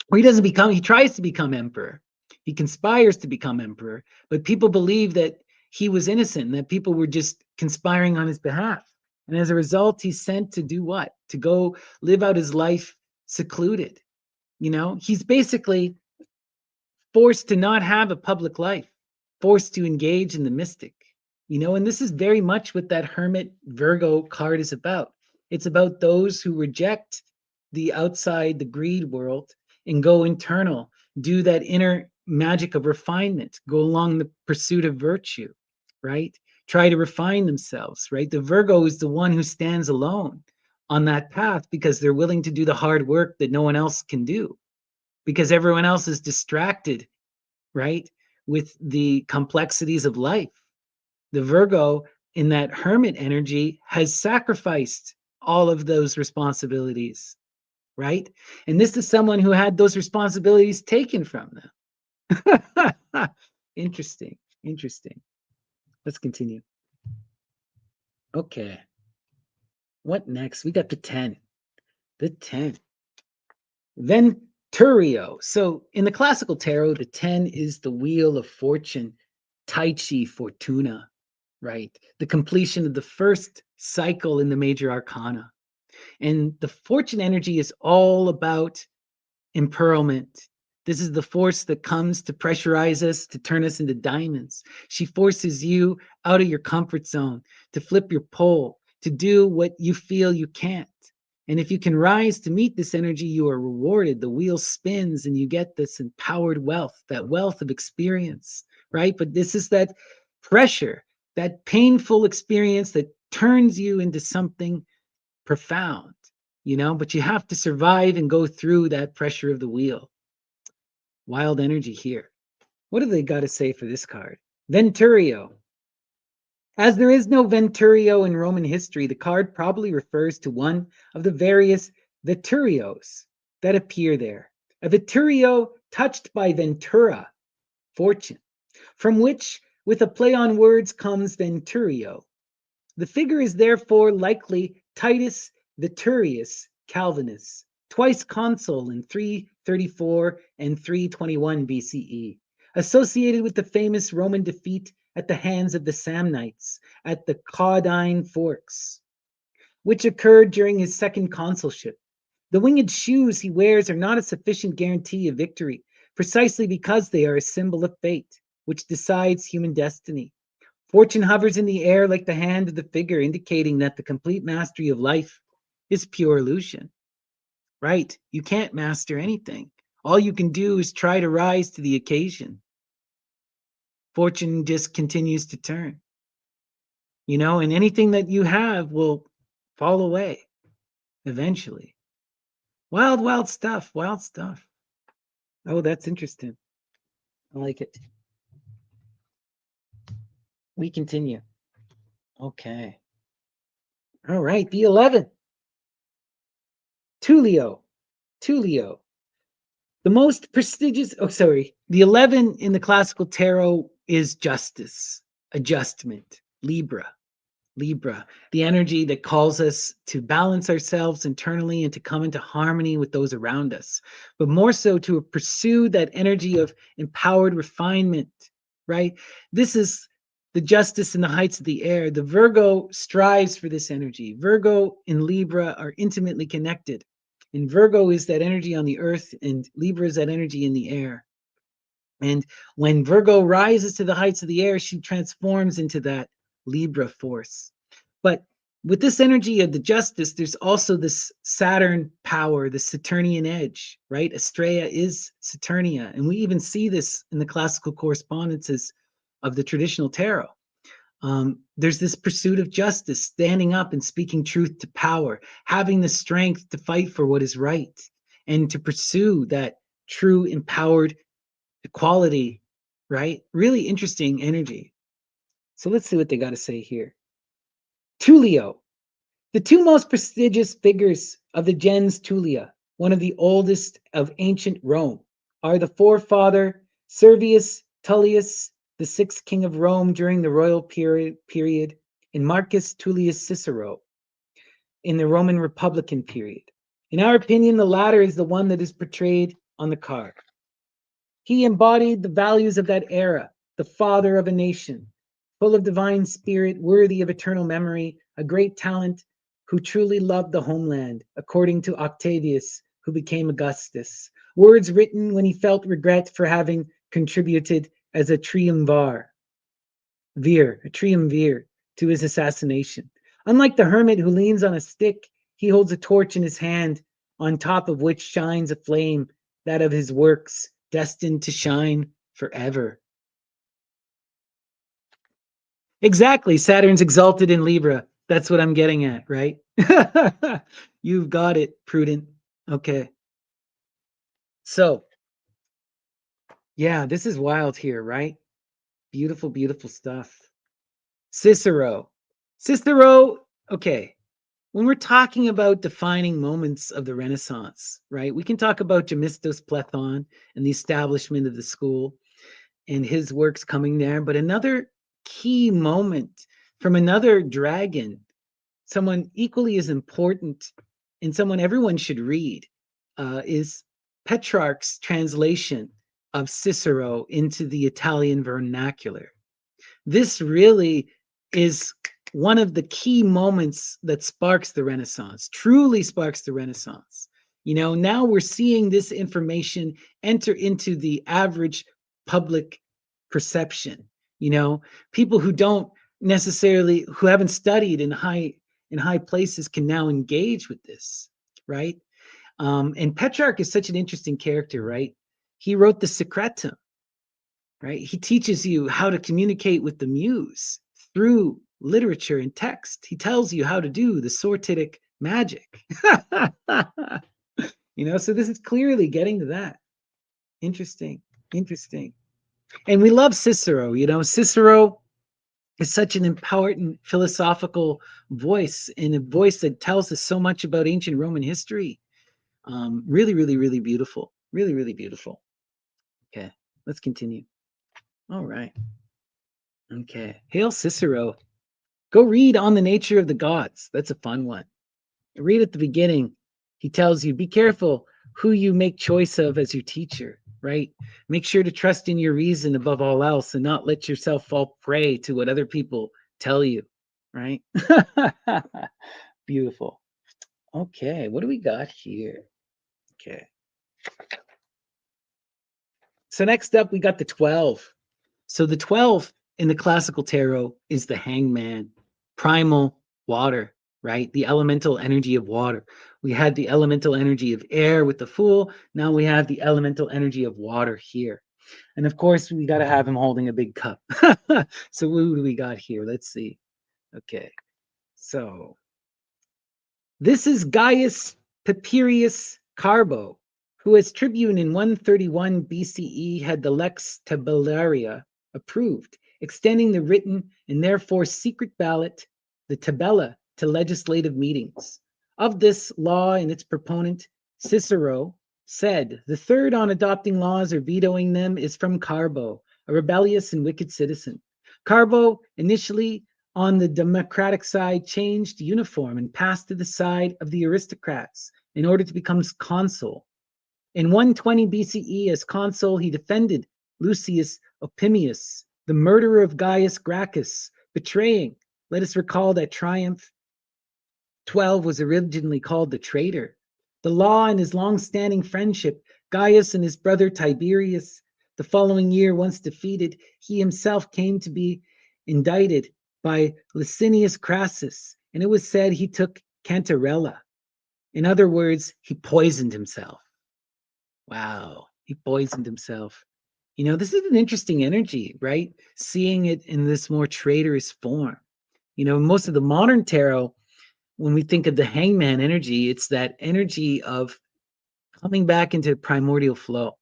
or he tries to become emperor. He conspires to become emperor, but people believe that he was innocent, and that people were just conspiring on his behalf. And as a result, he's sent to do what? To go live out his life secluded. He's basically forced to not have a public life, forced to engage in the mystic, and this is very much what that Hermit Virgo card is about. It's about those who reject the outside, the greed world, and go internal, do that inner magic of refinement, go along the pursuit of virtue, right? Try to refine themselves, right? The Virgo is the one who stands alone on that path because they're willing to do the hard work that no one else can do, because everyone else is distracted, right, with the complexities of life. The Virgo in that hermit energy has sacrificed all of those responsibilities, right? And this is someone who had those responsibilities taken from them. Interesting. Interesting. Let's continue. Okay. What next? We got the 10. The 10. Venturio. So in the classical tarot, the 10 is the wheel of fortune, Tai Chi Fortuna, right? The completion of the first cycle in the major arcana. And the fortune energy is all about impearlment. This is the force that comes to pressurize us, to turn us into diamonds. She forces you out of your comfort zone, to flip your pole, to do what you feel you can't. And if you can rise to meet this energy, you are rewarded. The wheel spins and you get this empowered wealth, that wealth of experience, right? But this is that pressure, that painful experience that turns you into something profound, but you have to survive and go through that pressure of the wheel. Wild energy here. What do they got to say for this card? Venturio. As there is no Venturio in Roman history, the card probably refers to one of the various Veturios that appear there. A Veturio touched by Ventura, fortune, from which, with a play on words, comes Venturio. The figure is therefore likely Titus Veturius Calvinus, twice consul in 334 and 321 BCE, associated with the famous Roman defeat at the hands of the Samnites at the Caudine Forks, which occurred during his second consulship. The winged shoes he wears are not a sufficient guarantee of victory, precisely because they are a symbol of fate, which decides human destiny. Fortune hovers in the air like the hand of the figure, indicating that the complete mastery of life is pure illusion. Right? You can't master anything. All you can do is try to rise to the occasion. Fortune just continues to turn, and anything that you have will fall away eventually. Wild, wild stuff. Wild stuff. Oh, that's interesting. I like it. We continue. Okay. All right. The 11. Tulio. Tulio. The most prestigious, the 11 in the classical tarot is justice, adjustment, Libra. Libra, the energy that calls us to balance ourselves internally and to come into harmony with those around us, but more so to pursue that energy of empowered refinement, right? This is the justice in the heights of the air. The Virgo strives for this energy. Virgo and Libra are intimately connected. And Virgo is that energy on the earth, and Libra is that energy in the air. And when Virgo rises to the heights of the air, she transforms into that Libra force. But with this energy of the justice, there's also this Saturn power, the Saturnian edge, right? Estrella is Saturnia. And we even see this in the classical correspondences of the traditional tarot. There's this pursuit of justice, standing up and speaking truth to power, having the strength to fight for what is right and to pursue that true empowered equality, right? Really interesting energy. So let's see what they got to say here. Tullio. The two most prestigious figures of the gens Tullia, one of the oldest of ancient Rome, are the forefather Servius Tullius, the sixth king of Rome during the royal period, and Marcus Tullius Cicero in the Roman Republican period. In our opinion, the latter is the one that is portrayed on the card. He embodied the values of that era, the father of a nation, full of divine spirit, worthy of eternal memory, a great talent, who truly loved the homeland, according to Octavius, who became Augustus. Words written when he felt regret for having contributed as a triumvir to his assassination. Unlike the hermit who leans on a stick, he holds a torch in his hand, on top of which shines a flame, that of his works, destined to shine forever. Exactly. Saturn's exalted in Libra. That's what I'm getting at, right? You've got it, Prudent. Okay. So, yeah, this is wild here, right? Beautiful, beautiful stuff. Cicero. Cicero, okay. When we're talking about defining moments of the Renaissance, right, we can talk about Gemistos Plethon and the establishment of the school and his works coming there. But another key moment from another dragon, someone equally as important and someone everyone should read, is Petrarch's translation of Cicero into the Italian vernacular. This really is one of the key moments that sparks the Renaissance, truly sparks the Renaissance. Now we're seeing this information enter into the average public perception. People who don't necessarily, who haven't studied in high places can now engage with this, right? And Petrarch is such an interesting character, right? He wrote the Secretum, right? He teaches you how to communicate with the muse through literature and text. He tells you how to do the sortitic magic. So this is clearly getting to that. Interesting. And we love Cicero. Cicero is such an important philosophical voice, and a voice that tells us so much about ancient Roman history. Really, really, really beautiful. Really, really beautiful. Okay, let's continue. All right. Okay. Hail Cicero. Go read On the Nature of the Gods. That's a fun one. Read at the beginning. He tells you, be careful who you make choice of as your teacher, right? Make sure to trust in your reason above all else and not let yourself fall prey to what other people tell you, right? Beautiful. Okay, what do we got here? Okay. So next up, we got the 12. So the 12 in the classical tarot is the hangman, primal water, right? The elemental energy of water. We had the elemental energy of air with the fool. Now we have the elemental energy of water here. And of course, we got to have him holding a big cup. So who do we got here? Let's see. Okay. So this is Gaius Papirius Carbo, who as tribune in 131 BCE had the Lex Tabellaria approved, extending the written and therefore secret ballot, the tabella, to legislative meetings. Of this law and its proponent, Cicero, said, the third on adopting laws or vetoing them is from Carbo, a rebellious and wicked citizen. Carbo initially on the democratic side changed uniform and passed to the side of the aristocrats in order to become consul. In 120 BCE, as consul, he defended Lucius Opimius, the murderer of Gaius Gracchus, betraying. Let us recall that triumph 12 was originally called the traitor. The law and his long-standing friendship, Gaius and his brother Tiberius, the following year, once defeated, he himself came to be indicted by Licinius Crassus, and it was said he took cantarella. In other words, he poisoned himself. Wow, he poisoned himself. You know, this is an interesting energy, right? Seeing it in this more traitorous form. You know, most of the modern tarot, when we think of the hangman energy, it's that energy of coming back into primordial flow,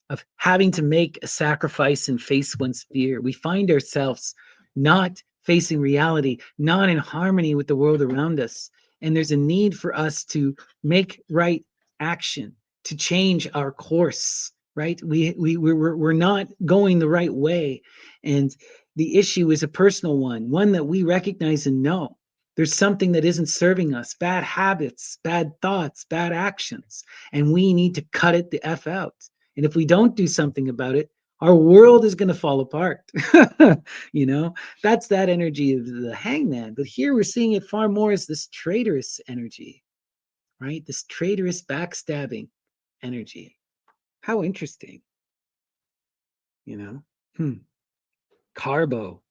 of having to make a sacrifice and face one's fear. We find ourselves not facing reality, not in harmony with the world around us. And there's a need for us to make right action, to change our course, right? We're not going the right way. And the issue is a personal one that we recognize and know. There's something that isn't serving us, bad habits, bad thoughts, bad actions, and we need to cut it the F out. And if we don't do something about it, our world is going to fall apart. You know, that's that energy of the hangman. But here we're seeing it far more as this traitorous energy, right? This traitorous backstabbing energy. How interesting, you know? Carbo.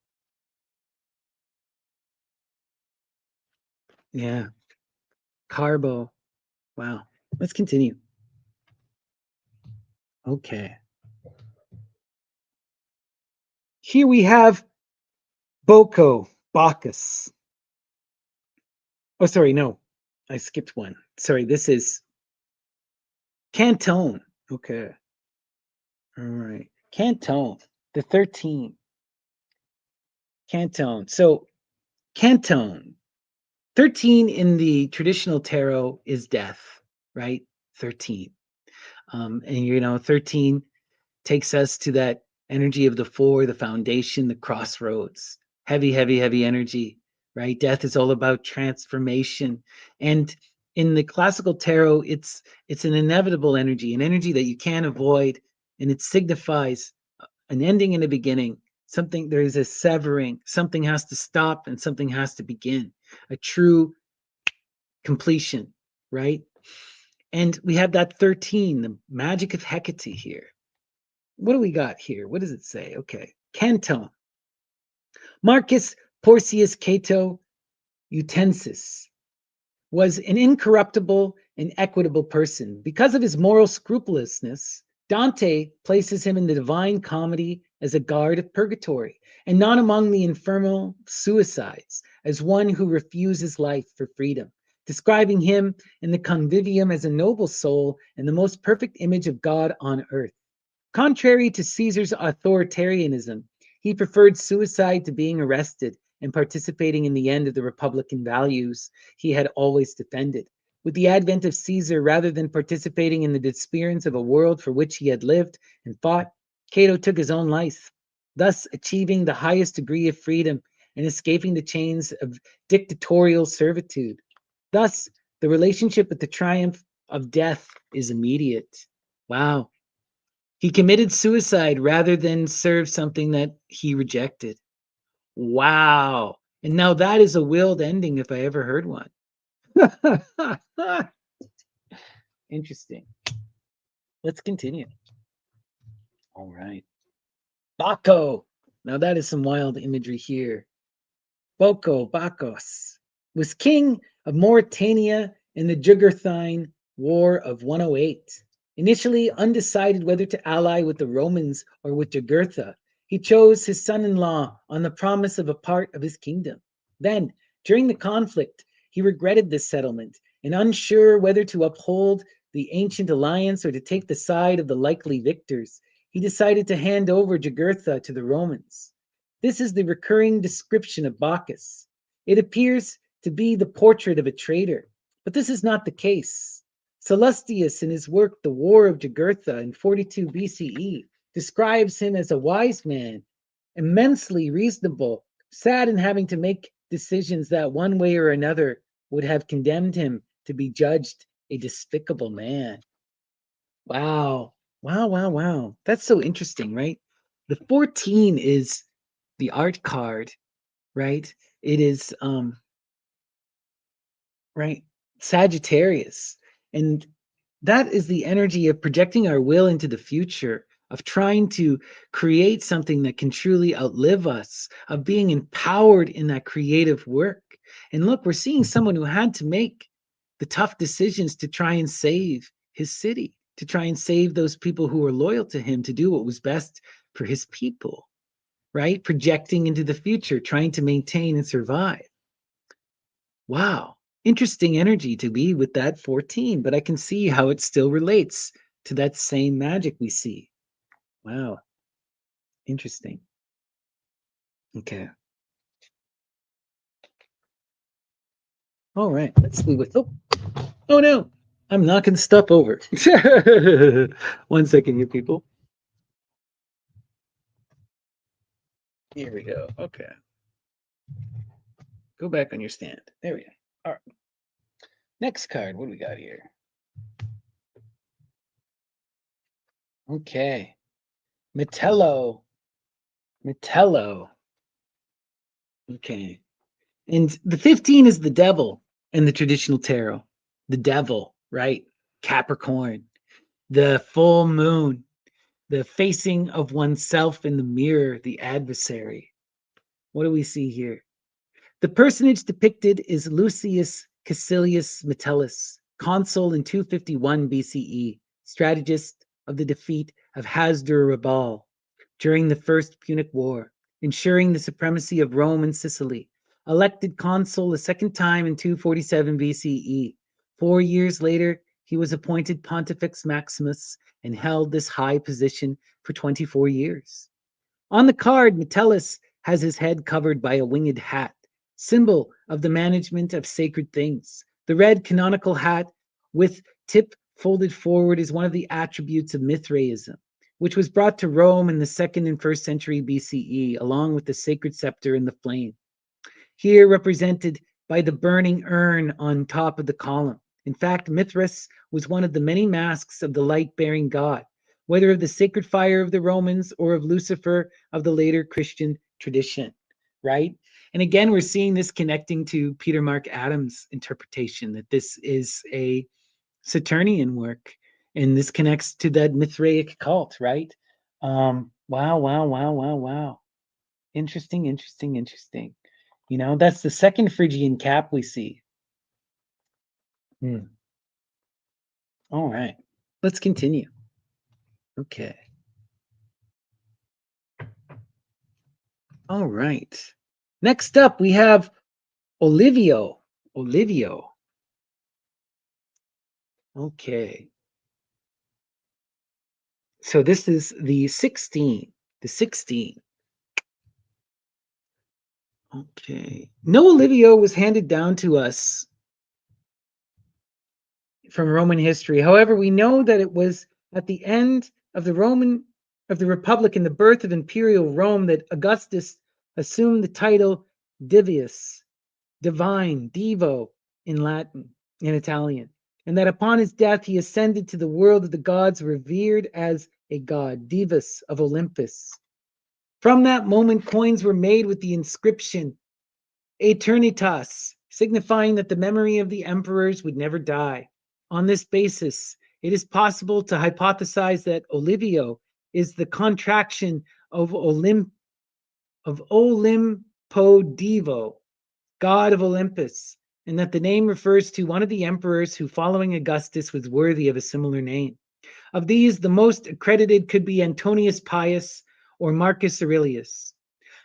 Yeah, Carbo. Wow. Let's continue. Okay. Here we have Boko, Bacchus. Oh, sorry, no. I skipped one. Sorry, this is Cantone. Okay. All right. Cantone, the 13. Cantone. So, Cantone, 13 in the traditional tarot is death, right? 13. And, you know, 13 takes us to that energy of the four, the foundation, the crossroads. Heavy, heavy, heavy energy, right? Death is all about transformation. And in the classical tarot, it's an inevitable energy, an energy that you can't avoid, and it signifies an ending and a beginning. Something, there is a severing, something has to stop and something has to begin. A true completion, right? And we have that 13, the magic of Hecate here. What do we got here? What does it say? Okay. Cantone. Marcus Porcius Cato Utensis was an incorruptible and equitable person. Because of his moral scrupulousness, Dante places him in the Divine Comedy as a guard of purgatory, and not among the infernal suicides, as one who refuses life for freedom, describing him in the Convivium as a noble soul and the most perfect image of God on earth. Contrary to Caesar's authoritarianism, he preferred suicide to being arrested and participating in the end of the Republican values he had always defended. With the advent of Caesar, rather than participating in the disappearance of a world for which he had lived and fought, Cato took his own life, thus achieving the highest degree of freedom and escaping the chains of dictatorial servitude. Thus, the relationship with the triumph of death is immediate. Wow. He committed suicide rather than serve something that he rejected. Wow. And now that is a willed ending if I ever heard one. Interesting. Let's continue. All right. Baco. Now that is some wild imagery here. Bacchus, was king of Mauritania in the Jugurthine War of 108. Initially undecided whether to ally with the Romans or with Jugurtha, he chose his son-in-law on the promise of a part of his kingdom. Then, during the conflict, he regretted this settlement and unsure whether to uphold the ancient alliance or to take the side of the likely victors, he decided to hand over Jugurtha to the Romans. This is the recurring description of Bacchus. It appears to be the portrait of a traitor, but this is not the case. Sallustius, in his work The War of Jugurtha in 42 BCE, describes him as a wise man, immensely reasonable, sad in having to make decisions that one way or another would have condemned him to be judged a despicable man. Wow. Wow, wow, wow. That's so interesting, right? The 14 is the art card, right? It is right, Sagittarius. And that is the energy of projecting our will into the future, of trying to create something that can truly outlive us, of being empowered in that creative work. And look, we're seeing someone who had to make the tough decisions to try and save his city, to try and save those people who were loyal to him, to do what was best for his people, right? Projecting into the future, trying to maintain and survive. Wow, interesting energy to be with that 14, but I can see how it still relates to that same magic we see. Wow, interesting. Okay. All right, let's see what. Oh no, I'm knocking stuff over. 1 second, you people. Here we go. Okay. Go back on your stand. There we go. All right. Next card. What do we got here? Okay. Metello. Metello. Okay. And the 15 is the devil in the traditional tarot. The devil, right? Capricorn, the full moon, the facing of oneself in the mirror, the adversary. What do we see here? The personage depicted is Lucius Caecilius Metellus, consul in 251 BCE, strategist of the defeat of Hasdrubal during the First Punic War, ensuring the supremacy of Rome and Sicily. Elected consul a second time in 247 BCE. 4 years later, he was appointed Pontifex Maximus and held this high position for 24 years. On the card, Metellus has his head covered by a winged hat, symbol of the management of sacred things. The red canonical hat with tip folded forward is one of the attributes of Mithraism, which was brought to Rome in the 2nd and 1st century BCE, along with the sacred scepter and the flame. Here represented by the burning urn on top of the column. In fact, Mithras was one of the many masks of the light-bearing god, whether of the sacred fire of the Romans or of Lucifer of the later Christian tradition, right? And again, we're seeing this connecting to Peter Mark Adams' interpretation that this is a Saturnian work, and this connects to that Mithraic cult, right? Wow, wow, wow, wow, wow. Interesting, interesting, interesting. You know, that's the second Phrygian cap we see. Hmm. All right, let's continue. Okay. All right. Next up, we have Olivio. Olivio. Okay. So this is the 16. The 16. Okay. No Olivio was handed down to us from Roman history. However, we know that it was at the end of the Republic and the birth of imperial Rome that Augustus assumed the title Divius, divine, Divo in Latin, in Italian. and that upon his death he ascended to the world of the gods, revered as a god, Divus of Olympus. From that moment, coins were made with the inscription Eternitas, signifying that the memory of the emperors would never die. On this basis, it is possible to hypothesize that Olivio is the contraction of Olympodivo, god of Olympus, and that the name refers to one of the emperors who, following Augustus, was worthy of a similar name. Of these, the most accredited could be Antonius Pius or Marcus Aurelius.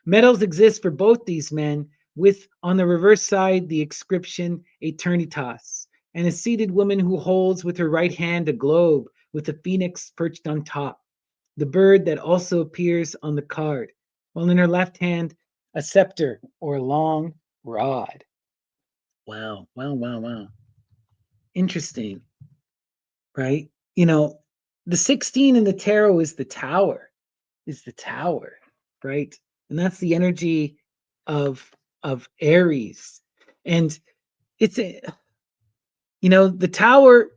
Medals exist for both these men, with on the reverse side the inscription Eternitas, and a seated woman who holds with her right hand a globe with a phoenix perched on top, the bird that also appears on the card, while in her left hand a scepter or a long rod. Wow, wow, wow, wow. Interesting, right? You know, the 16 in the tarot is the tower, right? And that's the energy of Aries. And it's a, the tower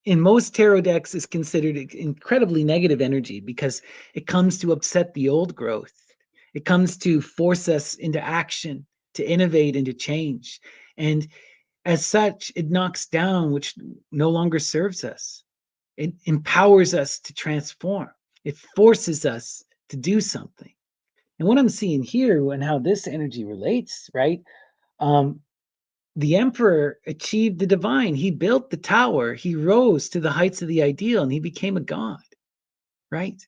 in most tarot decks is considered incredibly negative energy because it comes to upset the old growth. It comes to force us into action, to innovate and to change. And as such, it knocks down which no longer serves us. It empowers us to transform. It forces us to do something. And what I'm seeing here and how this energy relates, right? Um, the emperor achieved the divine. He built the tower. He rose to the heights of the ideal and he became a god, right?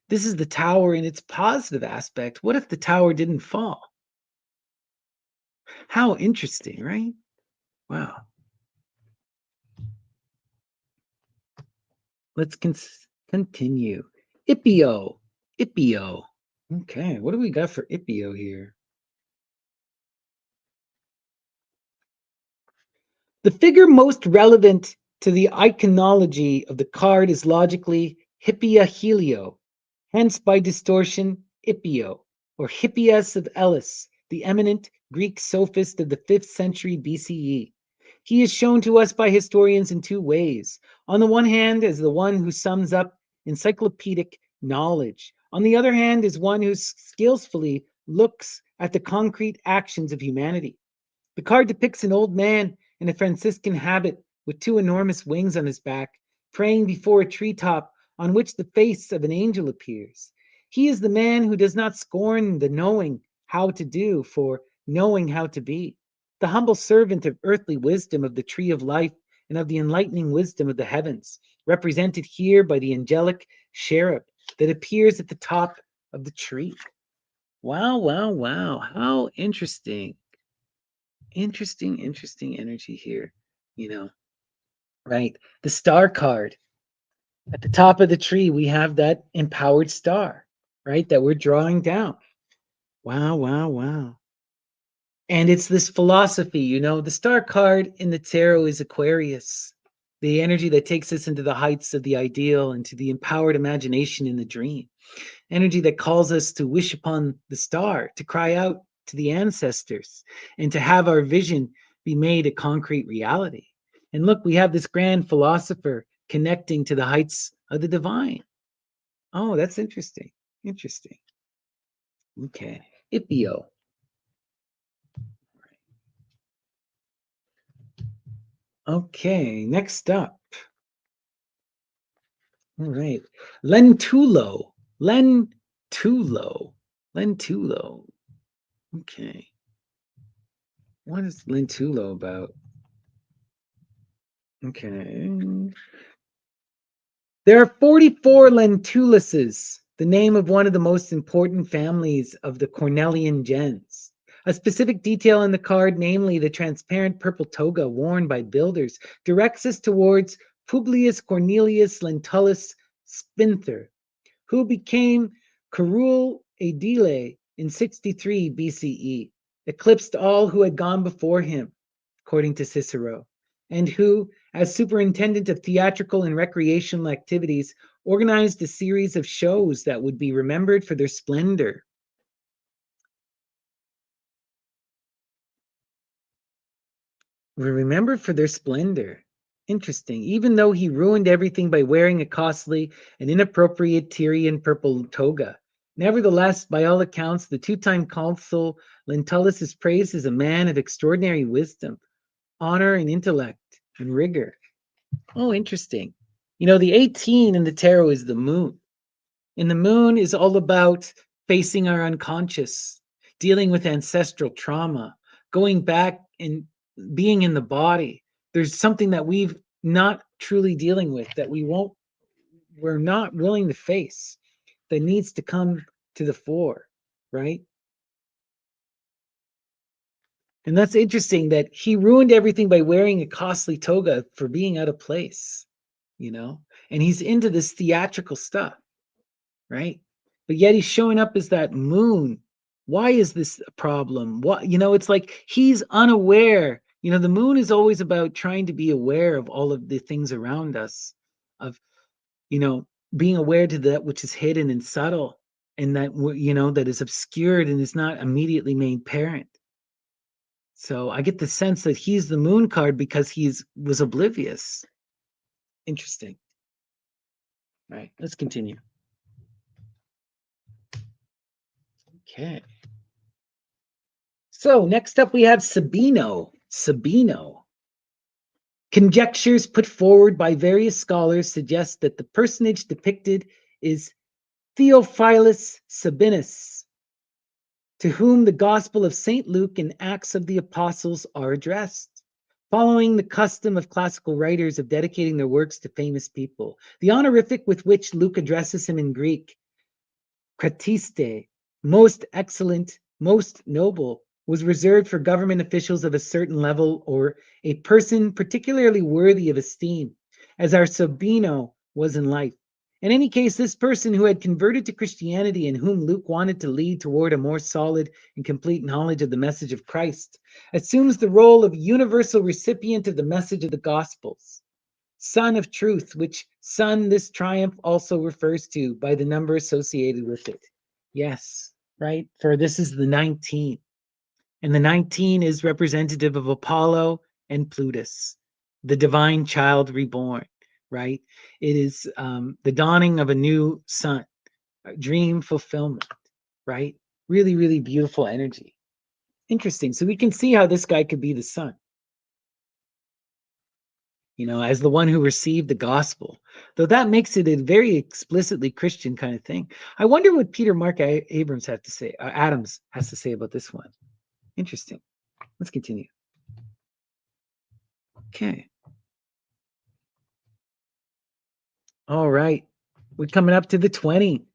This is the tower in its positive aspect. What if the tower didn't fall? How interesting, right? Wow. Let's continue. Ipio. Ipio. Okay, what do we got for Ipio here? The figure most relevant to the iconology of the card is logically Hippia Helio, hence by distortion, Ipio, or Hippias of Elis, the eminent Greek sophist of the 5th century BCE. He is shown to us by historians in two ways. On the one hand, as the one who sums up encyclopedic knowledge. On the other hand, as one who skillfully looks at the concrete actions of humanity. The card depicts an old man in a Franciscan habit with two enormous wings on his back, praying before a treetop on which the face of an angel appears. He is the man who does not scorn the knowing how to do for knowing how to be, the humble servant of earthly wisdom of the tree of life and of the enlightening wisdom of the heavens, represented here by the angelic cherub that appears at the top of the tree. Wow, wow, wow. How interesting. Interesting energy here, you know, right? The star card at the top of the tree, we have that empowered star, right? That we're drawing down. Wow, wow, wow. And it's this philosophy, the star card in the tarot is Aquarius, the energy that takes us into the heights of the ideal and to the empowered imagination in the dream. Energy that calls us to wish upon the star, to cry out to the ancestors, and to have our vision be made a concrete reality. And look, we have this grand philosopher connecting to the heights of the divine. Oh, that's interesting. Interesting. Okay. Ipio. Okay, next up. All right. Lentulo. Lentulo. Lentulo. Okay. What is Lentulo about? Okay. There are 44 Lentuluses, the name of one of the most important families of the Cornelian gens. A specific detail in the card, namely the transparent purple toga worn by builders, directs us towards Publius Cornelius Lentulus Spinther, who became curule aedile in 63 BCE, eclipsed all who had gone before him, according to Cicero, and who, as superintendent of theatrical and recreational activities, organized a series of shows that would be remembered for their splendor. were remembered for their splendor. Interesting. Even though he ruined everything by wearing a costly and inappropriate Tyrian purple toga. Nevertheless, by all accounts, the two-time consul Lentulus is praised as a man of extraordinary wisdom, honor, and intellect, and rigor. Oh, interesting. The 18 in the tarot is the moon. And the moon is all about facing our unconscious, dealing with ancestral trauma, going back and being in the body. There's something that we've not truly dealing with that we're not willing to face that needs to come to the fore, right? And that's interesting that he ruined everything by wearing a costly toga for being out of place, you know? And he's into this theatrical stuff, right? But yet he's showing up as that moon. Why is this a problem? What, it's like he's unaware. The moon is always about trying to be aware of all of the things around us, of, you know, being aware to that which is hidden and subtle and that, that is obscured and is not immediately made apparent. So I get the sense that he's the moon card because was oblivious. Interesting. All right, let's continue. Okay. So next up we have Sabino. Sabino. Conjectures put forward by various scholars suggest that the personage depicted is Theophilus Sabinus, to whom the Gospel of St. Luke and Acts of the Apostles are addressed. Following the custom of classical writers of dedicating their works to famous people, the honorific with which Luke addresses him in Greek, Kratiste, most excellent, most noble, was reserved for government officials of a certain level or a person particularly worthy of esteem, as our Sabino was in life. In any case, this person who had converted to Christianity and whom Luke wanted to lead toward a more solid and complete knowledge of the message of Christ assumes the role of universal recipient of the message of the Gospels. Son of truth, which son this triumph also refers to by the number associated with it. Yes, right? For this is the 19. And the 19 is representative of Apollo and Plutus, the divine child reborn, right? It is the dawning of a new sun, a dream fulfillment, right? Really, really beautiful energy. Interesting. So we can see how this guy could be the sun, as the one who received the gospel, though that makes it a very explicitly Christian kind of thing. I wonder what Peter Mark Abrams have to say, Adams has to say about this one. Interesting. Let's continue. Okay. All right. We're coming up to the 20.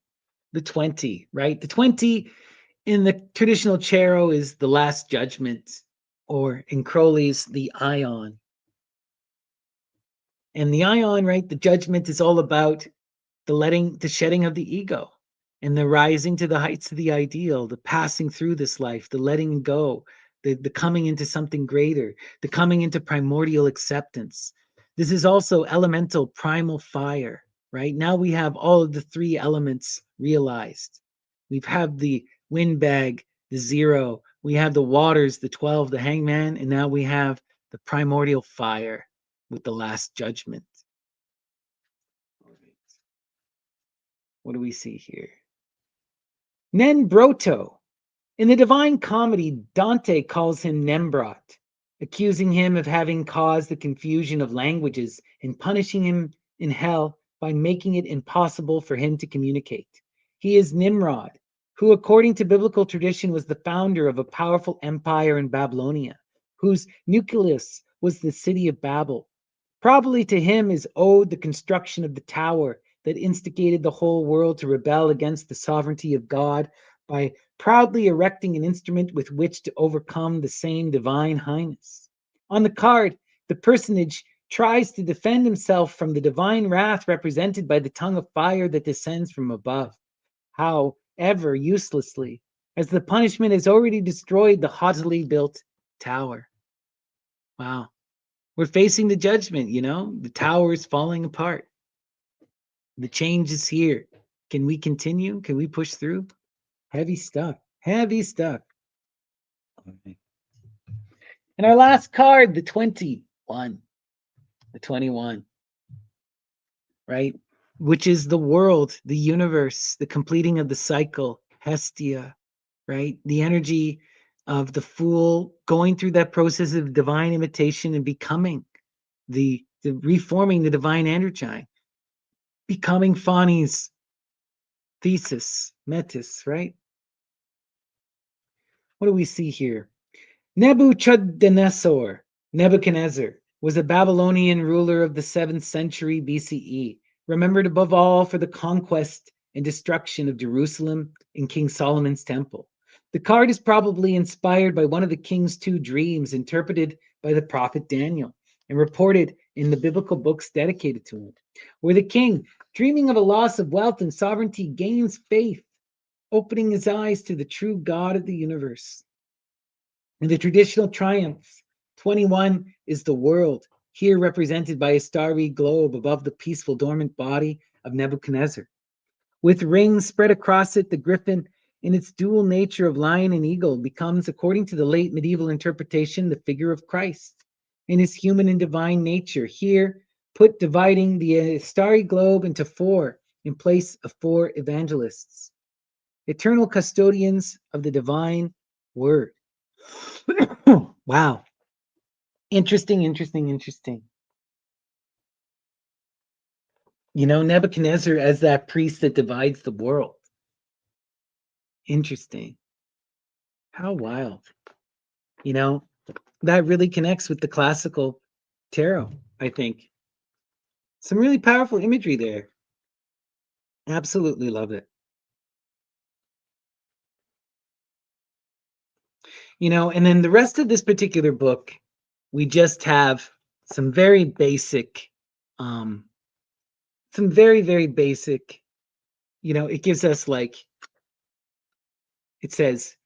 The 20, right? The 20 in the traditional tarot is the last judgment, or in Crowley's, the Ion. And the Ion, right? The judgment is all about the shedding of the ego and the rising to the heights of the ideal, the passing through this life, the letting go, the coming into something greater, the coming into primordial acceptance. This is also elemental primal fire, right? Now we have all of the three elements realized. We've had the windbag, the zero, we have the waters, the 12, the hangman, and now we have the primordial fire with the last judgment. What do we see here? Nenbroto. In the Divine Comedy, Dante calls him Nembrot, accusing him of having caused the confusion of languages and punishing him in hell by making it impossible for him to communicate. He is Nimrod, who, according to biblical tradition, was the founder of a powerful empire in Babylonia, whose nucleus was the city of Babel. Probably to him is owed the construction of the tower that instigated the whole world to rebel against the sovereignty of God by proudly erecting an instrument with which to overcome the same divine highness. On the card, the personage tries to defend himself from the divine wrath represented by the tongue of fire that descends from above. However, uselessly, as the punishment has already destroyed the haughtily built tower. Wow. We're facing the judgment, the tower is falling apart. The change is here. Can we continue? Can we push through? Heavy stuff. Heavy stuff. Okay. And our last card, the 21. The 21, right? Which is the world, the universe, the completing of the cycle, Hestia, right? The energy of the fool going through that process of divine imitation and becoming the reforming the divine energy, becoming Fani's thesis, metis, right? What do we see here? Nebuchadnezzar was a Babylonian ruler of the 7th century BCE, remembered above all for the conquest and destruction of Jerusalem and King Solomon's temple. The card is probably inspired by one of the king's 2 dreams interpreted by the prophet Daniel and reported in the biblical books dedicated to him, where the king, dreaming of a loss of wealth and sovereignty, gains faith, opening his eyes to the true God of the universe. In the traditional triumphs, 21 is the world, here represented by a starry globe above the peaceful dormant body of Nebuchadnezzar. With rings spread across it, the griffin, in its dual nature of lion and eagle, becomes, according to the late medieval interpretation, the figure of Christ in his human and divine nature, here put dividing the starry globe into 4 in place of 4 evangelists, eternal custodians of the divine word. Wow. Interesting, interesting, interesting. You know, Nebuchadnezzar as that priest that divides the world. Interesting. How wild. You know, that really connects with the classical tarot, I think. Some really powerful imagery there. Absolutely love it. You know, and then the rest of this particular book, we just have some very basic, some very, very basic, you know, it gives us like, it says,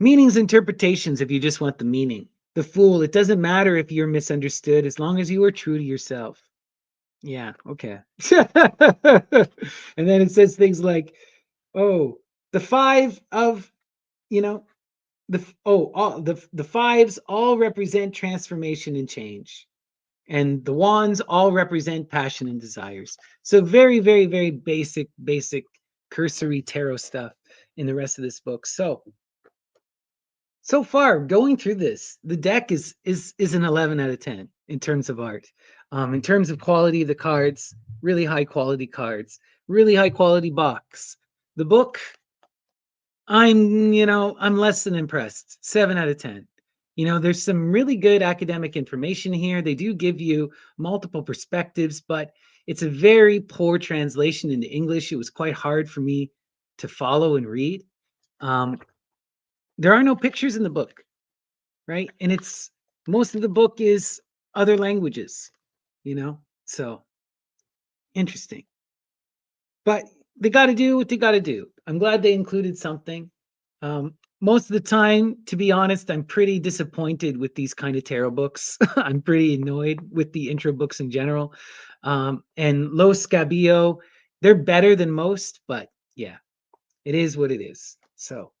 meanings, interpretations, if you just want the meaning. The fool, it doesn't matter if you're misunderstood as long as you are true to yourself. Yeah, okay. And then it says things like, oh, the 5 of, you know, the fives all represent transformation and change. And the wands all represent passion and desires. So very, very, very basic cursory tarot stuff in the rest of this book. So far, going through this, the deck is an 11 out of 10 in terms of art. In terms of quality of the cards, really high quality cards, really high quality box. The book, I'm less than impressed. 7 out of 10. You know, there's some really good academic information here. They do give you multiple perspectives, but it's a very poor translation into English. It was quite hard for me to follow and read. There are no pictures in the book, right? And it's most of the book is other languages, you know? So interesting. But they got to do what they got to do. I'm glad they included something. Most of the time, to be honest, I'm pretty disappointed with these kind of tarot books. I'm pretty annoyed with the intro books in general. And Los Cabillo, they're better than most, but yeah, it is what it is. So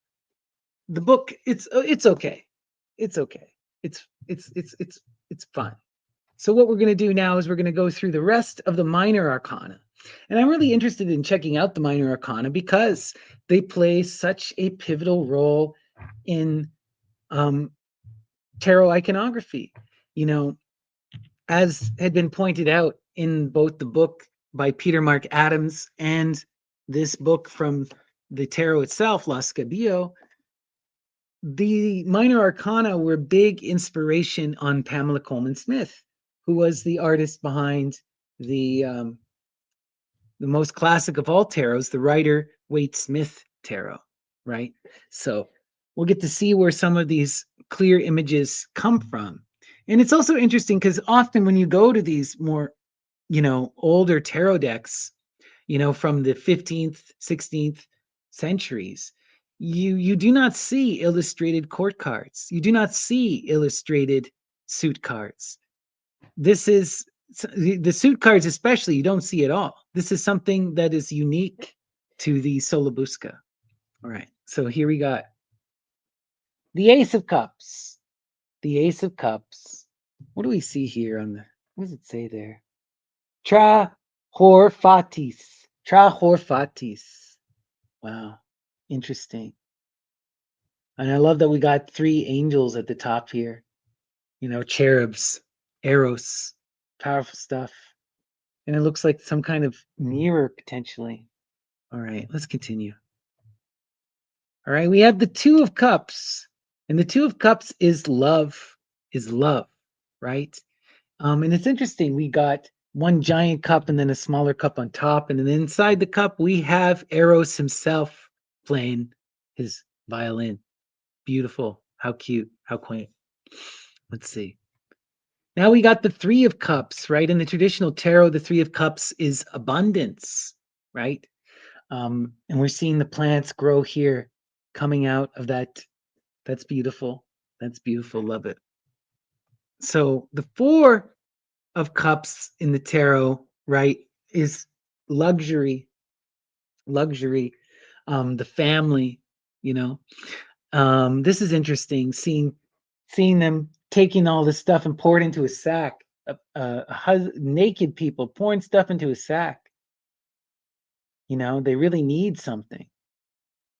the book, it's okay. It's okay. It's fun. So what we're going to do now is we're going to go through the rest of the minor arcana. And I'm really interested in checking out the minor arcana because they play such a pivotal role in tarot iconography. You know, as had been pointed out in both the book by Peter Mark Adams and this book from the tarot itself, Los Cabillo, the minor arcana were big inspiration on Pamela Coleman Smith, who was the artist behind the most classic of all tarots, the Rider Waite Smith tarot, right? So we'll get to see where some of these clear images come from. And it's also interesting because often when you go to these more, older tarot decks, from the 15th, 16th centuries, you do not see illustrated court cards. You do not see illustrated suit cards. This is the suit cards, especially, you don't see at all. This is something that is unique to the Sola Busca. All right, so here we got the Ace of Cups, the Ace of Cups. What do we see here on the, what does it say there? Tra hor fatis. Tra hor fatis. Wow. Interesting. And I love that we got three angels at the top here. You know, cherubs, eros, powerful stuff. And it looks like some kind of mirror potentially. All right, let's continue. All right, we have the Two of Cups. And the Two of Cups is love, right? And it's interesting. We got one giant cup and then a smaller cup on top. And then inside the cup, we have Eros himself playing his violin. Beautiful. How cute. How quaint. Let's see. Now we got the Three of Cups, right? In the traditional tarot, the Three of Cups is abundance, right? And we're seeing the plants grow here, coming out of that. That's beautiful. That's beautiful. Love it. So the Four of Cups in the tarot, right, is luxury, luxury, the family, you know. This is interesting, seeing them taking all this stuff and pour it into a sack. Naked people pouring stuff into a sack. You know, they really need something.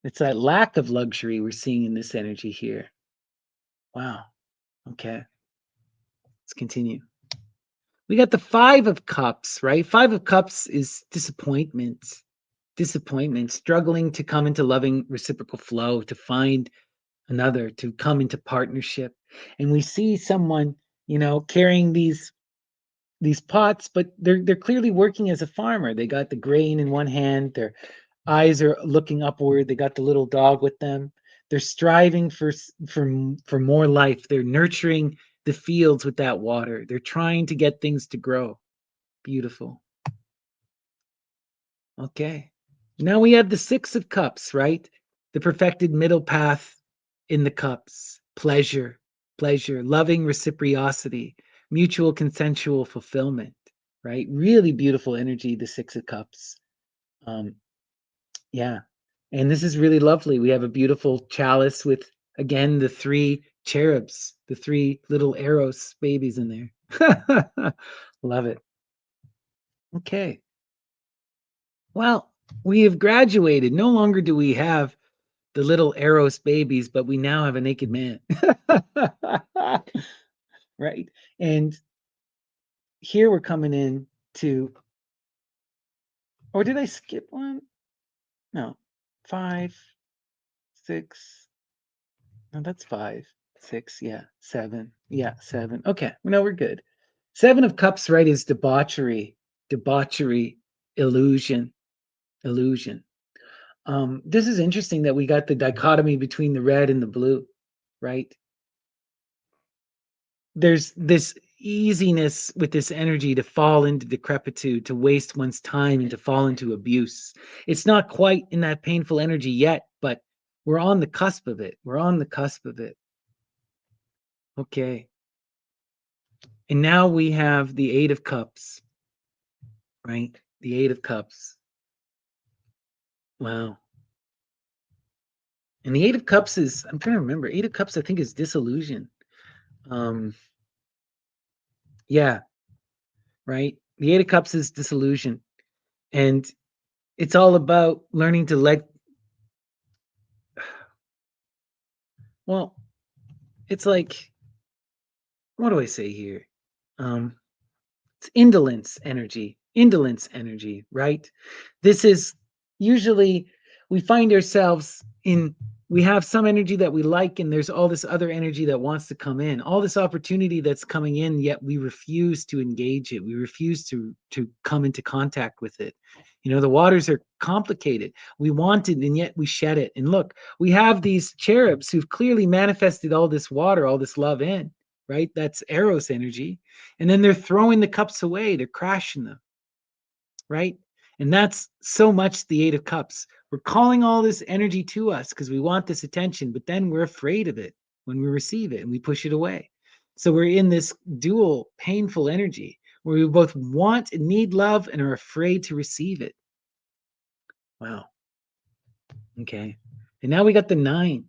It's that lack of luxury we're seeing in this energy here. Wow. Okay. Let's continue. We got the Five of Cups, right? Five of Cups is disappointment, struggling to come into loving reciprocal flow, to find another, to come into partnership. And we see someone, you know, carrying these pots, but they're clearly working as a farmer. They got the grain in one hand, their eyes are looking upward, they got the little dog with them. They're striving for more life. They're nurturing the fields with that water. They're trying to get things to grow. Beautiful. Okay. Now we have the Six of Cups, right? The perfected middle path in the cups. Pleasure, loving reciprocity, mutual consensual fulfillment, right? Really beautiful energy, the Six of Cups. Um, yeah. And this is really lovely. We have a beautiful chalice with, again, the three cherubs, the three little Eros babies in there. Love it. Okay. Well, we have graduated. No longer do we have the little Eros babies, but we now have a naked man. Right? And here we're coming in to, or did I skip one? No. 5, 6. No, that's 5, 6. Yeah. 7. Yeah. 7. Okay. No, we're good. 7 of Cups, right, is debauchery, illusion. This is interesting that we got the dichotomy between the red and the blue, right? There's this easiness with this energy to fall into decrepitude, to waste one's time, and to fall into abuse. It's not quite in that painful energy yet, but we're on the cusp of it. We're on the cusp of it. Okay. And now we have the Eight of Cups, right? The Eight of Cups. Wow. And the Eight of Cups is, I'm trying to remember, Eight of Cups, I think, is disillusion. Yeah, right? The Eight of Cups is disillusion. And it's all about learning to let, well, it's like, what do I say here? Um, it's indolence energy, right? This is usually, we find ourselves in, we have some energy that we like, and there's all this other energy that wants to come in, all this opportunity that's coming in, yet we refuse to engage it. We refuse to come into contact with it. You know, the waters are complicated. We want it, and yet we shed it. And look, we have these cherubs who've clearly manifested all this water, all this love in, right? That's Eros energy. And then they're throwing the cups away, they're crashing them, right? And that's so much the Eight of Cups. We're calling all this energy to us because we want this attention, but then we're afraid of it when we receive it and we push it away. So we're in this dual painful energy where we both want and need love and are afraid to receive it. Wow. Okay. And now we got the Nine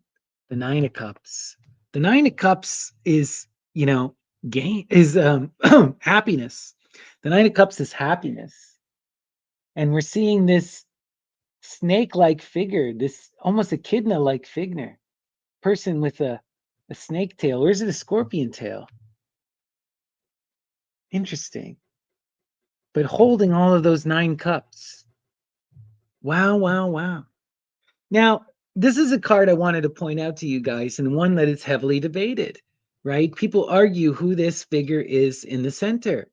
of Cups. The Nine of Cups is, gain is happiness. The Nine of Cups is happiness. And we're seeing this snake-like figure, this almost echidna-like figure, person with a snake tail, or is it a scorpion tail? Interesting. But holding all of those 9 cups. Wow, wow, wow. Now, this is a card I wanted to point out to you guys, and one that is heavily debated, right? People argue who this figure is in the center.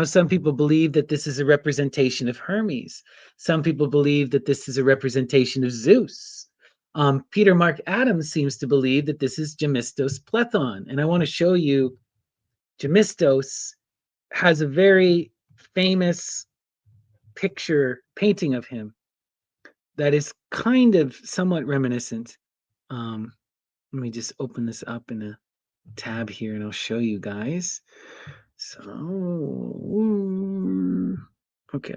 Some people believe that this is a representation of Hermes. Some people believe that this is a representation of Zeus. Peter Mark Adams seems to believe that this is Gemistos Plethon. And I want to show you Gemistos has a very famous picture painting of him that is kind of somewhat reminiscent. Let me just open this up in a tab here and I'll show you guys. So, okay,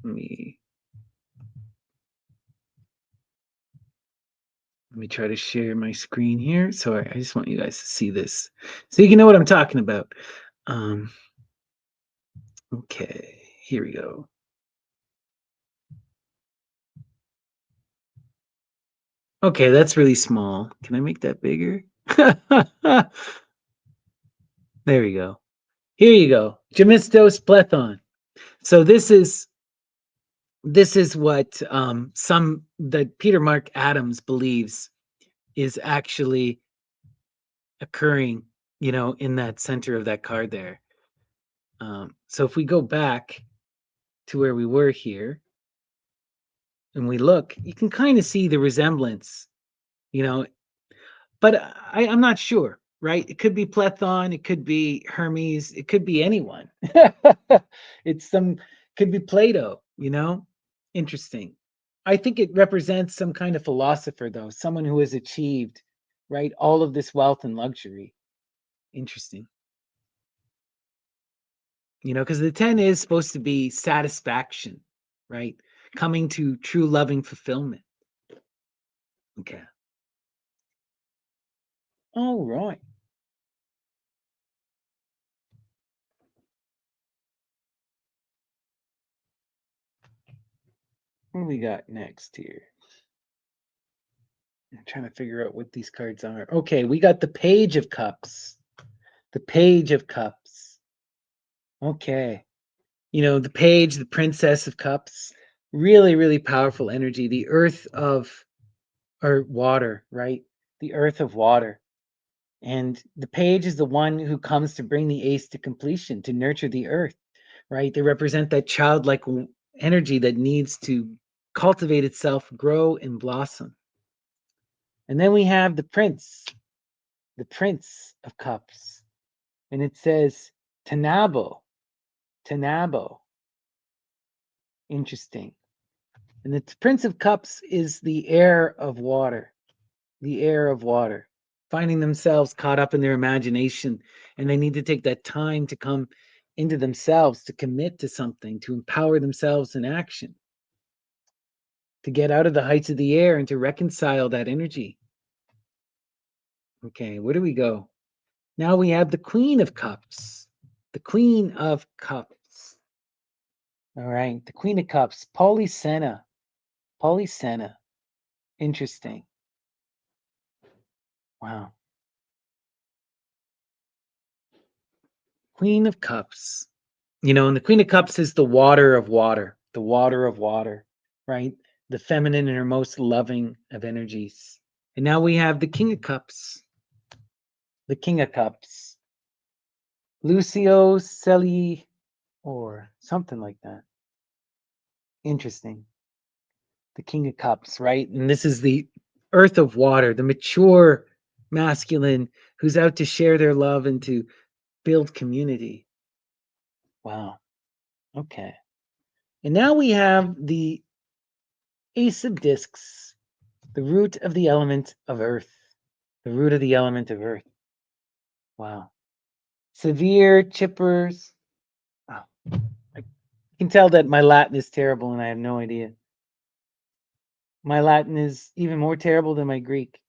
let me try to share my screen here. So I just want you guys to see this so you can know what I'm talking about. Okay, here we go. Okay, that's really small. Can I make that bigger? There we go. Here you go. Gemistos Plethon. So this is what some that Peter Mark Adams believes is actually occurring, in that center of that card there. So if we go back to where we were here and we look, you can kind of see the resemblance, but I'm not sure, right? It could be Plethon, it could be Hermes, it could be anyone. Could be Plato, Interesting. I think it represents some kind of philosopher, though, someone who has achieved, right, all of this wealth and luxury. Interesting. Because the 10 is supposed to be satisfaction, right? Coming to true loving fulfillment. Okay. All right. What do we got next here? I'm trying to figure out what these cards are. Okay, we got the Page of Cups. The Page of Cups. Okay. The Page, the Princess of Cups. Really, really powerful energy. The earth of, or water, right? The earth of water. And the Page is the one who comes to bring the ace to completion, to nurture the earth, right? They represent that childlike energy that needs to cultivate itself, grow, and blossom. And then we have the Prince of Cups. And it says Tanabo. Interesting. And the Prince of Cups is the heir of water, finding themselves caught up in their imagination. And they need to take that time to come into themselves, to commit to something, to empower themselves in action, to get out of the heights of the air and to reconcile that energy. Okay, where do we go? Now we have the Queen of Cups. The Queen of Cups. All right, the Queen of Cups, Polysena. Interesting. Wow. Queen of Cups. And the Queen of Cups is the water of water, right? The feminine and her most loving of energies. And now we have the King of Cups. The King of Cups. Lucio Celi, or something like that. Interesting. The King of Cups, right? And this is the earth of water, the mature masculine who's out to share their love and to build community. Wow. Okay. And now we have the Ace of Discs, the root of the element of earth. The root of the element of earth. Wow. Severe chippers. Oh, I can tell that my Latin is terrible and I have no idea. My Latin is even more terrible than my Greek.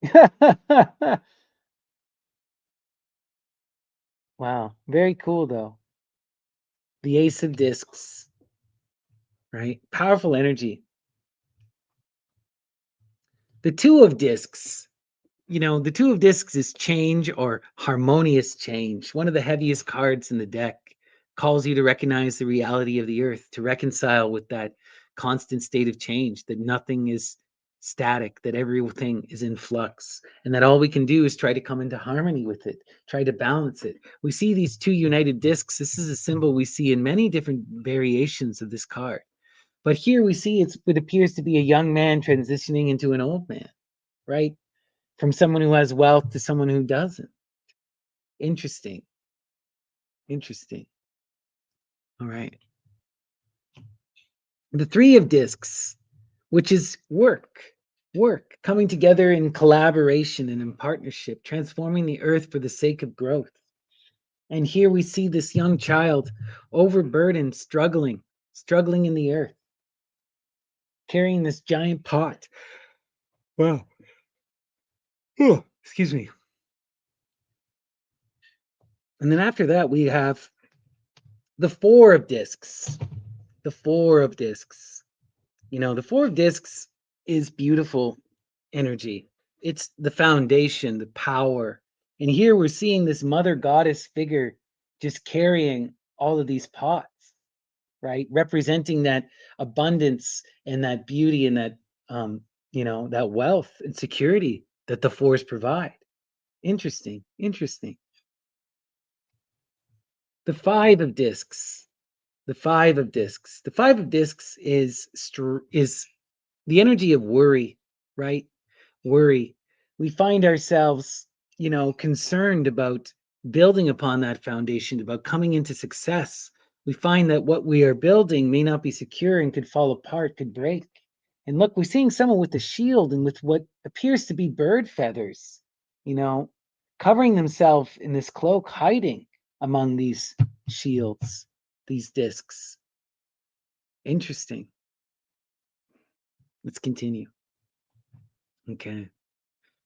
Wow. Very cool, though. The Ace of Discs, right? Powerful energy. The Two of Discs. The Two of Discs is change or harmonious change. One of the heaviest cards in the deck calls you to recognize the reality of the earth, to reconcile with that constant state of change, that nothing is static, that everything is in flux, and that all we can do is try to come into harmony with it, try to balance it. We see these two united discs. This is a symbol we see in many different variations of this card. But here we see it appears to be a young man transitioning into an old man, right? From someone who has wealth to someone who doesn't. Interesting. Interesting. All right. The Three of Discs, which is work, coming together in collaboration and in partnership, transforming the earth for the sake of growth. And here we see this young child overburdened, struggling in the earth, carrying this giant pot. Wow. Oh, excuse me. And then after that, we have the Four of Discs. The Four of Discs. The Four of Discs is beautiful energy. It's the foundation, the power. And here we're seeing this mother goddess figure just carrying all of these pots, right? Representing that abundance and that beauty and that wealth and security that the fours provide. Interesting, interesting. The Five of Discs. The Five of Discs. The Five of Discs is the energy of worry, right? Worry. We find ourselves, concerned about building upon that foundation, about coming into success. We find that what we are building may not be secure and could fall apart, could break. And look, we're seeing someone with a shield and with what appears to be bird feathers, you know, covering themselves in this cloak, hiding among these shields, these discs. Interesting. Let's continue. Okay.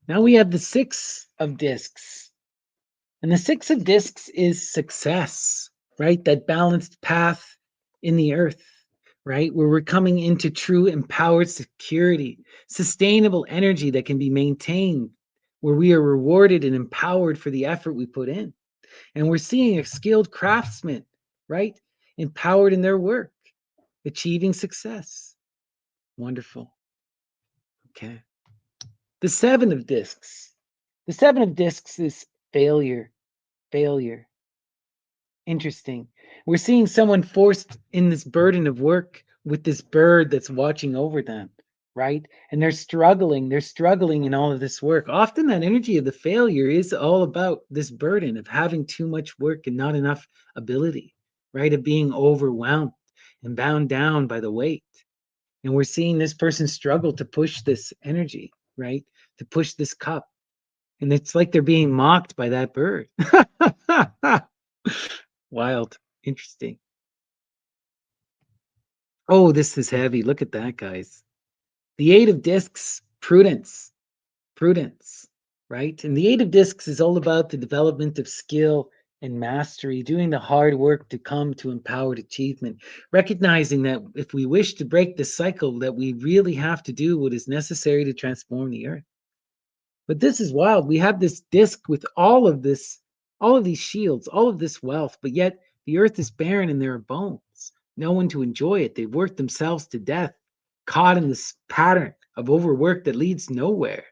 Now we have the Six of Discs. And the Six of Discs is success, right? That balanced path in the earth, right? Where we're coming into true empowered security, sustainable energy that can be maintained, where we are rewarded and empowered for the effort we put in. And we're seeing a skilled craftsman, right? Empowered in their work, achieving success. Wonderful. Okay. The Seven of Discs. The Seven of Discs is failure, failure. Interesting. We're seeing someone forced in this burden of work with this bird that's watching over them, right? And they're struggling in all of this work. Often that energy of the failure is all about this burden of having too much work and not enough ability, right? Of being overwhelmed and bound down by the weight. And we're seeing this person struggle to push this energy, right? To push this cup. And it's like they're being mocked by that bird. Wild. Interesting. Oh, this is heavy. Look at that, guys. The Eight of Discs, prudence, prudence, right? And the Eight of Discs is all about the development of skill and mastery, doing the hard work to come to empowered achievement, recognizing that if we wish to break the cycle, that we really have to do what is necessary to transform the earth. But this is wild. We have this disc with all of this, all of these shields, all of this wealth, but yet the earth is barren and there are bones. No one to enjoy it. They've worked themselves to death, caught in this pattern of overwork that leads nowhere.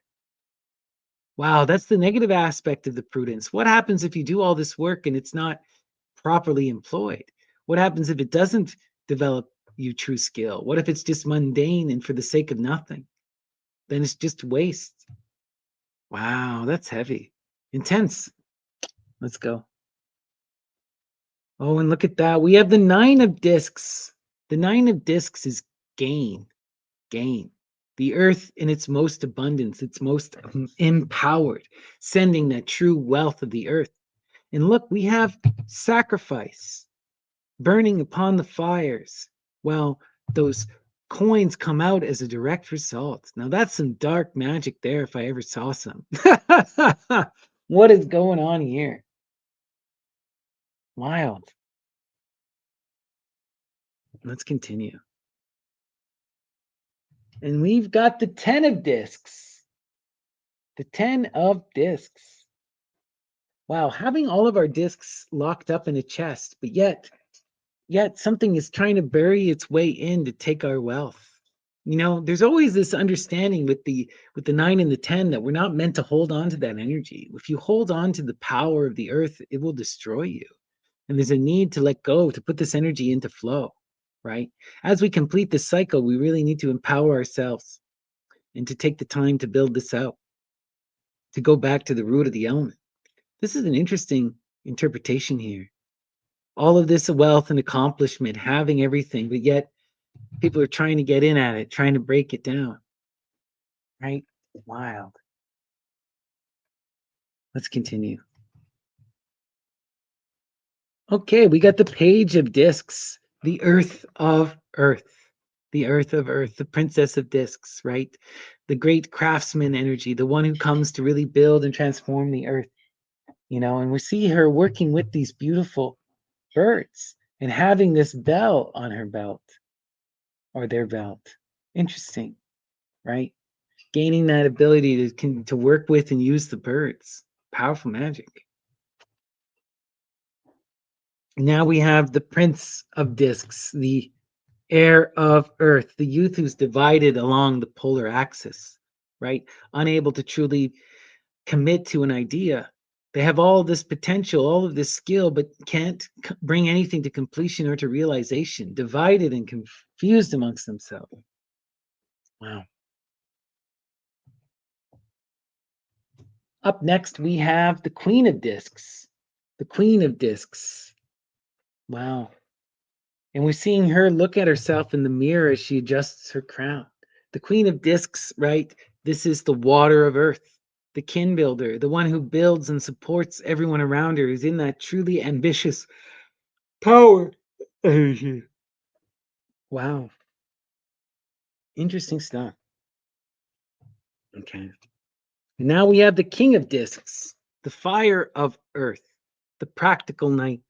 Wow, that's the negative aspect of the prudence. What happens if you do all this work and it's not properly employed? What happens if it doesn't develop you true skill? What if it's just mundane and for the sake of nothing? Then it's just waste. Wow, that's heavy. Intense. Let's go. Oh, and look at that. We have the Nine of Discs. The Nine of Discs is gain, gain. The earth in its most abundance, its most empowered, sending that true wealth of the earth. And look, we have sacrifice, burning upon the fires. Well, those coins come out as a direct result. Now that's some dark magic there if I ever saw some. What is going on here? Wild. Let's continue. And we've got the 10 of discs. The 10 of discs. Wow, having all of our discs locked up in a chest, but yet something is trying to bury its way in to take our wealth. There's always this understanding with the 9 and the 10 that we're not meant to hold on to that energy. If you hold on to the power of the earth, it will destroy you. And there's a need to let go, to put this energy into flow, right? As we complete this cycle, we really need to empower ourselves and to take the time to build this out, to go back to the root of the element. This is an interesting interpretation here. All of this wealth and accomplishment, having everything, but yet people are trying to get in at it, trying to break it down, right? Wild. Let's continue. Okay, we got the page of discs, the earth of earth, the earth of earth, the princess of discs, right? The great craftsman energy, the one who comes to really build and transform the earth, and we see her working with these beautiful birds and having this bell on her belt or their belt. Interesting, right? Gaining that ability to work with and use the birds. Powerful magic. Now we have the Prince of Discs, the heir of Earth, the youth who's divided along the polar axis, right? Unable to truly commit to an idea. They have all this potential, all of this skill, but can't bring anything to completion or to realization, divided and confused amongst themselves. Wow. Up next, we have the Queen of Discs. The Queen of Discs. Wow. And we're seeing her look at herself in the mirror as she adjusts her crown. The Queen of Discs, right? This is the water of earth, the kin builder, the one who builds and supports everyone around her, who's in that truly ambitious power. Wow. Interesting stuff. Okay. And now we have the King of Discs, the fire of earth, the practical knight,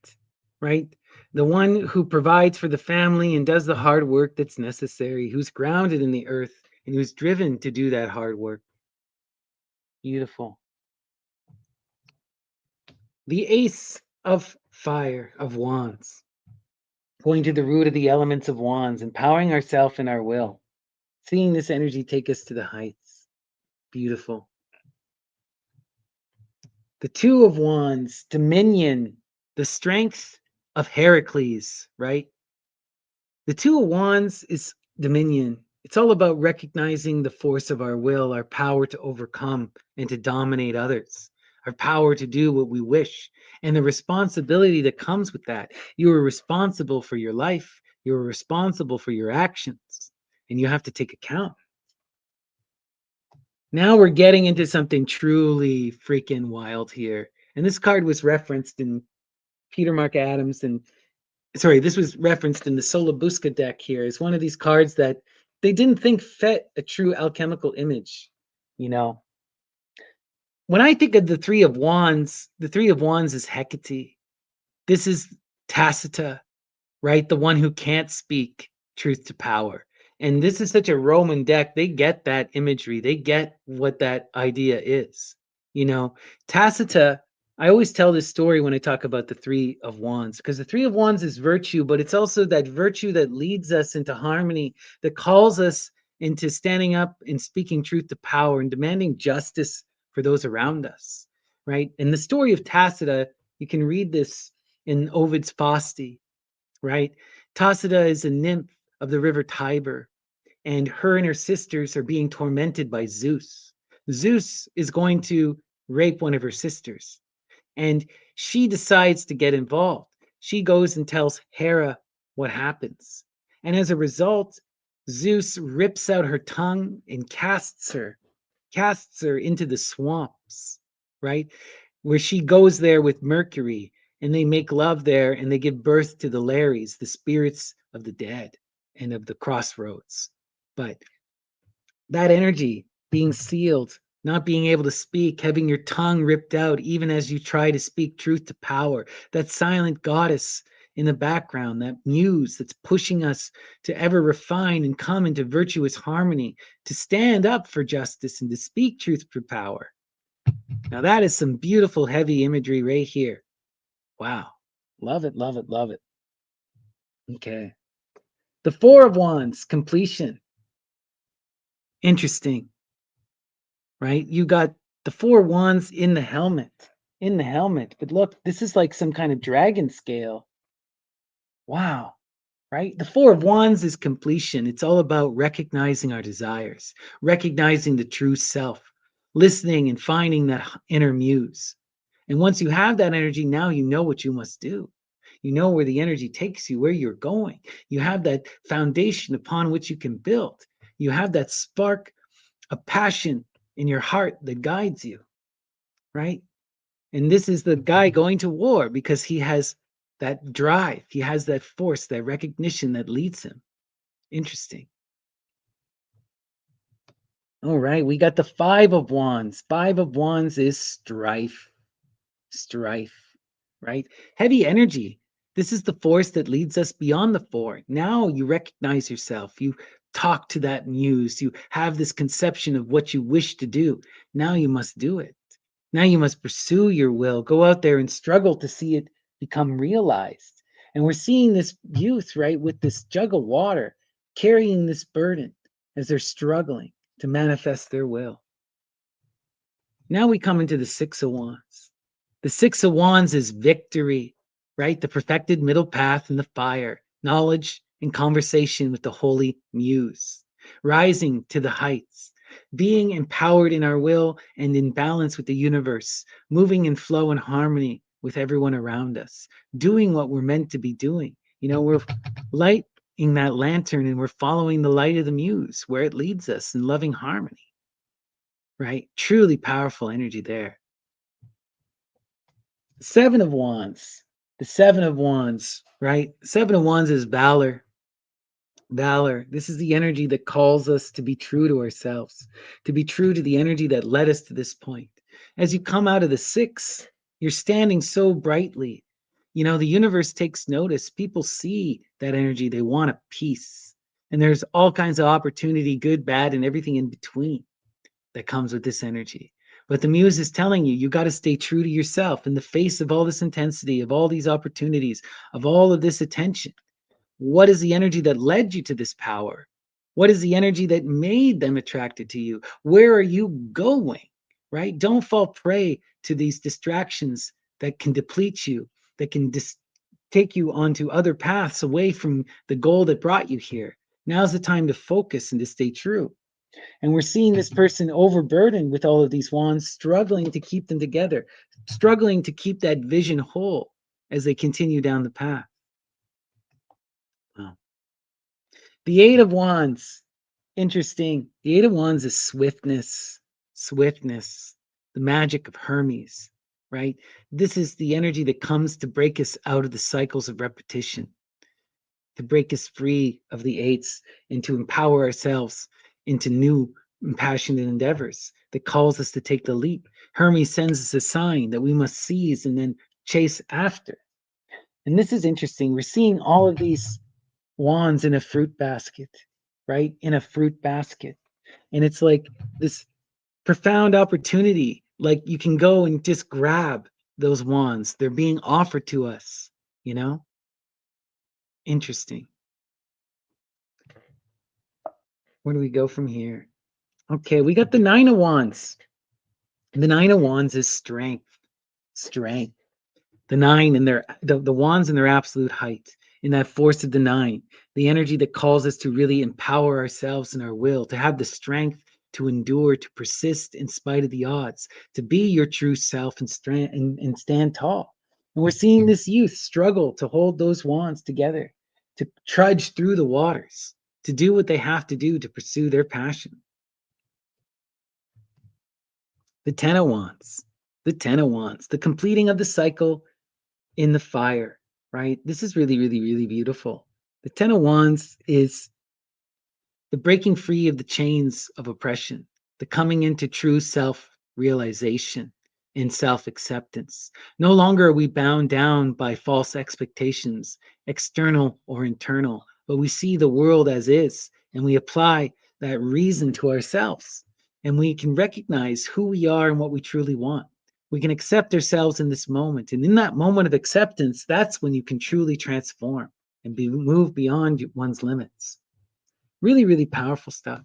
right? The one who provides for the family and does the hard work that's necessary, who's grounded in the earth and who's driven to do that hard work. Beautiful. The ace of fire, of wands, going to the root of the elements of wands, empowering ourselves and our will, seeing this energy take us to the heights. Beautiful. The two of wands, dominion, the strength of Heracles, right? The two of wands is dominion. It's all about recognizing the force of our will, our power to overcome and to dominate others, our power to do what we wish, and the responsibility that comes with that. You are responsible for your life, you're responsible for your actions, and you have to take account. Now we're getting into something truly freaking wild here. And this card was referenced in Peter Mark Adams and sorry, this was referenced in the Sola Busca deck here as one of these cards that they didn't think fit a true alchemical image. You know, when I think of the Three of Wands is Hecate. This is Tacita, right? The one who can't speak truth to power. And this is such a Roman deck. They get that imagery. They get what that idea is. You know, Tacita, I always tell this story when I talk about the Three of Wands, because the Three of Wands is virtue, but it's also that virtue that leads us into harmony, that calls us into standing up and speaking truth to power and demanding justice for those around us, right? And the story of Tacita, you can read this in Ovid's Fausti, right? Tacita is a nymph of the river Tiber, and her sisters are being tormented by Zeus. Zeus is going to rape one of her sisters, and she decides to get involved. She goes and tells Hera what happens. And as a result, Zeus rips out her tongue and casts her into the swamps, right? Where she goes there with Mercury and they make love there and they give birth to the Lares, the spirits of the dead and of the crossroads. But that energy being sealed not being able to speak, having your tongue ripped out even as you try to speak truth to power, that silent goddess in the background, that muse that's pushing us to ever refine and come into virtuous harmony, to stand up for justice and to speak truth for power. Now, that is some beautiful, heavy imagery right here. Wow. Love it, love it, love it. Okay. The Four of Wands, completion. Interesting, right? You got the Four Wands in the helmet, in the helmet. But look, this is like some kind of dragon scale. Wow. Right? The Four of Wands is completion. It's all about recognizing our desires, recognizing the true self, listening and finding that inner muse. And once you have that energy, now you know what you must do. You know where the energy takes you, where you're going. You have that foundation upon which you can build. You have that spark of passion in your heart that guides you, right? And this is the guy going to war because he has that drive, he has that force, that recognition that leads him. Interesting. All right, we got the Five of Wands. Five of Wands is strife, strife, right? Heavy energy. This is the force that leads us beyond the four. Now you recognize yourself. You talk to that muse. You have this conception of what you wish to do. Now you must do it. Now you must pursue your will. Go out there and struggle to see it become realized. And we're seeing this youth, right, with this jug of water, carrying this burden as they're struggling to manifest their will. Now we come into the Six of Wands. The Six of Wands is victory, right? The perfected middle path in the fire, knowledge and conversation with the holy muse, rising to the heights, being empowered in our will and in balance with the universe, moving in flow and harmony with everyone around us, doing what we're meant to be doing. You know, we're lighting that lantern and we're following the light of the muse where it leads us in loving harmony, right? Truly powerful energy there. Seven of Wands. The Seven of Wands, right? Seven of Wands is valor. Valor. This is the energy that calls us to be true to ourselves, to be true to the energy that led us to this point. As you come out of the six, you're standing so brightly. You know, the universe takes notice. People see that energy. They want a peace. And there's all kinds of opportunity, good, bad, and everything in between that comes with this energy. But the muse is telling you, you got to stay true to yourself in the face of all this intensity, of all these opportunities, of all of this attention. What is the energy that led you to this power? What is the energy that made them attracted to you? Where are you going? Right? Don't fall prey to these distractions that can deplete you, that can take you onto other paths away from the goal that brought you here. Now's the time to focus and to stay true. And we're seeing this person overburdened with all of these wands, struggling to keep them together, struggling to keep that vision whole as they continue down the path. Wow. The Eight of Wands, interesting. The Eight of Wands is swiftness, swiftness, the magic of Hermes, right? This is the energy that comes to break us out of the cycles of repetition, to break us free of the eights and to empower ourselves into new and passionate endeavors that calls us to take the leap. Hermes sends us a sign that we must seize and then chase after. And this is interesting. We're seeing all of these wands in a fruit basket, right? In a fruit basket. And it's like this profound opportunity. Like you can go and just grab those wands. They're being offered to us, you know? Interesting. Where do we go from here? Okay, we got the Nine of Wands. The Nine of Wands is strength, strength. The nine and the wands in their absolute height, in that force of the nine, the energy that calls us to really empower ourselves and our will, to have the strength to endure, to persist in spite of the odds, to be your true self and stand tall. And we're seeing this youth struggle to hold those wands together, to trudge through the waters, to do what they have to do to pursue their passion. The Ten of Wands, the Ten of Wands, the completing of the cycle in the fire, right? This is really, really, really beautiful. The Ten of Wands is the breaking free of the chains of oppression, the coming into true self realization and self acceptance. No longer are we bound down by false expectations, external or internal, but we see the world as is and we apply that reason to ourselves. And we can recognize who we are and what we truly want. We can accept ourselves in this moment. And in that moment of acceptance, that's when you can truly transform and move beyond one's limits. Really, really powerful stuff.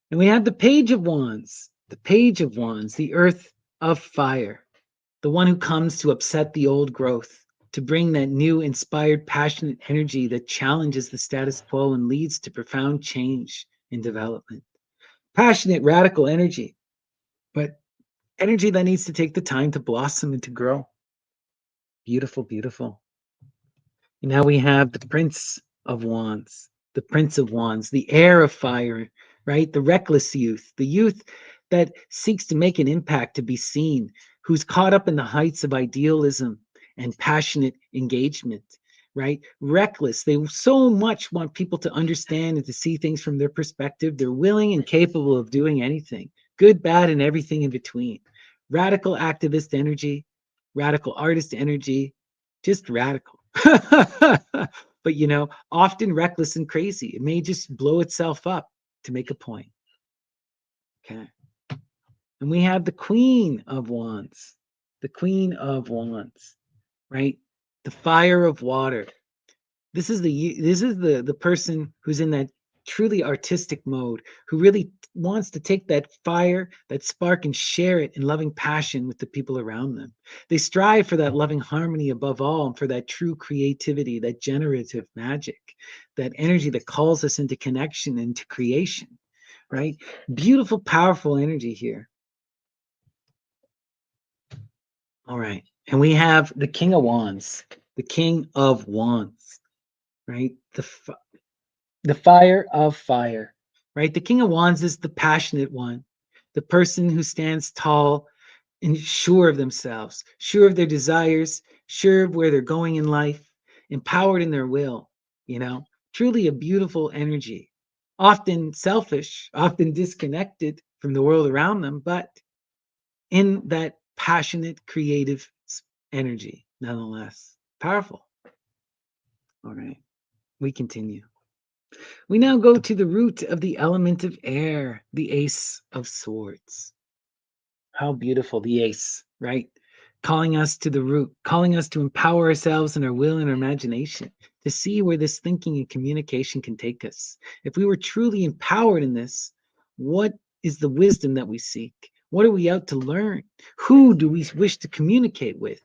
And we have the Page of Wands, the Page of Wands, the Earth of Fire, the one who comes to upset the old growth, to bring that new, inspired, passionate energy that challenges the status quo and leads to profound change in development. Passionate, radical energy, but energy that needs to take the time to blossom and to grow. Beautiful, beautiful. And now we have the Prince of Wands, the Prince of Wands, the heir of fire, right? The reckless youth, the youth that seeks to make an impact, to be seen, who's caught up in the heights of idealism and passionate engagement, right? Reckless. They so much want people to understand and to see things from their perspective. They're willing and capable of doing anything, good, bad, and everything in between. Radical activist energy, radical artist energy, just radical. But often reckless and crazy. It may just blow itself up to make a point. Okay. And we have the Queen of Wands, the Queen of Wands, right? The fire of water. This is the person who's in that truly artistic mode, who really wants to take that fire, that spark, and share it in loving passion with the people around them. They strive for that loving harmony above all, and for that true creativity, that generative magic, that energy that calls us into connection, into creation, right? Beautiful, powerful energy here. All right. And we have the King of Wands, the King of Wands, right? The fire of fire, right? The King of Wands is the passionate one, the person who stands tall and sure of themselves, sure of their desires, sure of where they're going in life, empowered in their will, truly a beautiful energy, often selfish, often disconnected from the world around them, but in that passionate, creative energy, nonetheless. Powerful. All right, we continue. We now go to the root of the element of air, the Ace of Swords. How beautiful, the Ace, right? Calling us to the root, calling us to empower ourselves and our will and our imagination, to see where this thinking and communication can take us. If we were truly empowered in this, what is the wisdom that we seek? What are we out to learn? Who do we wish to communicate with?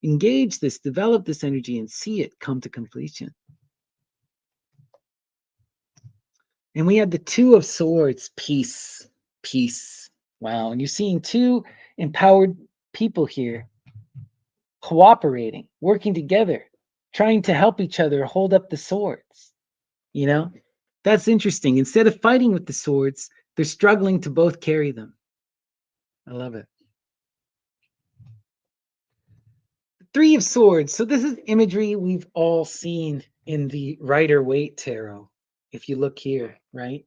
Engage this, develop this energy, and see it come to completion. And we have the Two of Swords, peace, peace. Wow. And you're seeing two empowered people here cooperating, working together, trying to help each other hold up the swords. You know, that's interesting. Instead of fighting with the swords, they're struggling to both carry them. I love it. Three of Swords. So this is imagery we've all seen in the Rider-Waite Tarot. If you look here, right?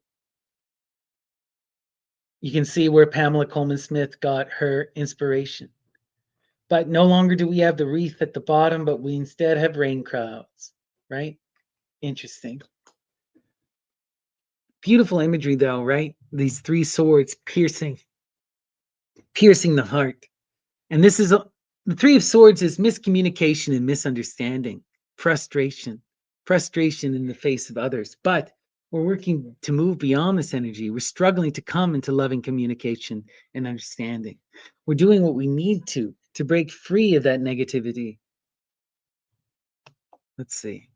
You can see where Pamela Coleman Smith got her inspiration. But no longer do we have the wreath at the bottom, but we instead have rain clouds, right? Interesting. Beautiful imagery though, right? These three swords piercing the heart. And this is the Three of Swords is miscommunication and misunderstanding, frustration in the face of others. But we're working to move beyond this energy. We're struggling to come into loving communication and understanding. We're doing what we need to break free of that negativity. Let's see.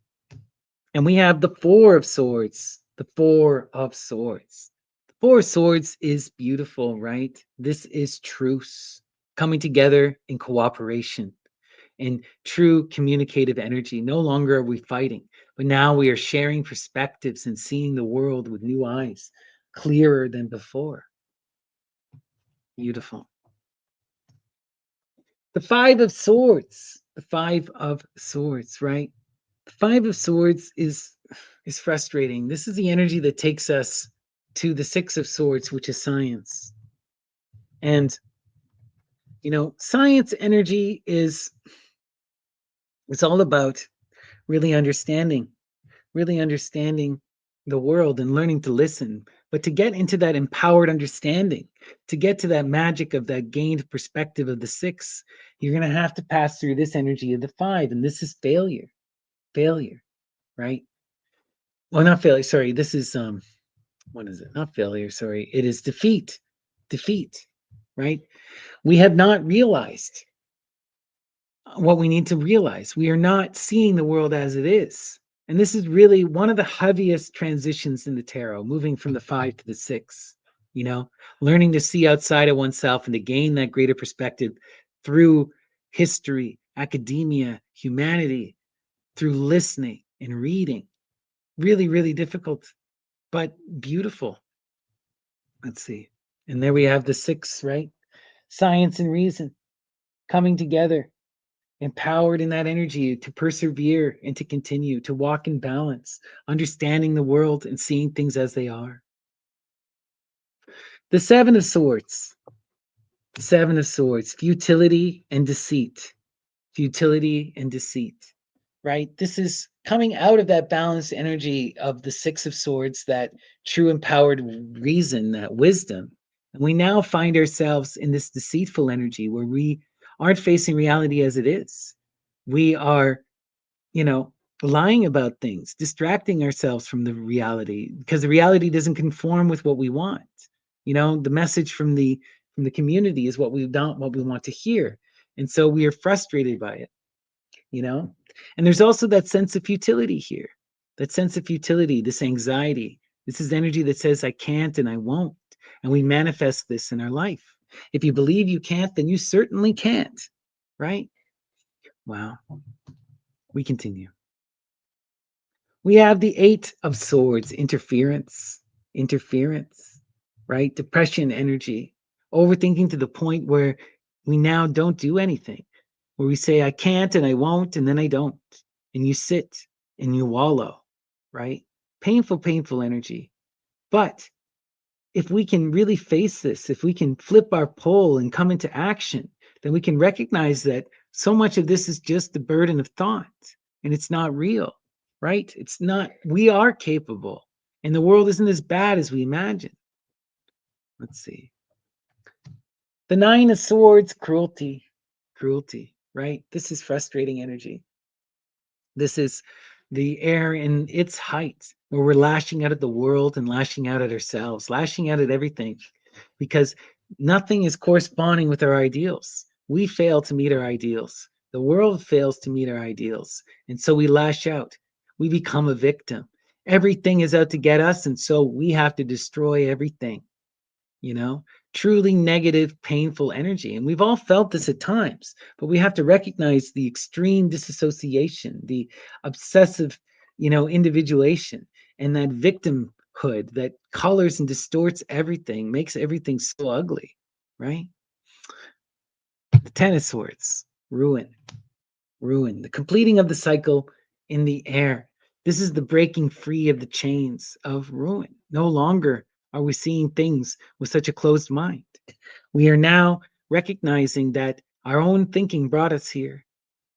And we have the Four of Swords. The Four of Swords. The Four of Swords is beautiful, right? This is truce, coming together in cooperation, in true communicative energy. No longer are we fighting, but now we are sharing perspectives and seeing the world with new eyes, clearer than before. Beautiful. The Five of Swords. The Five of Swords, right? The Five of Swords is frustrating. This is the energy that takes us to the Six of Swords, which is science. And, science energy is, it's all about really understanding, really understanding the world and learning to listen. But to get into that empowered understanding, to get to that magic of that gained perspective of the six, you're going to have to pass through this energy of the five. And this is failure, failure, right? Well, not failure. Sorry. This is, what is it? Not failure. Sorry. It is defeat, defeat, right? We have not realized what we need to realize. We are not seeing the world as it is. And this is really one of the heaviest transitions in the tarot, moving from the five to the six, you know, learning to see outside of oneself and to gain that greater perspective through history, academia, humanity, through listening and reading. Really, really difficult, but beautiful. Let's see. And there we have the six, right? Science and reason coming together, empowered in that energy to persevere and to continue to walk in balance, understanding the world and seeing things as they are. The Seven of Swords, the Seven of Swords, futility and deceit, futility and deceit, right? This is coming out of that balanced energy of the Six of Swords, that true empowered reason, that wisdom. And we now find ourselves in this deceitful energy where we aren't facing reality as it is. We are, you know, lying about things, distracting ourselves from the reality because the reality doesn't conform with what we want. The message from the community is what we don't, what we want to hear. And so we are frustrated by it, you know? And there's also that sense of futility here. That sense of futility, this anxiety. This is energy that says I can't and I won't. And we manifest this in our life. If you believe you can't, then you certainly can't, right? Wow. We continue. We have the Eight of Swords, interference, interference, right? Depression energy, overthinking to the point where we now don't do anything, where we say, I can't and I won't, and then I don't. And you sit and you wallow, right? Painful, painful energy. But if we can really face this, if we can flip our pole and come into action, then we can recognize that so much of this is just the burden of thought and it's not real, right? It's not, we are capable and the world isn't as bad as we imagine. Let's see. The Nine of Swords, cruelty, cruelty, right? This is frustrating energy. This is the air in its height, where we're lashing out at the world and lashing out at ourselves, lashing out at everything, because nothing is corresponding with our ideals. We fail to meet our ideals. The world fails to meet our ideals. And so we lash out. We become a victim. Everything is out to get us. And so we have to destroy everything, you know, truly negative, painful energy. And we've all felt this at times, but we have to recognize the extreme disassociation, the obsessive, individuation, and that victimhood that colors and distorts everything, makes everything so ugly, right? The Ten of Swords, ruin, ruin, the completing of the cycle in the air. This is the breaking free of the chains of ruin. No longer are we seeing things with such a closed mind. We are now recognizing that our own thinking brought us here,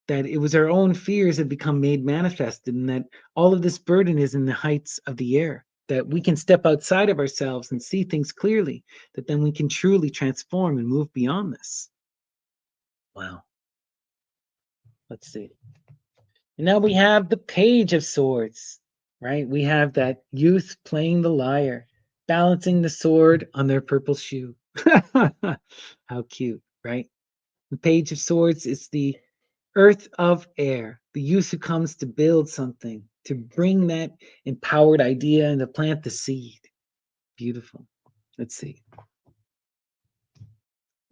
that it was our own fears that become made manifested, and that all of this burden is in the heights of the air, that we can step outside of ourselves and see things clearly, that then we can truly transform and move beyond this. Wow. Let's see. And now we have the Page of Swords, right? We have that youth playing the lyre, balancing the sword on their purple shoe. How cute, right? The Page of Swords is the earth of air, the youth who comes to build something, to bring that empowered idea and to plant the seed. Beautiful. Let's see.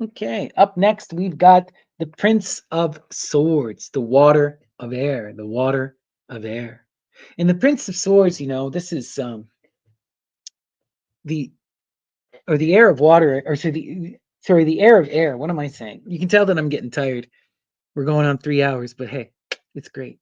Okay, up next, we've got the Prince of Swords, the water of air, the water of air. And the Prince of Swords, this is the or the air of water, or the air of air. What am I saying? You can tell that I'm getting tired. We're going on 3 hours, but hey, it's great.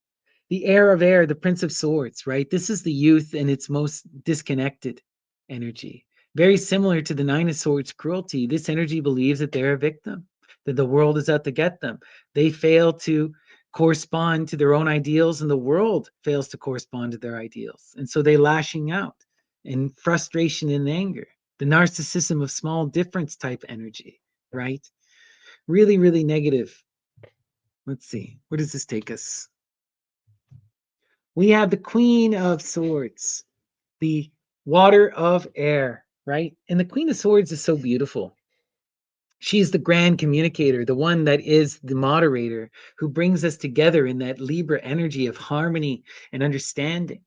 The air of air, the Prince of Swords, right? This is the youth in its most disconnected energy. Very similar to the Nine of Swords cruelty, this energy believes that they're a victim, that the world is out to get them. They fail to correspond to their own ideals, and the world fails to correspond to their ideals. And so they lashing out in frustration and anger. The narcissism of small difference type energy, right? Really, really negative. Let's see. Where does this take us? We have the Queen of Swords, the water of air, right? And the Queen of Swords is so beautiful. She's the grand communicator, the one that is the moderator who brings us together in that Libra energy of harmony and understanding,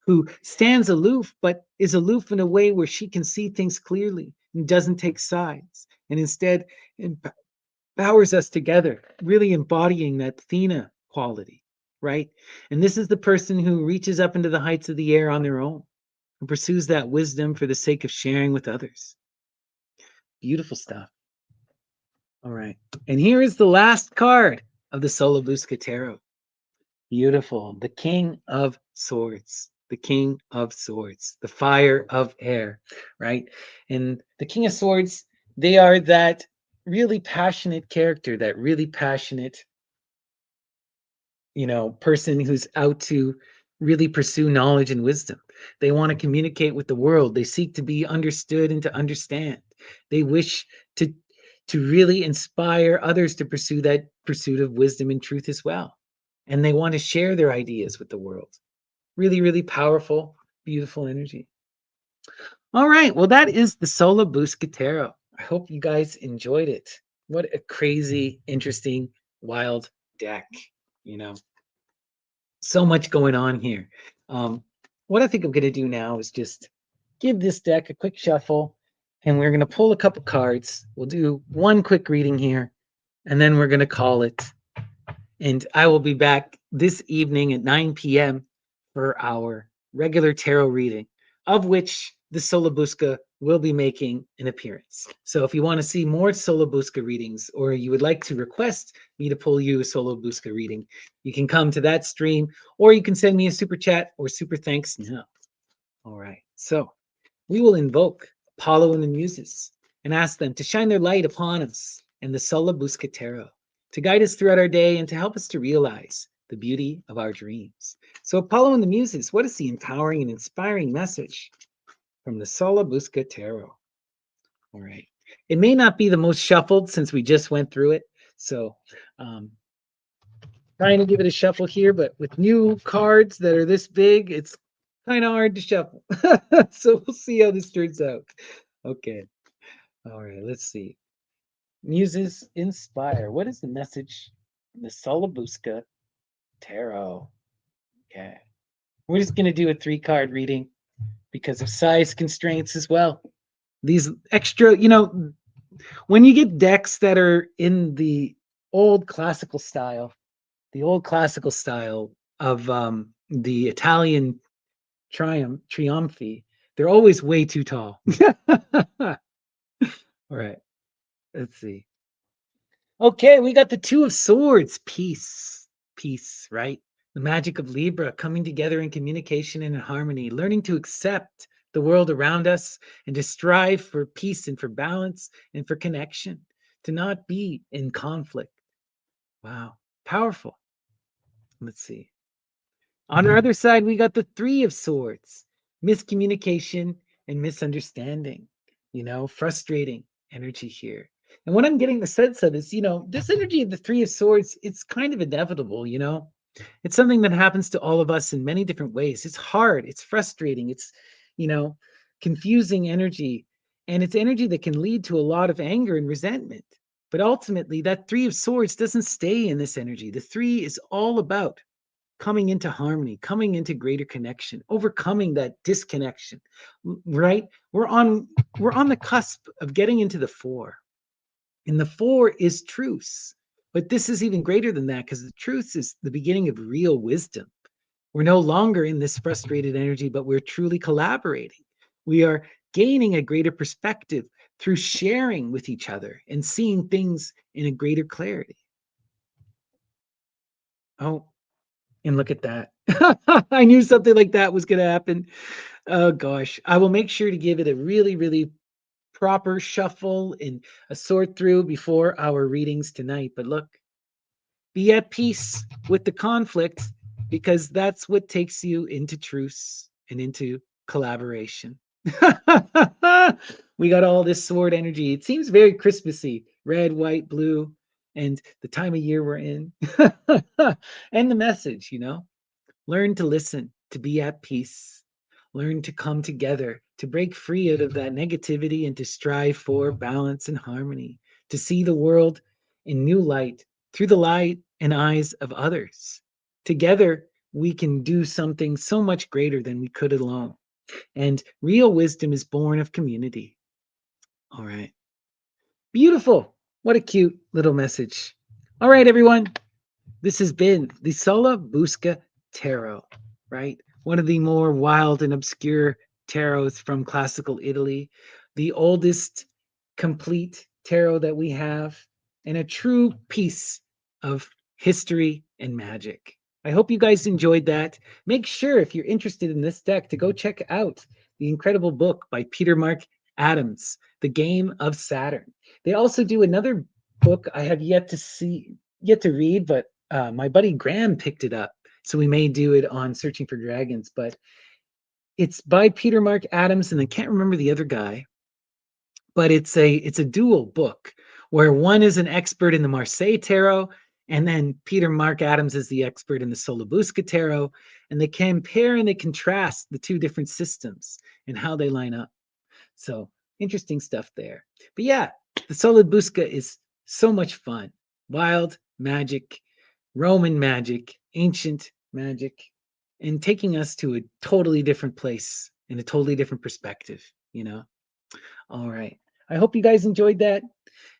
who stands aloof, but is aloof in a way where she can see things clearly and doesn't take sides, and instead empowers us together, really embodying that Athena quality, right? And this is the person who reaches up into the heights of the air on their own and pursues that wisdom for the sake of sharing with others. Beautiful stuff. All right. And here is the last card of the Sola Busca Tarot. Beautiful. The King of Swords. The King of Swords. The fire of air, right? And the King of Swords, they are that really passionate character, that really passionate, person who's out to really pursue knowledge and wisdom. They want to communicate with the world. They seek to be understood and to understand. They wish to really inspire others to pursue that pursuit of wisdom and truth as well. And they want to share their ideas with the world. Really, really powerful, beautiful energy. All right. Well, that is the Sola Busca Tarot. I hope you guys enjoyed it. What a crazy, interesting, wild deck, you know. So much going on here. What I think I'm going to do now is just give this deck a quick shuffle, and we're going to pull a couple cards. We'll do one quick reading here, and then we're going to call it. And I will be back this evening at 9 p.m. for our regular tarot reading, of which the Solabusca will be making an appearance. So if you want to see more Solabusca readings, or you would like to request me to pull you a Solabusca reading, you can come to that stream, or you can send me a super chat or super thanks now. All right. So we will invoke Apollo and the Muses and ask them to shine their light upon us and the Sola Busca Tarot to guide us throughout our day and to help us to realize the beauty of our dreams. So, Apollo and the Muses, what is the empowering and inspiring message from the Sola Busca Tarot? All right. It may not be the most shuffled since we just went through it. So, trying to give it a shuffle here, but with new cards that are this big, it's kind of hard to shuffle. So we'll see how this turns out. Okay. All right. Let's see. Muses inspire. What is the message from the Solabusca Tarot? Okay. We're just going to do a 3-card reading because of size constraints as well. These extra, when you get decks that are in the old classical style, of the Italian Triumphi, they're always way too tall. All right, let's see. Okay, we got the Two of Swords. Peace, right? The magic of Libra coming together in communication and in harmony, learning to accept the world around us and to strive for peace and for balance and for connection, to not be in conflict. Wow, powerful. Let's see. On our other side, we got the Three of Swords, miscommunication and misunderstanding, frustrating energy here. And what I'm getting the sense of is, this energy of the Three of Swords, it's kind of inevitable, It's something that happens to all of us in many different ways. It's hard, it's frustrating, it's, you know, confusing energy. And it's energy that can lead to a lot of anger and resentment. But ultimately, that Three of Swords doesn't stay in this energy. The three is all about coming into harmony, coming into greater connection, overcoming that disconnection, right? We're on the cusp of getting into the four. And the four is truce. But this is even greater than that because the truth is the beginning of real wisdom. We're no longer in this frustrated energy, but we're truly collaborating. We are gaining a greater perspective through sharing with each other and seeing things in a greater clarity. Oh, and look at that. I knew something like that was going to happen. Oh gosh, I will make sure to give it a really, really proper shuffle and a sort through before our readings tonight. But look, be at peace with the conflict because that's what takes you into truce and into collaboration. We got all this sword energy. It seems very Christmassy, red, white, blue, and the time of year we're in. And the message, learn to listen, to be at peace, learn to come together, to break free out of that negativity and to strive for balance and harmony, to see the world in new light through the light and eyes of others. Together, we can do something so much greater than we could alone. And real wisdom is born of community. All right. Beautiful. What a cute little message. All right, everyone. This has been the Sola Busca Tarot, right? One of the more wild and obscure tarots from classical Italy, the oldest complete tarot that we have, and a true piece of history and magic. I hope you guys enjoyed that. Make sure, if you're interested in this deck, to go check out the incredible book by Peter Mark Adams, The Game of Saturn. They also do another book I have yet to read, but my buddy Graham picked it up, so we may do it on Searching for Dragons. But it's by Peter Mark Adams, and I can't remember the other guy. But it's a dual book where one is an expert in the Marseille Tarot, and then Peter Mark Adams is the expert in the Sola Busca Tarot, and they compare and they contrast the two different systems and how they line up. So interesting stuff there. But yeah, the Sola Busca is so much fun. Wild magic, Roman magic, ancient magic, and taking us to a totally different place in a totally different perspective. All right. I hope you guys enjoyed that.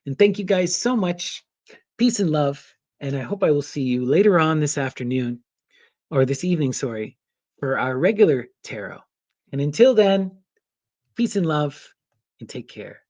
And thank you guys so much. Peace and love. And I hope I will see you later on this afternoon, or this evening, sorry, for our regular tarot. And until then, peace and love, and take care.